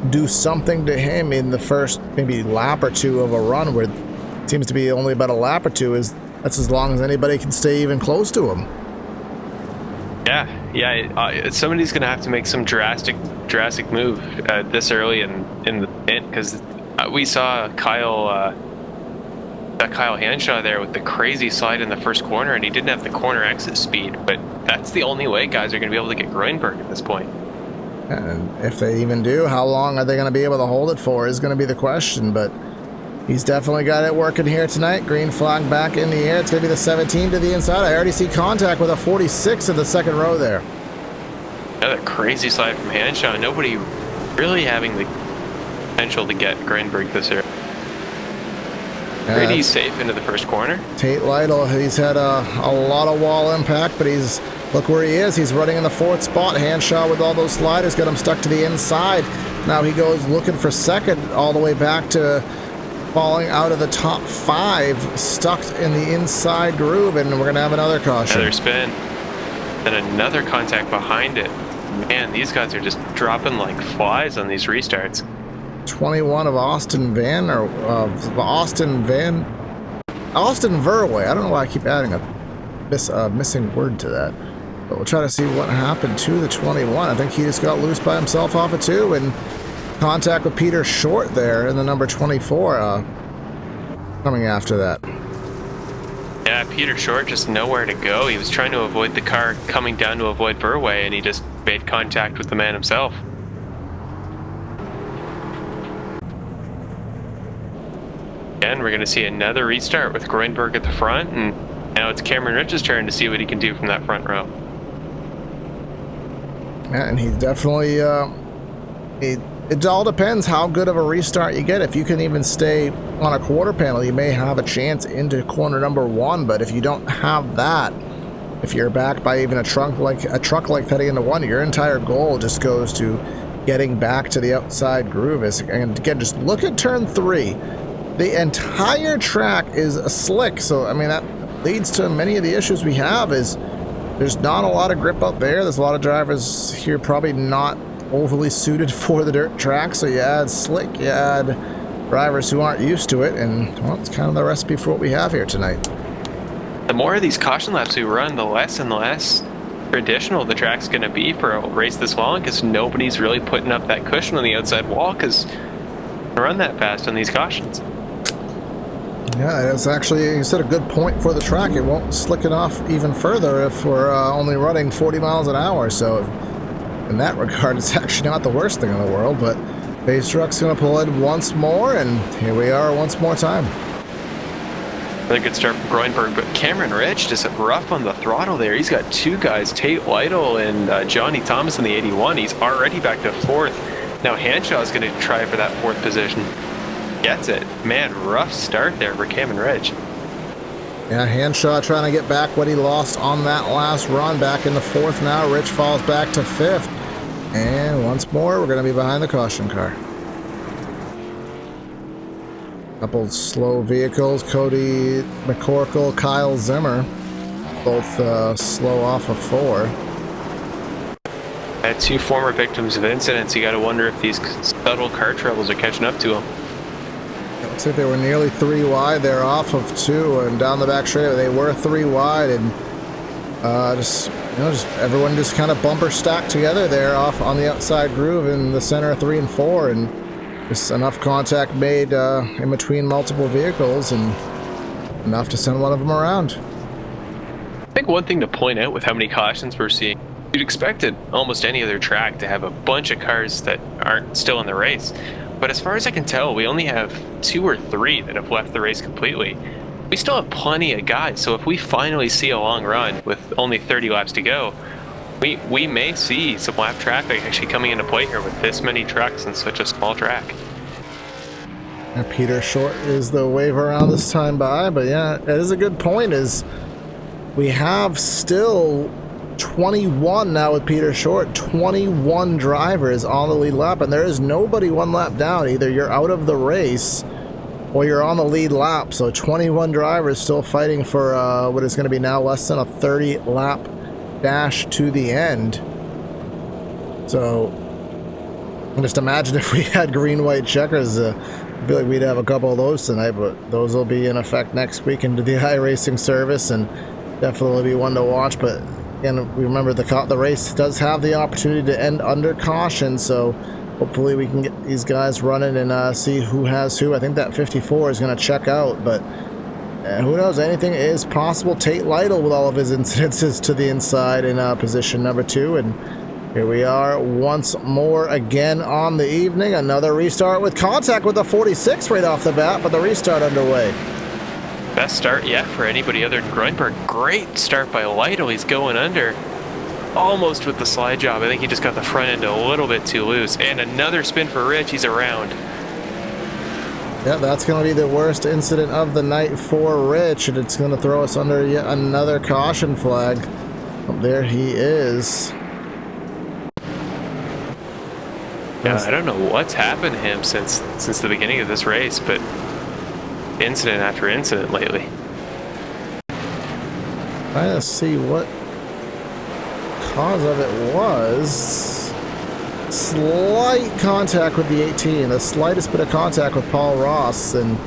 do something to him in the first maybe lap or 2 of a run, where it seems to be only about a lap or 2. That's as long as anybody can stay even close to him. Yeah, somebody's gonna have to make some drastic move this early in the end, because we saw Kyle Hanshaw there with the crazy slide in the first corner, and he didn't have the corner exit speed. But that's the only way guys are gonna be able to get Groenberg at this point. And if they even do, how long are they going to be able to hold it for is going to be the question. But he's definitely got it working here tonight. Green flag back in the air. It's going to be the 17 to the inside. I already see contact with a 46 in the second row there. Another crazy slide from Hanshaw. Nobody really having the potential to get Groenberg this year. Pretty safe into the first corner. Tate Lytle, he's had a lot of wall impact, but look where he is. He's running in the 4th spot. Hanshaw with all those sliders got him stuck to the inside. Now he goes looking for second, all the way back to falling out of the top 5, stuck in the inside groove, and we're going to have another caution. Another spin. And another contact behind it. Man, these guys are just dropping like flies on these restarts. 21 of Austin Verway. I don't know why I keep adding a missing word to that. But we'll try to see what happened to the 21. I think he just got loose by himself off of 2, and contact with Peter Short there in the number 24 coming after that. Yeah, Peter Short just nowhere to go. He was trying to avoid the car coming down to avoid Verway, and he just made contact with the man himself. Again, we're going to see another restart with Groenberg at the front, and now it's Cameron Rich's turn to see what he can do from that front row. Yeah, and he definitely, it all depends how good of a restart you get. If you can even stay on a quarter panel, you may have a chance into corner number 1, but if you don't have that, if you're back by even a truck like that heading into 1, your entire goal just goes to getting back to the outside groove. And again, just look at turn 3. The entire track is slick, so I mean that leads to many of the issues we have. Is there's not a lot of grip out there. There's a lot of drivers here probably not overly suited for the dirt track, so you add slick, you add drivers who aren't used to it, and well, it's kind of the recipe for what we have here tonight. The more of these caution laps we run, the less and less traditional the track's going to be for a race this long, because nobody's really putting up that cushion on the outside wall, because run that fast on these cautions. Yeah, it's actually, you said a good point for the track. It won't slick it off even further if we're only running 40 miles an hour. So in that regard, it's actually not the worst thing in the world. But Base Truck's going to pull in once more, and here we are once more time. Another good start from Groenberg, but Cameron Rich just rough on the throttle there. He's got 2 guys, Tate Lytle and Johnny Thomas in the 81. He's already back to 4th. Now Hanshaw's going to try for that 4th position. Gets it. Man, rough start there for Cameron Ridge. Yeah, Hanshaw trying to get back what he lost on that last run, back in the 4th now. Rich falls back to 5th. And once more, we're going to be behind the caution car. Couple slow vehicles, Cody McCorkle, Kyle Zimmer, both slow off of 4. Two former victims of incidents. You got to wonder if these subtle car troubles are catching up to them. It looks like they were nearly 3 wide. They're off of 2 and down the back straight. They were 3 wide, and just everyone just kind of bumper stacked together there off on the outside groove in the center of 3 and 4, and just enough contact made in between multiple vehicles and enough to send one of them around. I think one thing to point out with how many cautions we're seeing, you'd expected almost any other track to have a bunch of cars that aren't still in the race. But as far as I can tell, we only have 2 or 3 that have left the race completely. We still have plenty of guys, so if we finally see a long run with only 30 laps to go, we may see some lap traffic actually coming into play here with this many trucks and such a small track. And Peter Short is the wave around this time by, but yeah, it is a good point. Is we have still 21 now with Peter Short, 21 drivers on the lead lap, and there is nobody 1 lap down. Either you're out of the race or you're on the lead lap. So 21 drivers still fighting for what is going to be now less than a 30 lap dash to the end. So just imagine if we had green white checkers. I feel like we'd have a couple of those tonight, but those will be in effect next week into the iRacing service, and definitely be one to watch. But again, we remember the race does have the opportunity to end under caution, so hopefully we can get these guys running and see who has who. I think that 54 is going to check out, but who knows? Anything is possible. Tate Lytle with all of his incidences to the inside in position number 2, and here we are once more again on the evening. Another restart with contact with the 46 right off the bat, but the restart underway. Best start yet for anybody other than Grunberg. Great start by Lytle. He's going under almost with the slide job. I think he just got the front end a little bit too loose. And another spin for Rich. He's around. Yeah, that's going to be the worst incident of the night for Rich, and it's going to throw us under yet another caution flag. Oh, there he is. Yeah, I don't know what's happened to him since the beginning of this race, but incident after incident lately. Trying to see what cause of it was. Slight contact with the 18, the slightest bit of contact with Paul Ross, and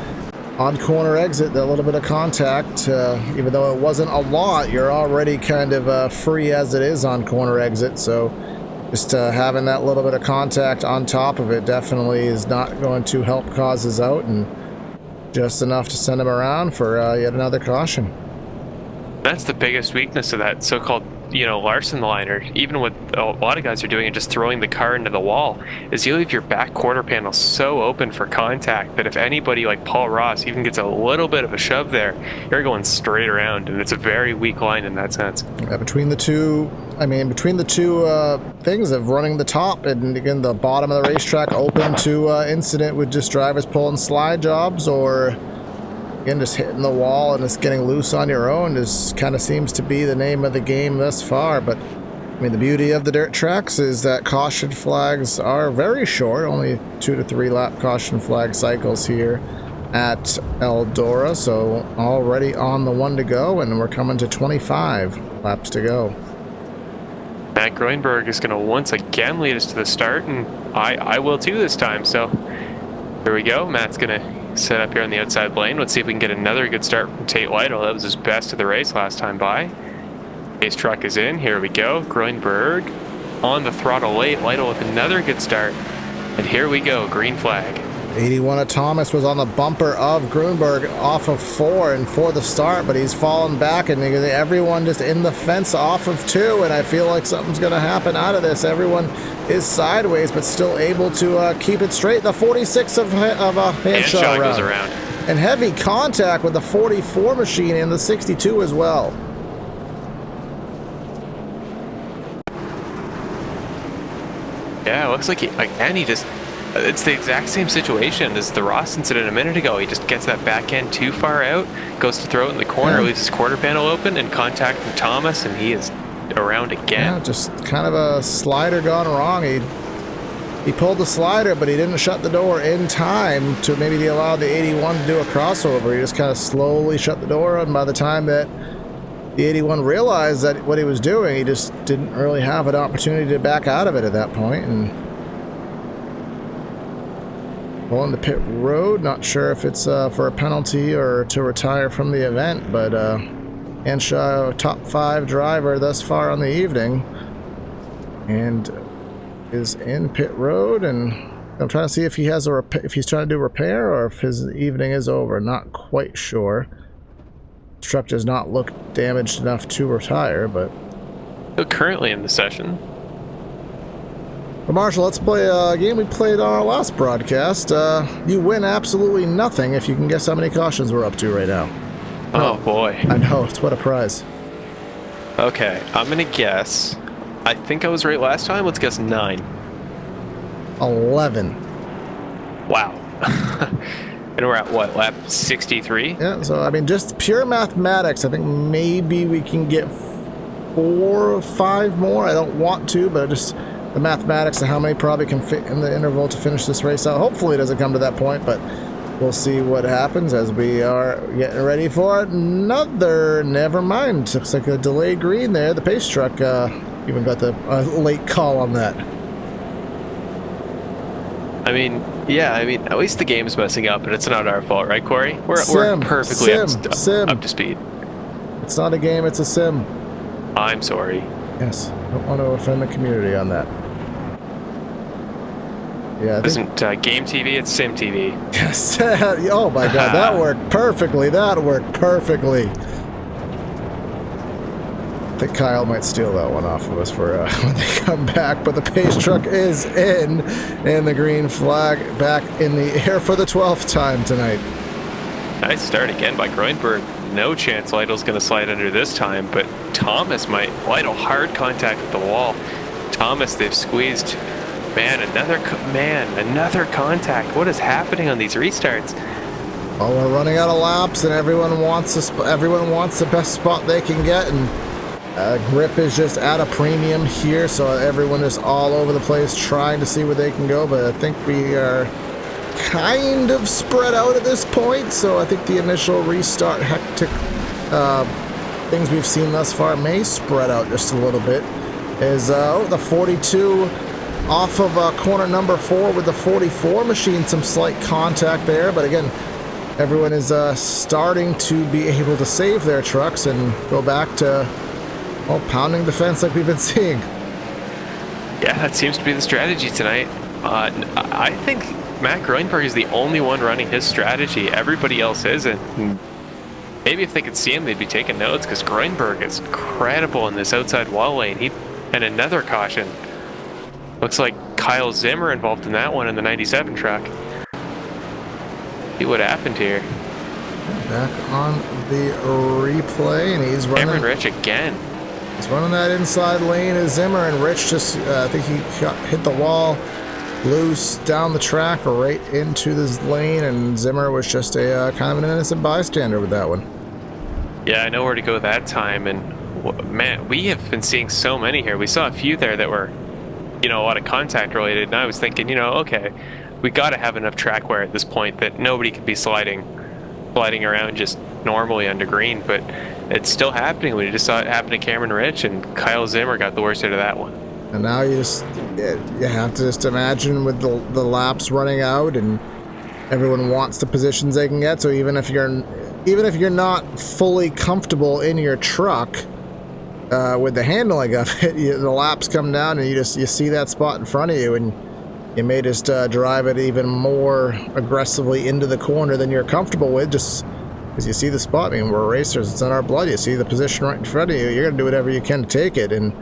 on corner exit, that little bit of contact, even though it wasn't a lot, you're already kind of free as it is on corner exit, so just having that little bit of contact on top of it definitely is not going to help causes out, and just enough to send him around for yet another caution. That's the biggest weakness of that so-called, Larson liner, even what a lot of guys are doing and just throwing the car into the wall, is you leave your back quarter panel so open for contact that if anybody like Paul Ross even gets a little bit of a shove there, you're going straight around, and it's a very weak line in that sense. Yeah, between the two things of running the top and again the bottom of the racetrack open to incident with just drivers pulling slide jobs, or again just hitting the wall and just getting loose on your own, just kind of seems to be the name of the game thus far. But I mean, the beauty of the dirt tracks is that caution flags are very short, only 2 to 3 lap caution flag cycles here at Eldora, so already on the 1 to go, and we're coming to 25 laps to go. Matt Groenberg is going to once again lead us to the start, and I will too this time. So here we go. Matt's going to set up here on the outside lane. Let's see if we can get another good start from Tate Lytle. That was his best of the race last time by. Ace truck is in. Here we go. Groenberg on the throttle late. Lytle with another good start. And here we go. Green flag. 81 of Thomas was on the bumper of Grunberg off of 4 and for the start, but he's fallen back, and everyone just in the fence off of 2, and I feel like something's going to happen out of this. Everyone is sideways, but still able to keep it straight. The 46 of a Hanshaw goes around. And heavy contact with the 44 machine and the 62 as well. Yeah, it looks like he just... It's the exact same situation as the Ross incident a minute ago. He just gets that back end too far out, goes to throw it in the corner, leaves his quarter panel open, and contact from Thomas, and he is around again. Yeah, just kind of a slider gone wrong. He pulled the slider, but he didn't shut the door in time to maybe allow the 81 to do a crossover. He just kind of slowly shut the door, and by the time that the 81 realized that what he was doing, he just didn't really have an opportunity to back out of it at that point, and pulling the pit road. Not sure if it's for a penalty or to retire from the event, but Henshaw, top 5 driver thus far on the evening, and is in pit road, and I'm trying to see if he has if he's trying to do repair or if his evening is over. Not quite sure. The truck does not look damaged enough to retire, but Still currently in the session. But Marshall, let's play a game we played on our last broadcast. You win absolutely nothing if you can guess how many cautions we're up to right now. Oh boy. I know, it's what a prize. Okay, I'm gonna guess. I think I was right last time. Let's guess 9. 11. Wow. And we're at what, lap 63? Yeah, so I mean, just pure mathematics, I think maybe we can get 4 or 5 more. I don't want to, but just the mathematics of how many probably can fit in the interval to finish this race out. Hopefully it doesn't come to that point, but we'll see what happens as we are getting ready for another. Never mind. Looks like a delayed green there. The pace truck even got the late call on that. I mean, yeah, at least the game's messing up, and it's not our fault, right, Corey? We're perfectly up to speed. It's not a game, it's a sim. I'm sorry. Yes, don't want to offend the community on that. Yeah, It isn't game TV, it's sim TV. Yes. Oh my god, that worked perfectly. That worked perfectly. I think Kyle might steal that one off of us for when they come back, but the pace truck is in, and the green flag back in the air for the 12th time tonight. Nice start again by Groenberg. No chance Lytle's going to slide under this time, but Thomas might. Lytle hard contact with the wall. Thomas, they've squeezed. Man, another contact. What is happening on these restarts? Oh, we're running out of laps, and everyone wants the best spot they can get, and grip is just at a premium here, so everyone is all over the place trying to see where they can go, but I think we are kind of spread out at this point, so I think the initial restart hectic things we've seen thus far may spread out just a little bit. Is the 42 off of corner number 4 with the 44 machine, some slight contact there, but again, everyone is starting to be able to save their trucks and go back to pounding the fence like we've been seeing. Yeah, that seems to be the strategy tonight. I think Matt Groenberg is the only one running his strategy. Everybody else isn't. And maybe if they could see him, they'd be taking notes, because Groenberg is incredible in this outside wall lane. And another caution. Looks like Kyle Zimmer involved in that one in the 97 truck. See what happened here. Back on the replay, and he's running. Cameron Rich again. He's running that inside lane as Zimmer, and Rich just, I think he hit the wall loose down the track right into this lane, and Zimmer was just a kind of an innocent bystander with that one. Yeah, I know where to go that time, and man, we have been seeing so many here. We saw a few there that were, a lot of contact related, and I was thinking, okay, we got to have enough track wear at this point that nobody could be sliding around just normally under green, but it's still happening. We just saw it happen to Cameron Rich, and Kyle Zimmer got the worst out of that one. And now you have to just imagine with the laps running out, and everyone wants the positions they can get. So even if you're not fully comfortable in your truck with the handling of it, the laps come down, and you see that spot in front of you, and you may just drive it even more aggressively into the corner than you're comfortable with, just because you see the spot. I mean, we're racers, it's in our blood. You see the position right in front of you, you're going to do whatever you can to take it, and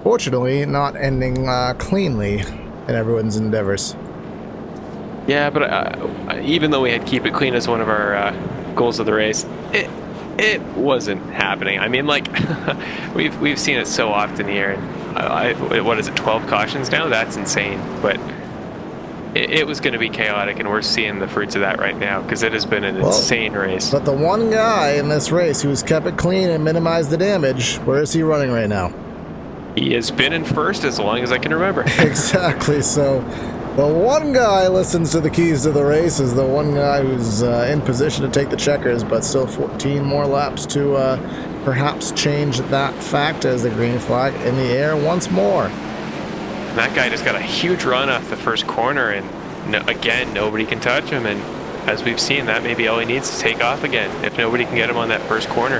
fortunately not ending cleanly in everyone's endeavors. Yeah, but even though we had keep it clean as one of our goals of the race, it wasn't happening. I mean, like, we've seen it so often here, and what is it, 12 cautions now? That's insane, but it was going to be chaotic, and we're seeing the fruits of that right now, because it has been an insane race. But the one guy in this race who's kept it clean and minimized the damage, where is he running right now? He has been in first as long as I can remember. Exactly, so the one guy listens to the keys to the race is the one guy who's in position to take the checkers, but still 14 more laps to perhaps change that fact as the green flag in the air once more. That guy just got a huge run off the first corner, and again, nobody can touch him. And as we've seen, that may be all he needs to take off again if nobody can get him on that first corner.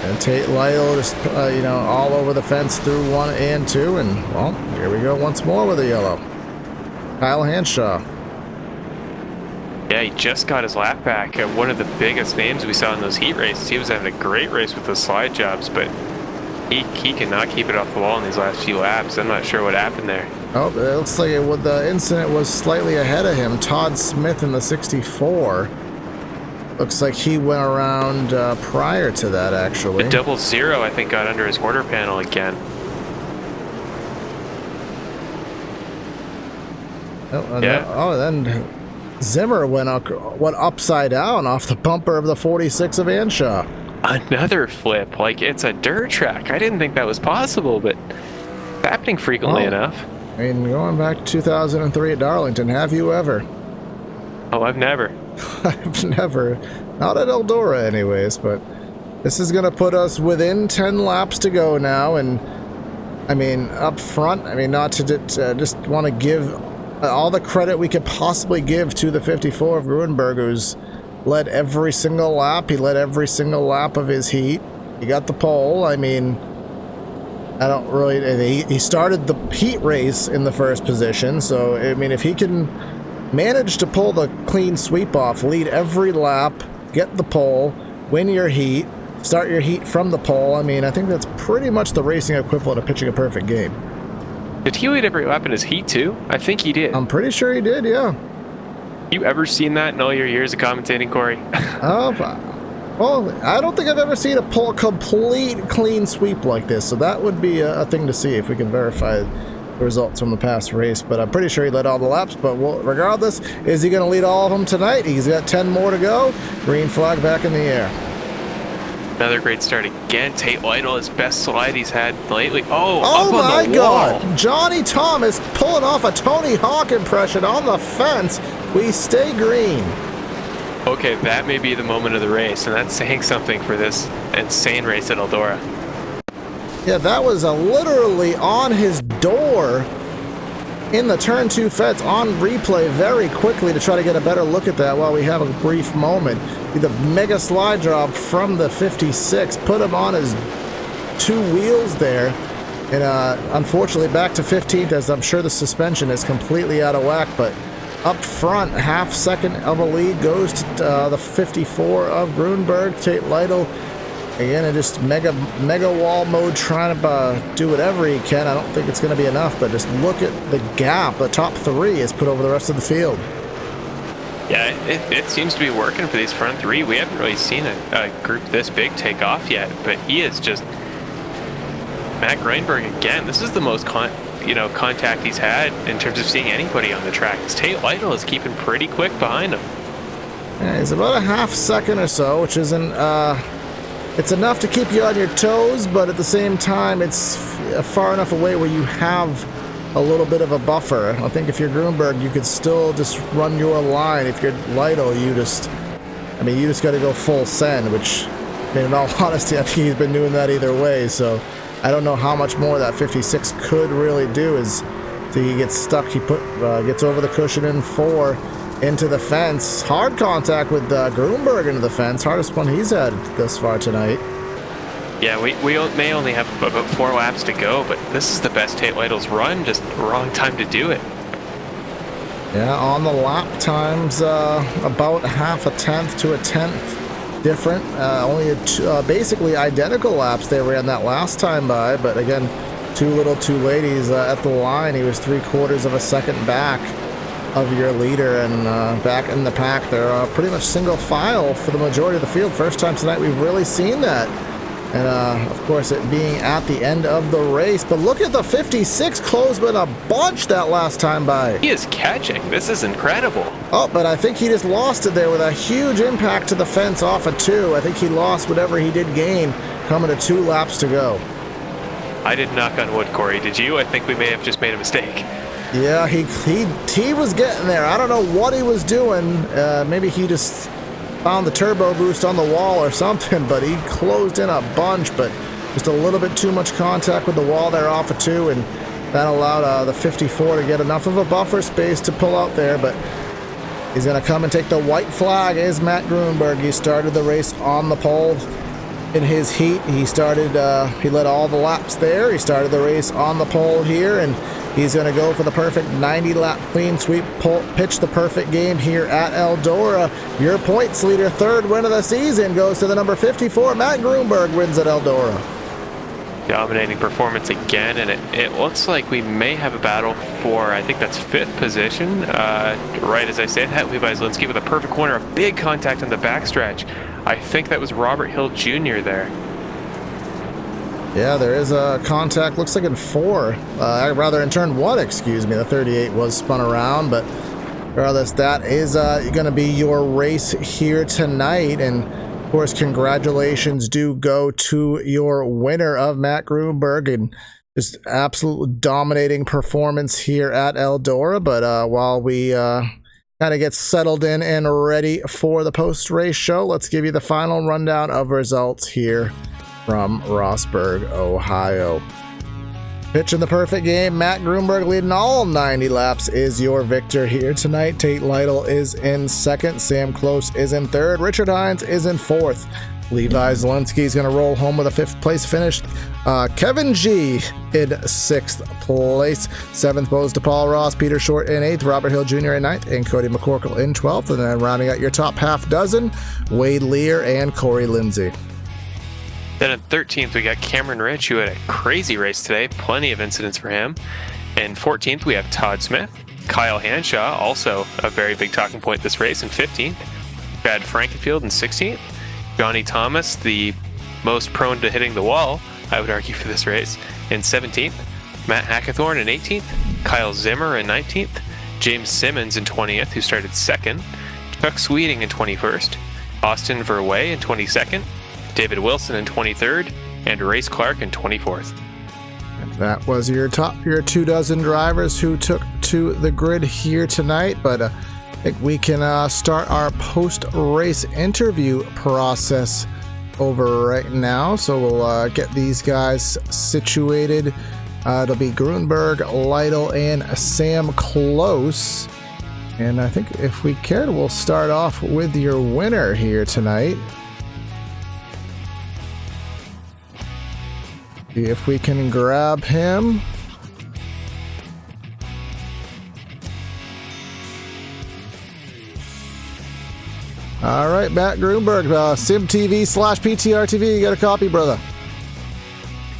And Tate Lytle just, all over the fence through 1 and 2. And, well, here we go once more with a yellow. Kyle Hanshaw. Yeah, he just got his lap back. One of the biggest names we saw in those heat races. He was having a great race with those slide jobs, but he cannot keep it off the wall in these last few laps. I'm not sure what happened there. Oh, it looks like the incident was slightly ahead of him. Todd Smith in the 64. Looks like he went around prior to that, actually. The 00, I think, got under his quarter panel again. Then Zimmer went upside down off the bumper of the 46 of Anshaw. Another flip, like it's a dirt track. I didn't think that was possible, but it's happening frequently enough. I mean, going back to 2003 at Darlington, have you ever? Oh, I've never. I've never. Not at Eldora anyways, but this is going to put us within 10 laps to go now. And, I mean, up front, I mean, not to just want to give all the credit we could possibly give to the 54 of Grunberg, who's led every single lap. He led every single lap of his heat. He got the pole. I mean, I don't really... He started the heat race in the first position, so, I mean, if he can manage to pull the clean sweep off, lead every lap, get the pole, win your heat, start your heat from the pole, I mean, I think that's pretty much the racing equivalent of pitching a perfect game. Did he lead every lap in his heat too? I think he did. I'm pretty sure he did, yeah. You ever seen that in all your years of commentating, Corey? Well, I don't think I've ever seen a complete clean sweep like this, so that would be a thing to see if we can verify the results from the past race. But I'm pretty sure he led all the laps, but regardless, is he going to lead all of them tonight? He's got 10 more to go. Green flag back in the air. Another great start again. Tate Lytle, his best slide he's had lately. Oh my God! Johnny Thomas pulling off a Tony Hawk impression on the fence. We stay green. Okay, that may be the moment of the race, and that's saying something for this insane race at Eldora. Yeah, that was literally on his door in the turn 2 fence on replay very quickly to try to get a better look at that while we have a brief moment. The mega slide drop from the 56 put him on his 2 wheels there, and unfortunately back to 15th, as I'm sure the suspension is completely out of whack, but up front, half second of a lead goes to the 54 of Grunberg. Tate Lytle again in just mega wall mode, trying to do whatever he can. I don't think it's going to be enough, but just look at the gap the top 3 has put over the rest of the field. Yeah, it seems to be working for these front 3. We haven't really seen a group this big take off yet, but he is just... Matt Greinberg again, this is the most contact he's had in terms of seeing anybody on the track. Tate Lytle is keeping pretty quick behind him. Yeah, he's about a half second or so, which isn't... it's enough to keep you on your toes, but at the same time, it's far enough away where you have a little bit of a buffer. I think if you're Grunberg, you could still just run your line. If you're Lytle, you just got to go full send, which, in all honesty, I think he's been doing that either way, so I don't know how much more that 56 could really do. As he gets stuck, he gets over the cushion in 4 into the fence. Hard contact with Grunberg into the fence. Hardest one he's had this far tonight. Yeah, we may only have about 4 laps to go, but this is the best Tate Lytle's run. Just wrong time to do it. Yeah, on the lap times, about half a tenth to a tenth different. Only basically identical laps they ran that last time by, but again, too little too late. He's at the line. He was 3/4 of a second back of your leader, and back in the pack they're pretty much single file for the majority of the field. First time tonight we've really seen that, and of course it being at the end of the race. But look at the 56 closed a bunch that last time by. He is catching. This is incredible. Oh, but I think he just lost it there with a huge impact to the fence off of 2. I think he lost whatever he did gain coming to 2 laps to go. I did knock on wood, Corey. Did you? I think we may have just made a mistake. Yeah, he was getting there. I don't know what he was doing. Maybe he just found the turbo boost on the wall or something, but he closed in a bunch, but just a little bit too much contact with the wall there off of 2, and that allowed the 54 to get enough of a buffer space to pull out there, but he's going to come and take the white flag is Matt Grunberg. He started the race on the pole in his heat. He started, he led all the laps there. He started the race on the pole here, and he's going to go for the perfect 90-lap clean sweep, pitch the perfect game here at Eldora. Your points leader, third win of the season, goes to the number 54. Matt Grunberg wins at Eldora. Dominating performance again, and it looks like we may have a battle for, I think that's 5th position. Right as I say that, Levi Zielinski with a perfect corner, a big contact on the backstretch. I think that was Robert Hill Jr. there. Yeah, there is a contact, looks like in 4. Rather in turn 1, excuse me. The 38 was spun around, but regardless, that is going to be your race here tonight. And of course, congratulations do go to your winner of Matt Grunberg, and just absolutely dominating performance here at Eldora. But while we kind of get settled in and ready for the post-race show, let's give you the final rundown of results here from Rossburg, Ohio. Pitching the perfect game, Matt Grunberg leading all 90 laps is your victor here tonight. Tate Lytle is in 2nd. Sam Close is in 3rd. Richard Hines is in 4th. Levi Zielinski is going to roll home with a 5th place finish. Kevin G in 6th place. 7th goes to Paul Ross. Peter Short in 8th. Robert Hill Jr. in 9th. And Cody McCorkle in 12th. And then rounding out your top half dozen, Wade Lear and Corey Lindsay. Then in 13th, we got Cameron Rich, who had a crazy race today. Plenty of incidents for him. In 14th, we have Todd Smith. Kyle Hanshaw, also a very big talking point this race, in 15th. Brad Frankenfield in 16th. Johnny Thomas, the most prone to hitting the wall, I would argue, for this race, in 17th. Matt Hackathorn in 18th. Kyle Zimmer in 19th. James Simmons in 20th, who started 2nd. Chuck Sweeting in 21st. Austin Verway in 22nd. David Wilson in 23rd, and Race Clark in 24th. And that was your 2 dozen drivers who took to the grid here tonight, but I think we can start our post-race interview process over right now. So we'll get these guys situated. It'll be Grunberg, Lytle, and Sam Close. And I think if we cared, we'll start off with your winner here tonight. See if we can grab him. All right, Matt Grunberg, SimTV/PTR TV. You got a copy, brother?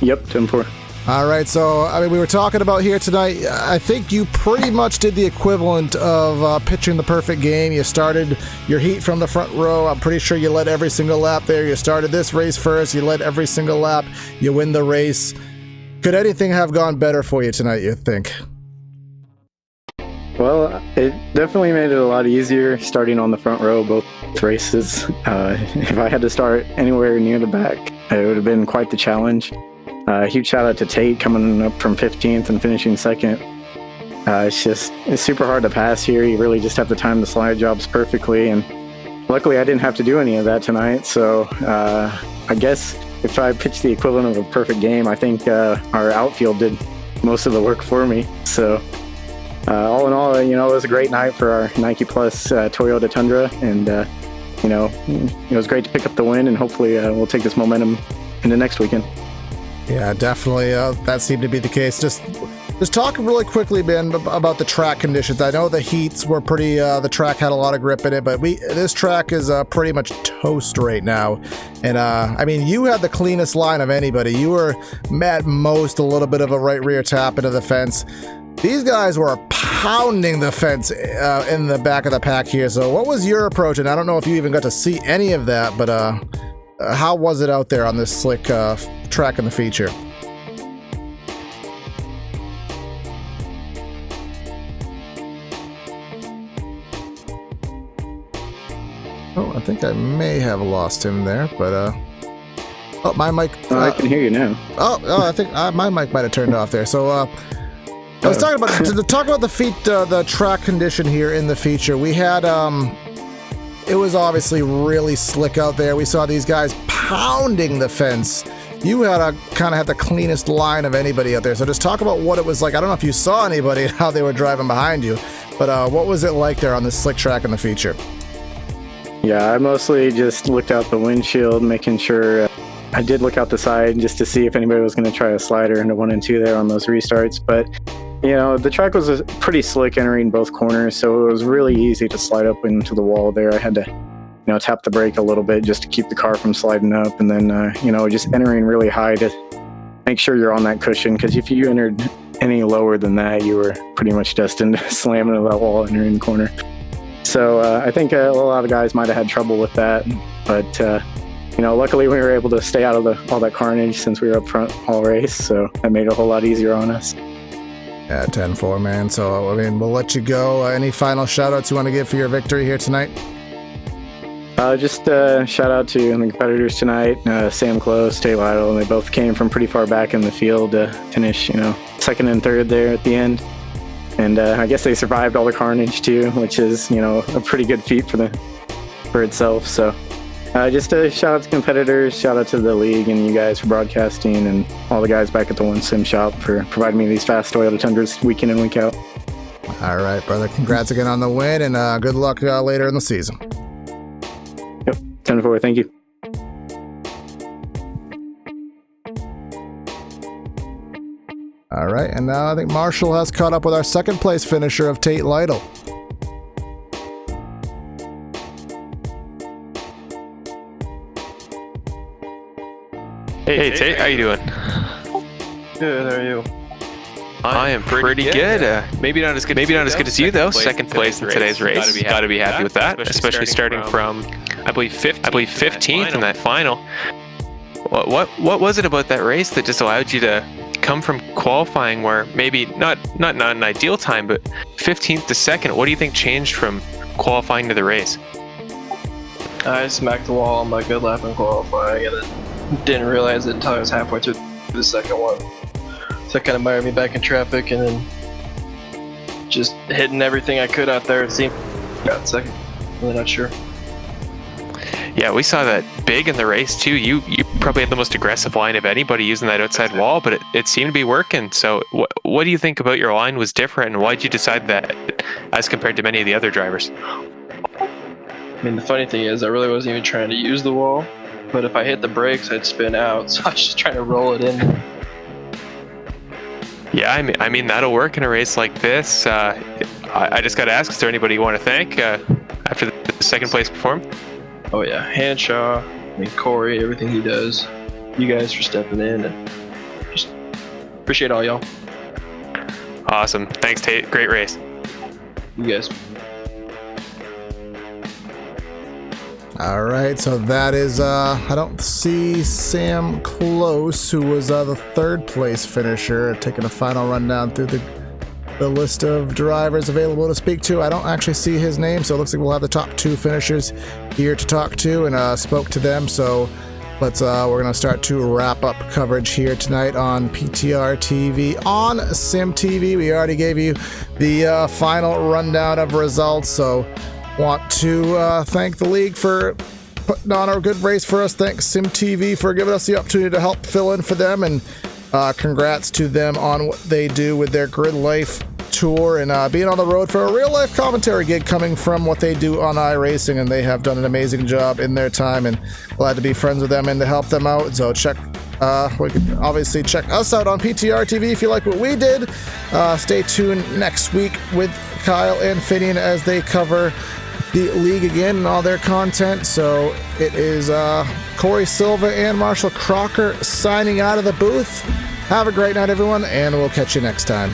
Yep, 10-4. All right, so I mean, we were talking about here tonight. I think you pretty much did the equivalent of pitching the perfect game. You started your heat from the front row. I'm pretty sure you led every single lap there. You started this race first. You led every single lap. You win the race. Could anything have gone better for you tonight, you think? Well, it definitely made it a lot easier starting on the front row both races. If I had to start anywhere near the back, it would have been quite the challenge. Huge shout out to Tate coming up from 15th and finishing 2nd. It's super hard to pass here. You really just have to time the slide jobs perfectly, and luckily I didn't have to do any of that tonight. So I guess if I pitched the equivalent of a perfect game, I think our outfield did most of the work for me. So all in all, it was a great night for our Nike Plus Toyota Tundra, and it was great to pick up the win, and hopefully we'll take this momentum into next weekend. Yeah, definitely. That seemed to be the case. Just talk really quickly, Ben, about the track conditions. I know the heats were pretty. The track had a lot of grip in it, but this track is pretty much toast right now. And I mean, you had the cleanest line of anybody. You were at most a little bit of a right rear tap into the fence. These guys were pounding the fence in the back of the pack here. So, what was your approach? And I don't know if you even got to see any of that, but how was it out there on this slick track in the feature? Oh, I think I may have lost him there, but oh, my mic. I can hear you now. Oh, I think my mic might have turned off there. So I was talking about the track condition here in the feature. We had it was obviously really slick out there. We saw these guys pounding the fence. You had the cleanest line of anybody out there. So just talk about what it was like. I don't know if you saw anybody and how they were driving behind you, but what was it like there on this slick track in the feature? Yeah, I mostly just looked out the windshield, making sure I did look out the side just to see if anybody was going to try a slider into 1 and 2 there on those restarts. But, you know, the track was pretty slick entering both corners, so it was really easy to slide up into the wall there. I had to, you know, tap the brake a little bit just to keep the car from sliding up, and then, you know, just entering really high to make sure you're on that cushion, because if you entered any lower than that, you were pretty much destined to slam into that wall entering the corner. So I think a lot of guys might have had trouble with that, but you know, luckily we were able to stay out of all that carnage since we were up front all race, so that made it a whole lot easier on us. Yeah, 10-4, man. So, I mean, we'll let you go. Any final shout-outs you want to give for your victory here tonight? Just shout out to the competitors tonight, Sam Close, Tate Lytle, and they both came from pretty far back in the field to finish, you know, second and third there at the end. And I guess they survived all the carnage too, which is, you know, a pretty good feat for itself. So just a shout out to competitors, shout out to the league and you guys for broadcasting, and all the guys back at the One Sim shop for providing me these fast Toyota Tundras week in and week out. All right, brother. Congrats again on the win, and good luck later in the season. Yep, 10-4. Thank you. All right, and now I think Marshall has caught up with our second place finisher of Tate Lytle. Hey Tate, how you doing? Good, how are you? I am pretty good. Maybe not as good as you though. Second place in today's race. Got to be happy with that, especially starting from I believe 15th in that final. What was it about that race that just allowed you to come from qualifying where maybe not an ideal time, but 15th to second? What do you think changed from qualifying to the race? I smacked the wall on my good lap in qualifying and then didn't realize it until I was halfway through the second one. So that kind of mired me back in traffic, and then just hitting everything I could out there. It seemed got second. Really not sure. Yeah, we saw that big in the race too. You probably had the most aggressive line of anybody using that outside wall, but it seemed to be working. So what do you think about your line was different, and why did you decide that as compared to many of the other drivers? I mean, the funny thing is I really wasn't even trying to use the wall, but if I hit the brakes, I'd spin out. So I was just trying to roll it in. Yeah, I mean that'll work in a race like this. I just got to ask, is there anybody you want to thank after the second place performance? Oh yeah, Hanshaw, I mean Corey, everything he does. You guys for stepping in, and just appreciate all y'all. Awesome. Thanks, Tate. Great race. You guys. All right, so that is, I don't see Sam Close, who was the third place finisher, taking a final rundown through the list of drivers available to speak to. I don't actually see his name, so it looks like we'll have the top two finishers here to talk to, and spoke to them. So we're gonna start to wrap up coverage here tonight on PTR TV. On Sim TV, we already gave you the final rundown of results, so want to thank the league for putting on a good race for us. Thanks Sim TV for giving us the opportunity to help fill in for them, and congrats to them on what they do with their Grid Life tour and being on the road for a real life commentary gig coming from what they do on iRacing, and they have done an amazing job in their time, and glad to be friends with them and to help them out. So we can obviously check us out on PTR TV if you like what we did. Stay tuned next week with Kyle and Finian as they cover the league again and all their content. So it is Corey Silva and Marshall Crocker signing out of the booth. Have a great night, everyone, and we'll catch you next time.